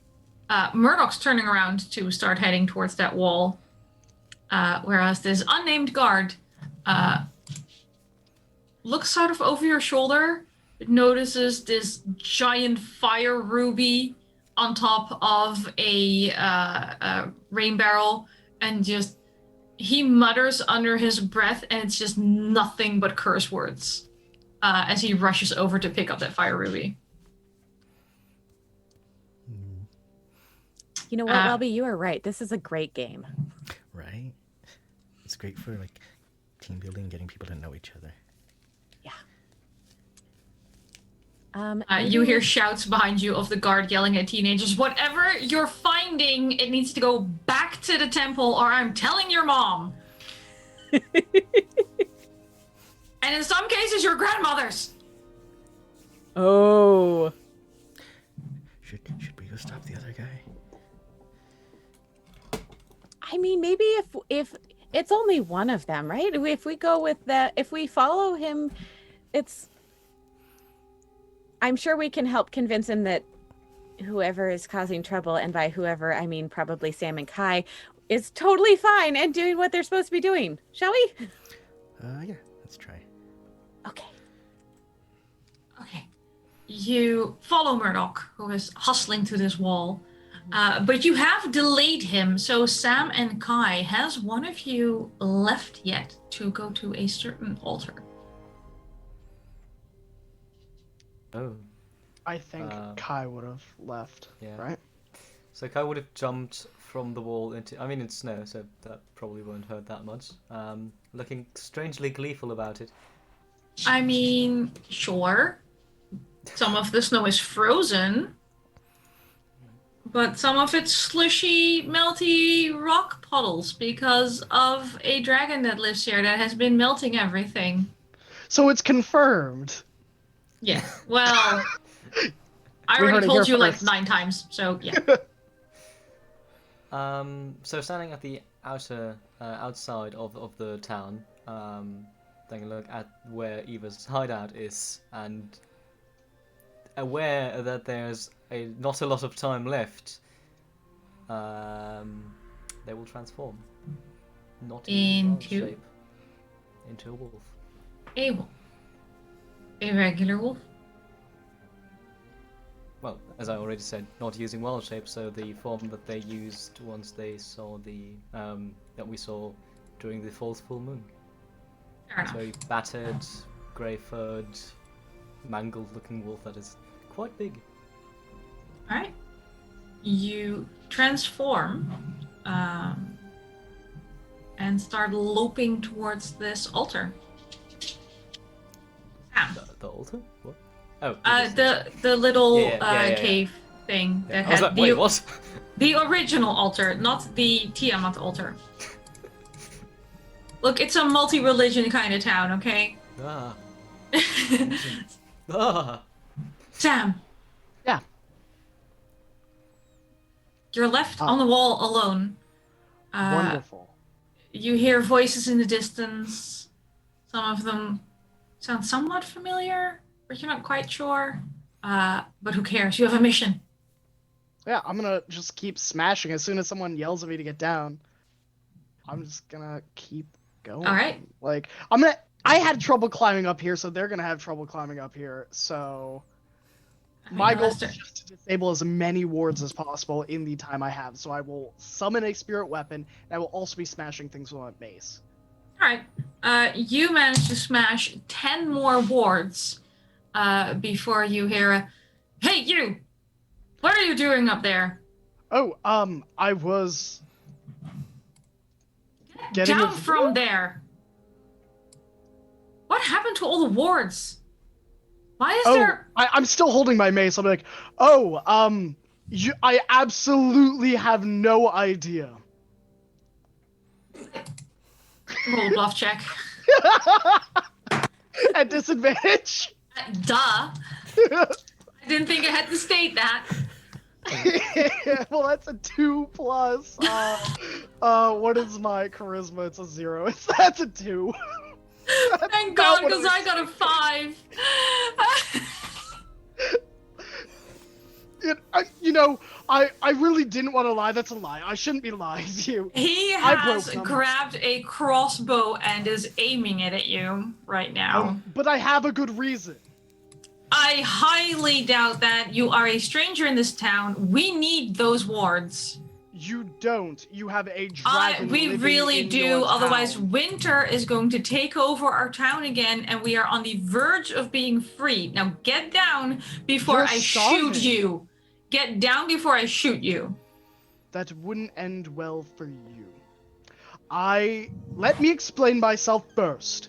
Murdoch's turning around to start heading towards that wall. Whereas this unnamed guard looks sort of over your shoulder. It notices this giant fire ruby on top of a rain barrel, and just he mutters under his breath, and it's just nothing but curse words as he rushes over to pick up that fire ruby. You know what, Welby? You are right. This is a great game. Right? It's great for like team building, getting people to know each other. Yeah. You hear shouts behind you of the guard yelling at teenagers, whatever you're finding, it needs to go back to the temple or I'm telling your mom. And in some cases, your grandmother's. Oh. Should we go stop the other guy? I mean, maybe if it's only one of them, right? If we go with that, if we follow him, I'm sure we can help convince him that whoever is causing trouble, and by whoever, I mean probably Sam and Kai, is totally fine and doing what they're supposed to be doing. Shall we? Yeah, let's try. Okay. Okay. You follow Murdoch, who is hustling to this wall. But you have delayed him, so Sam and Kai, has one of you left yet to go to a certain altar? Oh. I think Kai would have left, Yeah. right? So Kai would have jumped from the wall into... I mean, it's snow, so that probably won't hurt that much. Looking strangely gleeful about it. I mean, sure. Some of the snow is frozen. But some of it's slushy, melty rock puddles because of a dragon that lives here that has been melting everything. So it's confirmed. Yeah, well, I We heard already it told here you like first. 9 times, so yeah. So standing at the outside of the town, taking a look at where Eva's hideout is, and aware that there's not a lot of time left, they will transform. Not in wild Into? shape. Into a wolf. A wolf. A regular wolf. Well, as I already said, not using wild shape, so the form that they used once they saw the that we saw during the false full moon. Fair It's enough. very battered, grey-furred, mangled-looking wolf that is quite big. Alright. You transform and start loping towards this altar. Sam. The altar? What? Oh. The little Yeah. cave thing that I was had like, wait, what? the original altar, not the Tiamat altar. Look, it's a multi-religion kind of town, okay? Ah. Ah. Sam. Yeah. You're left on the wall alone. Wonderful. You hear voices in the distance. Some of them sound somewhat familiar, but you're not quite sure. But who cares? You have a mission. Yeah, I'm gonna just keep smashing. As soon as someone yells at me to get down, I'm just gonna keep going. All right. Like, I had trouble climbing up here, so they're gonna have trouble climbing up here. So my goal is just to disable as many wards as possible in the time I have. So I will summon a spirit weapon, and I will also be smashing things with my mace. All right. You managed to smash 10 more wards before you hear a, "Hey, you! What are you doing up there? Oh, I was getting Down from there! What happened to all the wards? Why is there..." I'm still holding my mace. I'm like, I absolutely have no idea. Roll a bluff check. At disadvantage? Duh. I didn't think I had to state that. Well, that's a 2 plus. What is my charisma? It's a 0. That's a 2. Thank God, because I got a 5. I really didn't want to lie. That's a lie. I shouldn't be lying to you. He I broke has them. grabbed a crossbow and is aiming it at you right now. But I have a good reason. I highly doubt that. You are a stranger in this town. We need those wards. You don't. You have a dragon. We living really in do. your Otherwise, town. winter is going to take over our town again, and we are on the verge of being free. Now, get down before You're I starving. shoot you. Get down before I shoot you. That wouldn't end well for you. Let me explain myself first,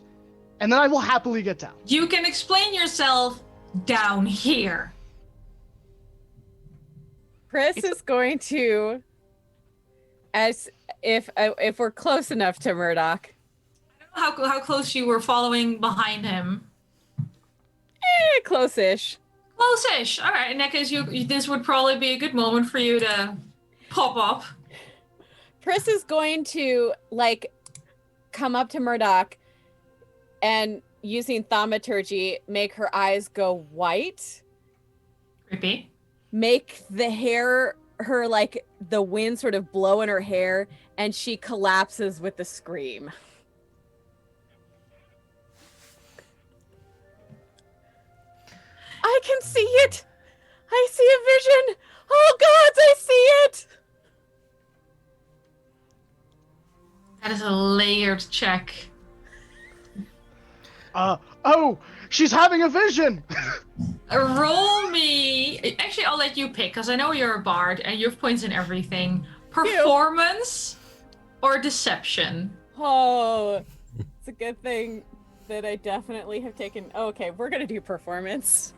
and then I will happily get down. You can explain yourself down here. Chris is going to, as if we're close enough to Murdoch. How close you were following behind him? Close-ish. Close-ish. All right. In that case, this would probably be a good moment for you to pop up. Chris is going to come up to Murdoch and using thaumaturgy make her eyes go white. Creepy. Make the hair, the wind sort of blow in her hair, and she collapses with a scream. I can see it! I see a vision! Oh gods, I see it! That is a layered check. Oh, she's having a vision! Roll me. Actually, I'll let you pick because I know you're a bard and you have points in everything. Performance or deception? Oh, it's a good thing that I definitely have taken. Oh, okay, we're gonna do performance.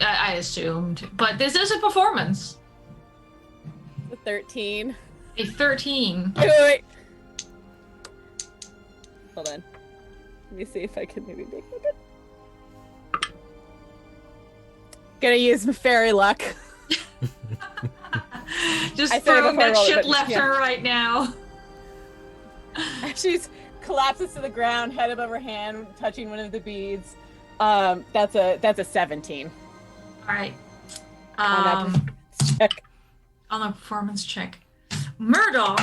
I assumed, but this is a performance. A 13. A 13. Wait. Hold on. Let me see if I can maybe make it good. Gonna use my fairy luck. Just throwing that shit left and right now. She's collapses to the ground, head above her hand, touching one of the beads. That's a 17. All right. On that check. On a performance check. Murdoch.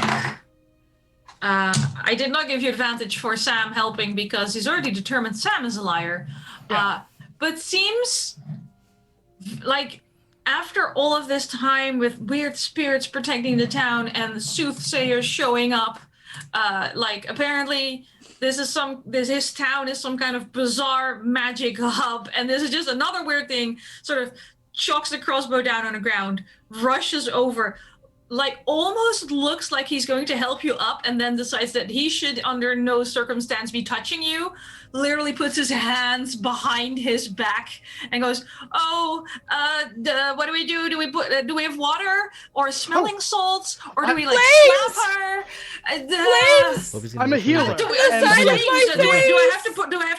I did not give you advantage for Sam helping because he's already determined Sam is a liar. Yeah. But seems like after all of this time with weird spirits protecting the town and the soothsayers showing up, apparently his town is some kind of bizarre magic hub, and this is just another weird thing. Sort of chucks the crossbow down on the ground, rushes over, almost looks like he's going to help you up, and then decides that he should under no circumstance be touching you. Literally puts his hands behind his back and goes, what do we do? Do we have water or smelling salts, or do we slap her? Flames! I'm a healer. Do I have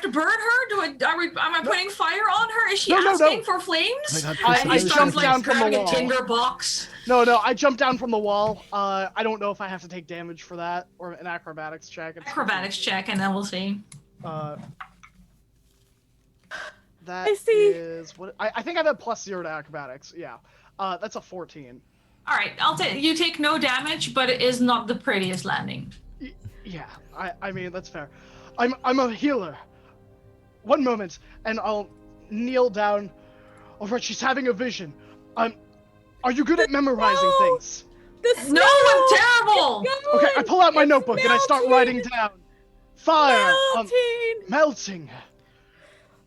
to burn her? Am I putting fire on her? Is she asking for flames? Oh my God, I jumped down from the grabbing a wall. tinder box. No, I jumped down from the wall. I don't know if I have to take damage for that or an acrobatics check. Acrobatics check, and then we'll see. That I see. is what I think I have a +0 to acrobatics. Yeah, that's a 14. All right, you take no damage, but it is not the prettiest landing. Yeah, I mean that's fair. I'm a healer. One moment, and I'll kneel down. All right, she's having a vision. Are you good at memorizing things? No, I'm terrible. Okay, I pull out my notebook and I start writing down. Fire. Melting. Melting.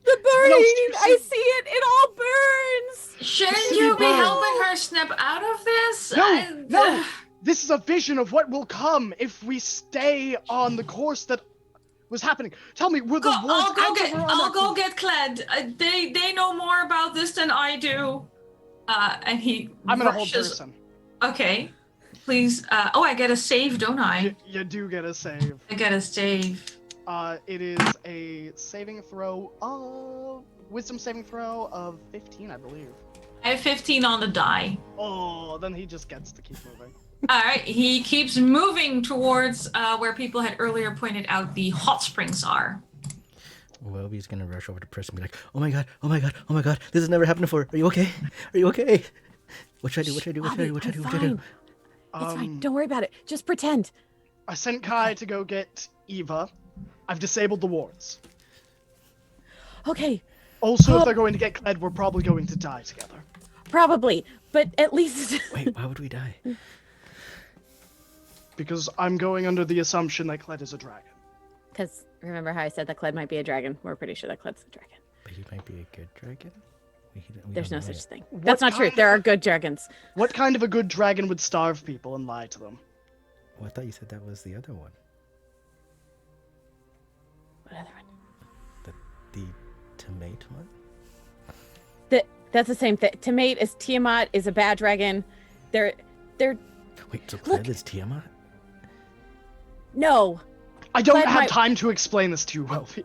The What else do you burning! I see it! It all burns! Shouldn't see you be burn. helping her snap out of this? No. This is a vision of what will come if we stay on the course that was happening. Tell me, were the words I'll go get Cled. They know more about this than I do. And he I'm gonna hold rushes. person. Okay, please. I get a save, don't I? You do get a save. I get a save. It is a saving throw of wisdom saving throw of 15, I believe. I have 15 on the die. Oh, then he just gets to keep moving. All right, he keeps moving towards where people had earlier pointed out the hot springs are. Welby's he's gonna rush over to Pris and be like, "Oh my god, oh my god, oh my god, this has never happened before. Are you okay? Are you okay?" What should I do? What should I do? What should I do? What should I do? I'm What should I do? fine. It's fine. Don't worry about it. Just pretend. I sent Kai to go get Eva. I've disabled the wards. Okay, Also, if they're going to get Kled, we're probably going to die together. probably, but at least. Wait, why would we die? Because I'm going under the assumption that Kled is a dragon. Because remember how I said that Kled might be a dragon? We're pretty sure that Kled's a dragon. But he might be a good dragon. There's don't no know such yet. thing. That's not true. kind There of- are good dragons. What kind of a good dragon would starve people and lie to them? Well, I thought you said that was the other one. What other one? The tomato one. That's the same thing. Tomate is Tiamat is a bad dragon. They're Wait, so Look. Kled is Tiamat? no. I don't Kled have might- time to explain this to you, Welby.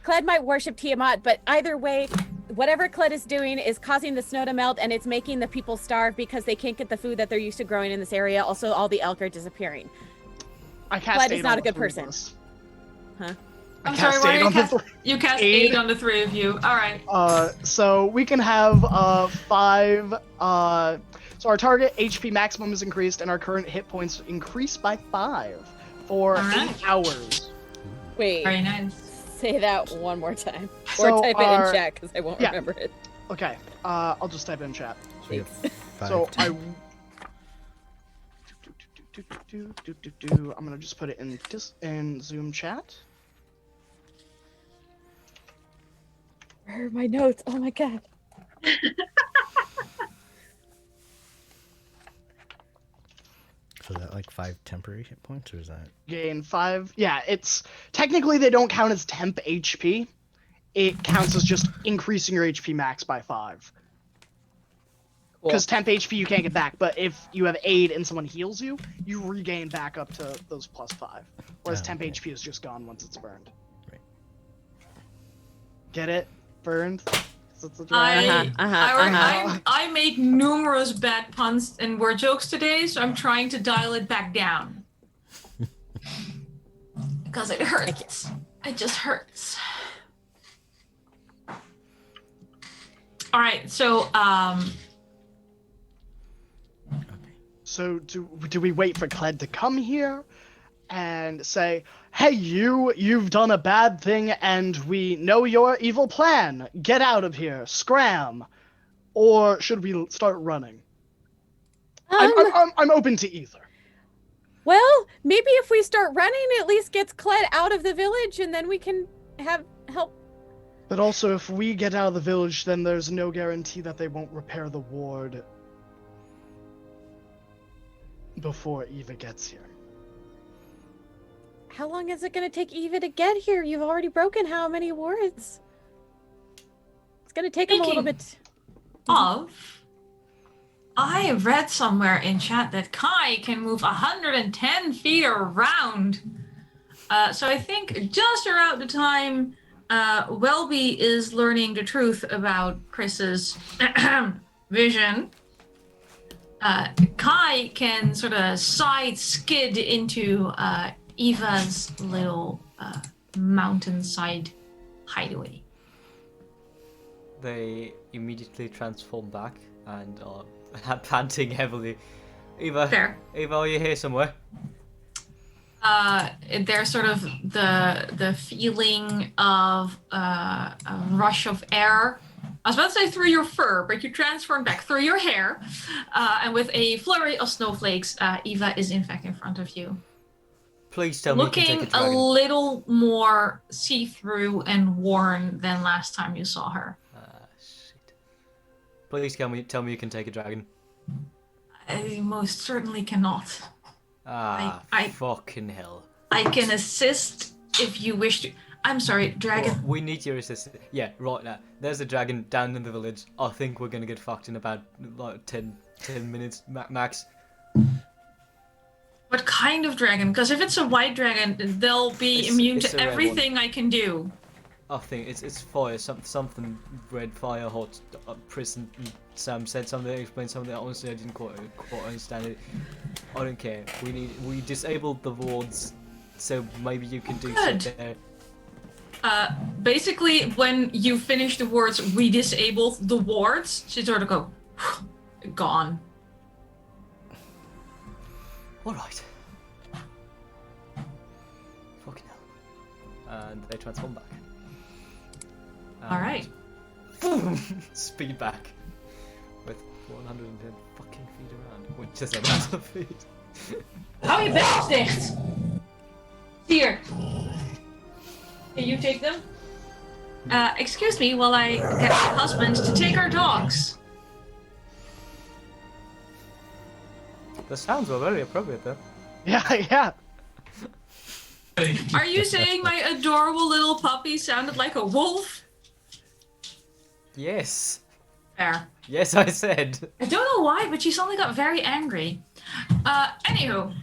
Kled might worship Tiamat, but either way, whatever Kled is doing is causing the snow to melt, and it's making the people starve because they can't get the food that they're used to growing in this area. Also, all the elk are disappearing. I cast Kled is 8 not on a the good 3 of person. us. Huh? I I'm sorry, cast why 8 do you on the cast? 3. You cast Aid. 8 on the 3 of you. All right. So we can have 5. So our target HP maximum is increased, and our current hit points increase by 5 for Alright. 8 hours. Wait, Very nice. say that one more time. So or type it our- in chat, because I won't yeah. remember it. Okay, I'll just type it in chat. So we have five. So I. ten- I'm gonna just put it in Zoom chat. Where are my notes? Oh my god. So is that like 5 temporary hit points, or is that? Gain 5. Yeah, it's technically they don't count as temp HP. It counts as just increasing your HP max by 5. Because temp HP you can't get back, but if you have aid and someone heals you, you regain back up to those plus 5. Whereas Oh, temp okay. HP is just gone once it's burned. Right. Get it? Burned? 'Cause it's a I, dragon. I made numerous bad puns and word jokes today, so I'm trying to dial it back down. Because it hurts. It just hurts. All right, so So do we wait for Kled to come here and say, "Hey, you've done a bad thing, and we know your evil plan. Get out of here, scram," or should we start running? I'm open to either. Well, maybe if we start running, it at least gets Kled out of the village, and then we can have help. But also, if we get out of the village, then there's no guarantee that they won't repair the ward before Eva gets here. How long is it going to take Eva to get here? You've already broken how many wards? It's going to take him a little Speaking bit. of, I read somewhere in chat that Kai can move 110 feet around. So I think just around the time Welby is learning the truth about Chris's vision, Kai can sort of side skid into Eva's little mountainside hideaway. They immediately transform back and are panting heavily. Eva, Fair. Eva, are you here somewhere? There's sort of the feeling of a rush of air. I was about to say through your fur, but you transform back through your hair. And with a flurry of snowflakes, Eva is in fact in front of you. Please tell me you can Looking take a a dragon. little more see-through and worn than last time you saw her. Shit. Please tell me you can take a dragon. I most certainly cannot. I- Fucking hell. I can assist if you wish to. I'm sorry, dragon. Well, we need your assistance. Yeah, right now. There's a dragon down in the village. I think we're gonna get fucked in about like 10 minutes max. What kind of dragon? Because if it's a white dragon, they'll be It's- immune it's to a red everything I can do. I think it's fire, something red, fire, hot, prison. Sam said something, explained something. Honestly, I didn't quite understand it. I don't care. We disabled the wards, so maybe you can do Good. shit there. Basically, when you finish the words, we disable the wards, she sort of go, gone. Alright. Fucking hell. And they transform back. Alright. Speed back. With 110 fucking feet around. Which is a lot of feet. Hou je bek dicht! Here. Can you take them? Excuse me while I get my husband to take our dogs. The sounds were very appropriate though. Yeah. Are you saying my adorable little puppy sounded like a wolf? Yes. Fair. Yes, I said. I don't know why, but she suddenly got very angry. Anywho,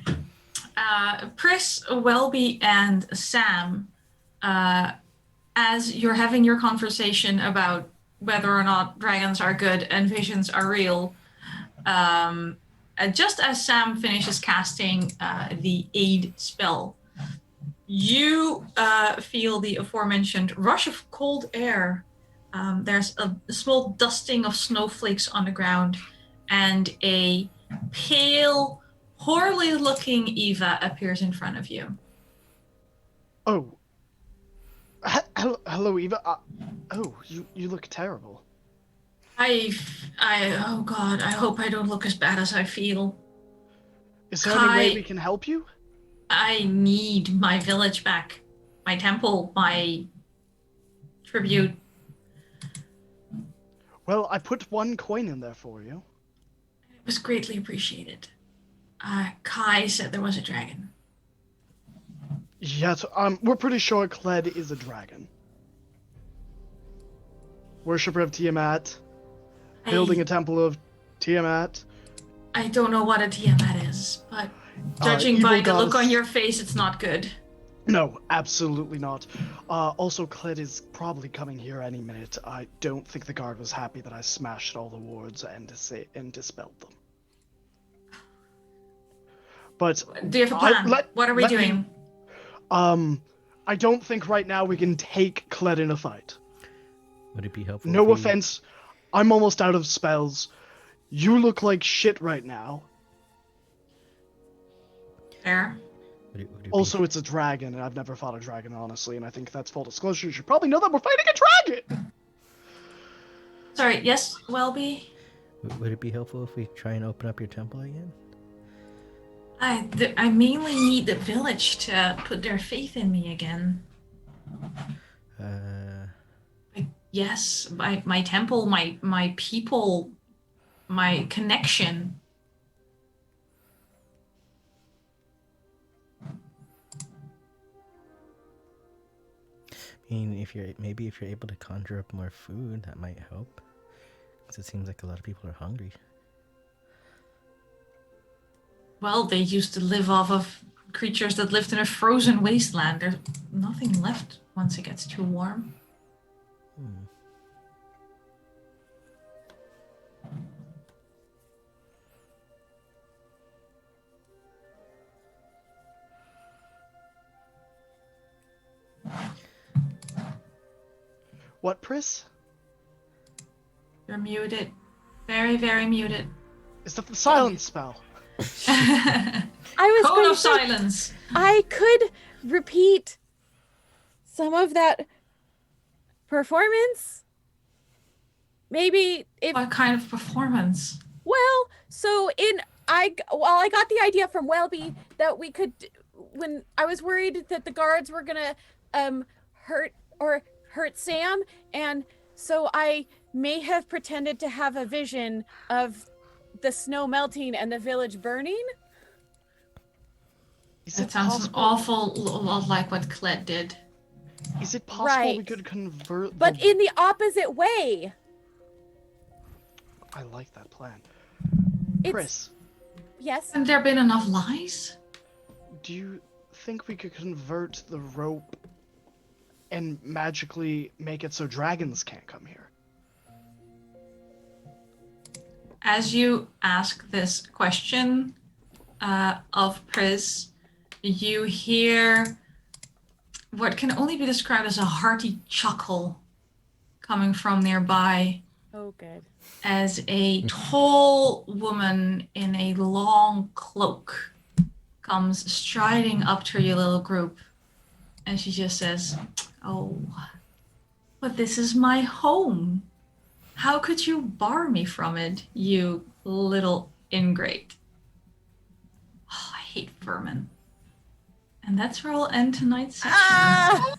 Pris, Welby, and Sam, as you're having your conversation about whether or not dragons are good and visions are real, just as Sam finishes casting the aid spell, you feel the aforementioned rush of cold air. There's a small dusting of snowflakes on the ground, and a pale, poorly looking Eva appears in front of you. Oh. Hello, Eva. You look terrible. Oh God, I hope I don't look as bad as I feel. Is there any way we can help you? I need my village back. My temple, my tribute. Well, I put 1 coin in there for you. It was greatly appreciated. Kai said there was a dragon. Yes, we're pretty sure Kled is a dragon. Worshipper of Tiamat. Building a temple of Tiamat. I don't know what a Tiamat is, but judging by the look on your face, it's not good. No, absolutely not. Also, Kled is probably coming here any minute. I don't think the guard was happy that I smashed all the wards and dispelled them. But do you have a plan? What are we doing? I don't think right now we can take Kled in a fight. Would it be helpful? No offense, I'm almost out of spells. You look like shit right now. Fair. Also, it's a dragon, and I've never fought a dragon, honestly, and I think that's full disclosure. You should probably know that we're fighting a dragon! Sorry, yes, Welby? Would it be helpful if we try and open up your temple again? I mainly need the village to put their faith in me again. Yes, my temple, my people, my connection. I mean, if you're able to conjure up more food, that might help. Because it seems like a lot of people are hungry. Well, they used to live off of creatures that lived in a frozen wasteland. There's nothing left once it gets too warm. What, Pris? You're muted. Very, very muted. Is that the silence spell? I was Code going of silence. I could repeat some of that performance. Maybe if What kind of performance? well, so I got the idea from Welby that we could, when I was worried that the guards were gonna hurt Sam, and so I may have pretended to have a vision of the snow melting and the village burning. That sounds an awful lot like what Kled did. Is it possible we Right. could convert But in the opposite way. I like that plan. It's- Pris, Yes. Hasn't there been enough lies? do you think we could convert the rope and magically make it so dragons can't come here? As you ask this question of Pris, you hear what can only be described as a hearty chuckle coming from nearby Oh, good. as a tall woman in a long cloak comes striding up to your little group, and she just says, "Oh, but this is my home. How could you bar me from it, you little ingrate?" Oh, I hate vermin. And that's where I'll end tonight's session. Ah!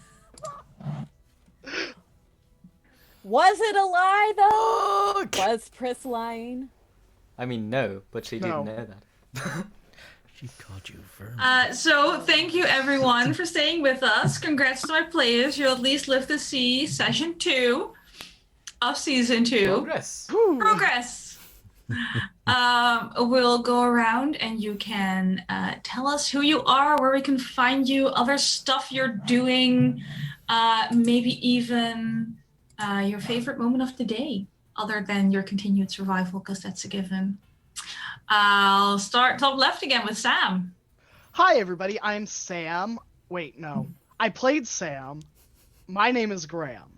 Was it a lie, though? Was Pris lying? I mean, no, but she No. didn't know that. She called you vermin. So thank you everyone for staying with us. Congrats to my players. You at least live to see session 2 of season 2. Progress. Whew. Progress. We'll go around and you can tell us who you are, where we can find you, other stuff you're doing, maybe even your favorite moment of the day, other than your continued survival, because that's a given. I'll start top left again with Sam. Hi, everybody. I'm Sam. Wait, no. I played Sam. My name is Graham.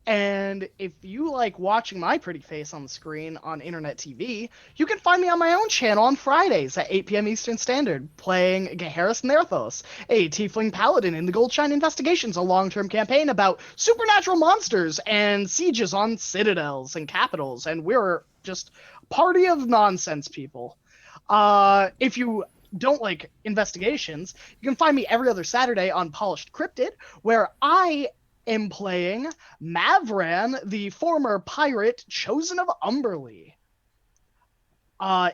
And if you like watching my pretty face on the screen on internet TV, you can find me on my own channel on Fridays at 8 p.m. Eastern Standard, playing Harrison Nerthos, a tiefling paladin in the Goldshine Investigations, a long-term campaign about supernatural monsters and sieges on citadels and capitals, and we're just a party of nonsense people. If you don't like investigations, you can find me every other Saturday on Polished Cryptid, where I am playing Mavran, the former pirate chosen of Umberlee,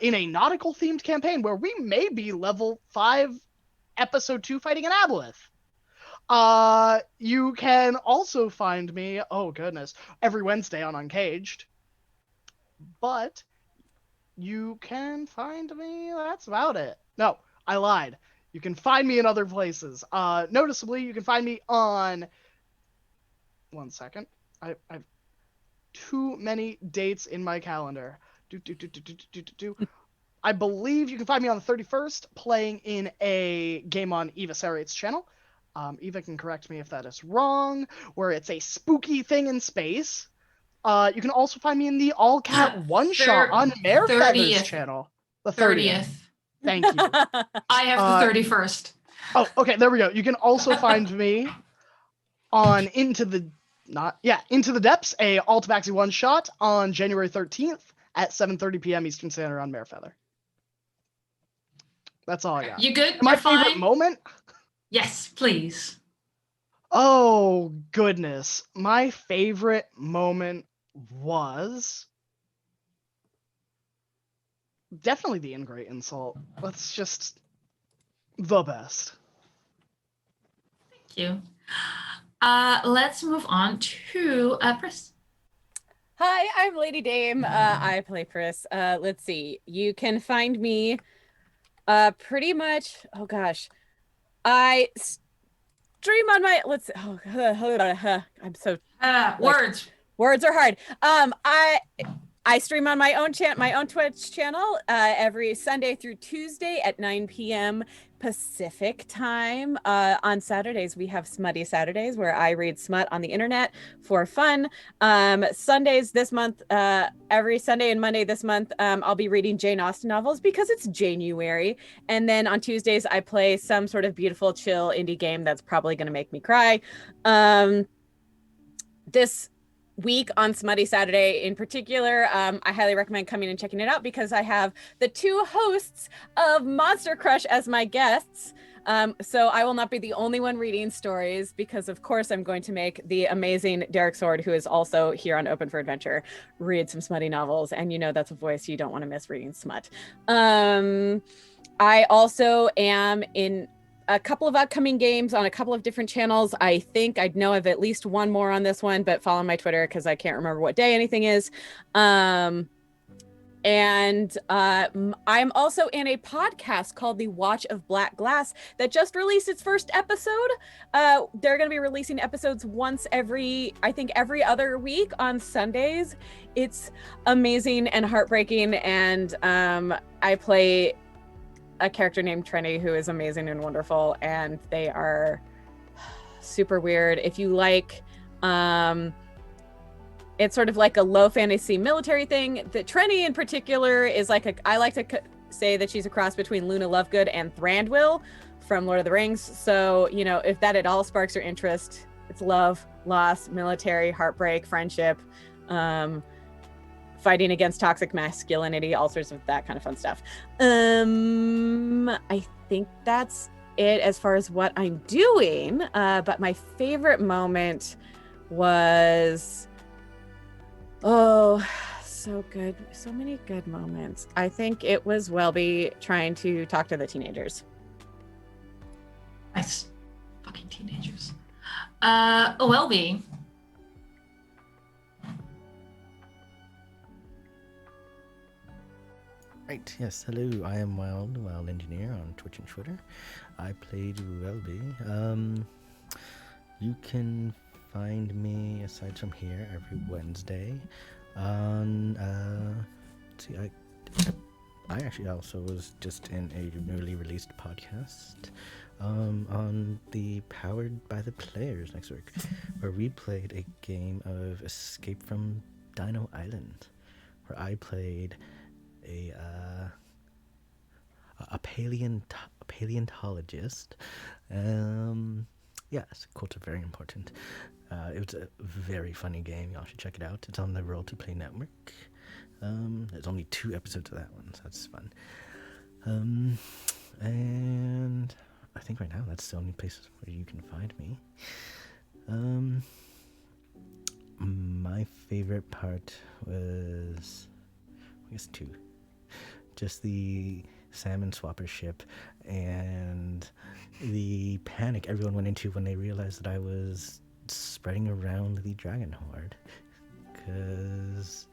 in a nautical-themed campaign where we may be level 5, episode 2 fighting an aboleth. You can also find me, oh goodness, every Wednesday on Uncaged. But you can find me, that's about it. No, I lied. You can find me in other places. Noticeably, you can find me on... One second. I've too many dates in my calendar. I believe you can find me on the 31st playing in a game on Eva Sarate's channel. Eva can correct me if that is wrong, where it's a spooky thing in space. You can also find me in the All Cat one-shot on Marefeather's 30th. channel. The 30th. Thank you. I have the 31st. Oh, okay, there we go. You can also find me on Into the Depths, a Altabaxi one-shot on January 13th at 7:30 p.m. Eastern Standard on Marefeather. That's all I got. You good? My You're favorite fine? moment? Yes, please. Oh, goodness. My favorite moment was definitely the ingrate insult. That's just the best. Thank you. Let's move on to Pris. Hi, I'm Lady Dame. I play Pris. Let's see. You can find me pretty much, oh gosh. I stream on my, I'm so Words. words are hard. I stream on my own Twitch channel every Sunday through Tuesday at 9 p.m. Pacific time. On Saturdays, we have Smutty Saturdays where I read smut on the internet for fun. Sundays this month, every Sunday and Monday this month, I'll be reading Jane Austen novels because it's January. And then on Tuesdays, I play some sort of beautiful, chill indie game that's probably going to make me cry. This week on Smutty Saturday in particular, I highly recommend coming and checking it out because I have the 2 hosts of Monster Crush as my guests. So I will not be the only one reading stories because of course I'm going to make the amazing Derek Sword, who is also here on Open for Adventure, read some smutty novels. And you know that's a voice you don't want to miss reading smut. I also am in a couple of upcoming games on a couple of different channels. I think I know of at least one more on this one, but follow my Twitter because I can't remember what day anything is. I'm also in a podcast called The Watch of Black Glass that just released its first episode. They're going to be releasing episodes once every other week on Sundays. It's amazing and heartbreaking, and I play a character named Trenny who is amazing and wonderful, and they are super weird. If you like, it's sort of like a low fantasy military thing. The Trenny in particular is like I like to say that she's a cross between Luna Lovegood and Thranduil from Lord of the Rings. So, you know, if that at all sparks your interest, it's love, loss, military, heartbreak, friendship, fighting against toxic masculinity, all sorts of that kind of fun stuff. I think that's it as far as what I'm doing. But my favorite moment was, so good. So many good moments. I think it was Welby trying to talk to the teenagers. Nice. Fucking teenagers. Welby. Right, yes, hello, I am Wild Engineer on Twitch and Twitter. I played Welby. You can find me, aside from here, every Wednesday on, I actually also was just in a newly released podcast on the Powered by the Players next week, where we played a game of Escape from Dino Island, where I played a paleontologist. Yes, quotes are very important. It was a very funny game. Y'all should check it out. It's on the Roll to Play network. There's only 2 episodes of that one, so that's fun. And I think right now that's the only place where you can find me. My favorite part was, I guess, 2. Just the salmon swapper ship and the panic everyone went into when they realized that I was spreading around the dragon horde. Because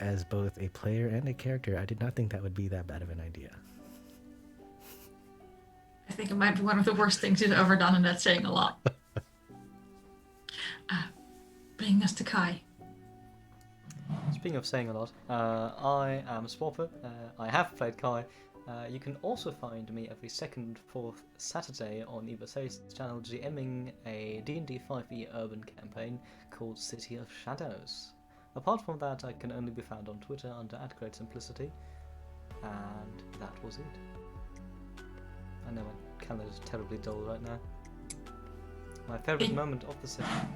as both a player and a character, I did not think that would be that bad of an idea. I think it might be one of the worst things you've ever done, and that's saying a lot. Bringing us to Kai. Speaking of saying a lot, I am Swapper. I have played Kai. You can also find me every second, fourth Saturday on Eva Say's channel GMing a D&D 5e urban campaign called City of Shadows. Apart from that, I can only be found on Twitter under @GreatSimplicity, and that was it. I know my calendar is terribly dull right now. My favourite moment of the session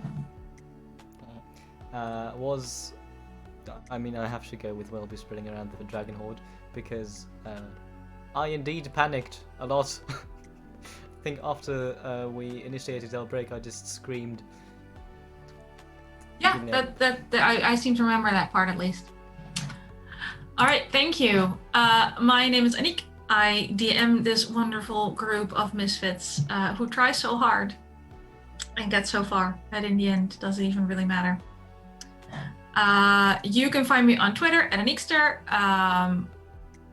was, I mean, I have to go with Welby spreading around the dragon horde, because I indeed panicked a lot. I think after we initiated our break, I just screamed. Yeah, I seem to remember that part at least. All right, thank you. My name is Anik. I DM this wonderful group of misfits who try so hard and get so far that in the end it doesn't even really matter. You can find me on Twitter at Anikster.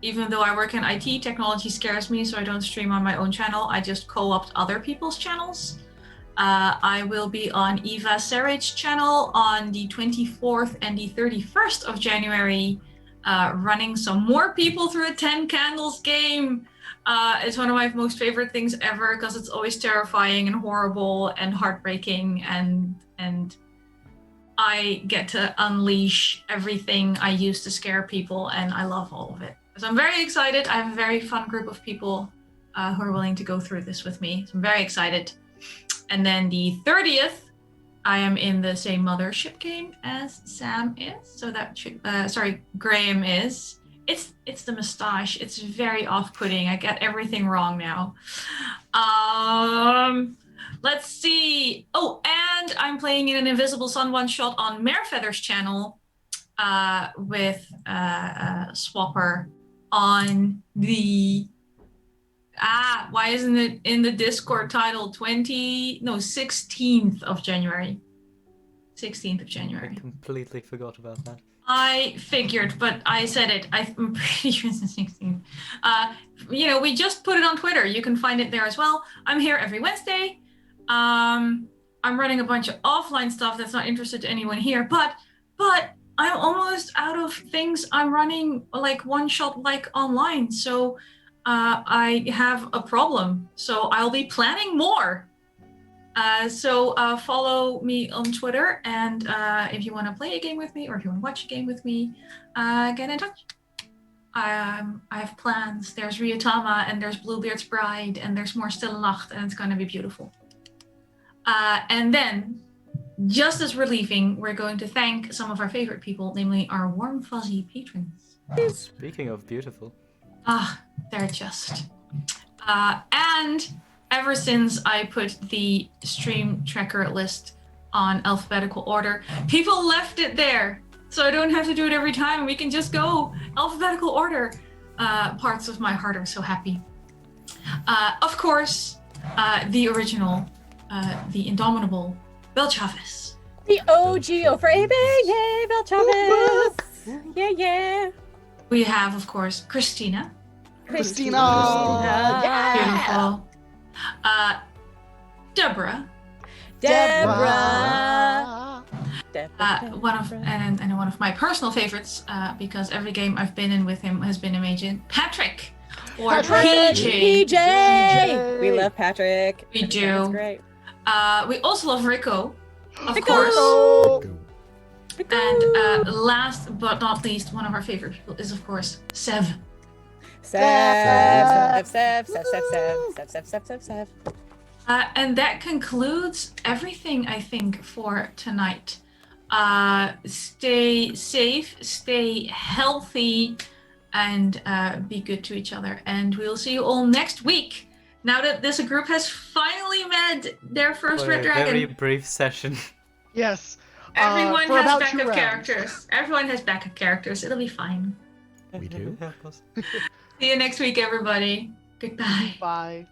Even though I work in IT, technology scares me, so I don't stream on my own channel. I just co-opt other people's channels. I will be on Eva Sarach's channel on the 24th and the 31st of January, running some more people through a 10 candles game. It's one of my most favorite things ever, because it's always terrifying and horrible and heartbreaking, and I get to unleash everything I used to scare people, and I love all of it. So I'm very excited. I have a very fun group of people who are willing to go through this with me. So I'm very excited. And then the 30th, I am in the same mothership game as Sam is. So that should, Graham is. It's the mustache. It's very off-putting. I get everything wrong now. Let's see. Oh, and I'm playing in an Invisible Sun one-shot on Marefeather's channel with Swapper on the... why isn't it in the Discord title? 16th of January. 16th of January. I completely forgot about that. I figured, but I said it. I'm pretty sure it's the 16th. We just put it on Twitter. You can find it there as well. I'm here every Wednesday. I'm running a bunch of offline stuff that's not interested to anyone here, but I'm almost out of things I'm running like one shot like online. So I have a problem, so I'll be planning more. So follow me on Twitter, and if you want to play a game with me, or if you want to watch a game with me, get in touch. I have plans. There's Ryutama, and there's Bluebeard's Bride, and there's more Stille Nacht, and it's going to be beautiful. And then, just as we're leaving, we're going to thank some of our favorite people, namely our warm, fuzzy patrons. Speaking of beautiful. They're just. And ever since I put the stream tracker list on alphabetical order, people left it there. So I don't have to do it every time. We can just go alphabetical order. Parts of my heart are so happy. Of course, the original, the indomitable Bel Chavez. The OG over AB, yay, Bel Chavez. Yeah. We have, of course, Christina. Christina. Yeah. Beautiful. Deborah. One of my personal favorites, because every game I've been in with him has been amazing. Patrick, or PJ. We love Patrick. We do. That's great. We also love Rico, of Rico. course. Rico. And last but not least, one of our favorite people is, of course, Sev. Sev. And that concludes everything, I think, for tonight. Stay safe, stay healthy, and be good to each other. And we'll see you all next week. Now that this group has finally met their first For Red a Dragon. very brief session. Yes. Everyone for has about backup 2 rounds. characters. Everyone has backup characters. It'll be fine. We do. See you next week, everybody. Goodbye. Bye.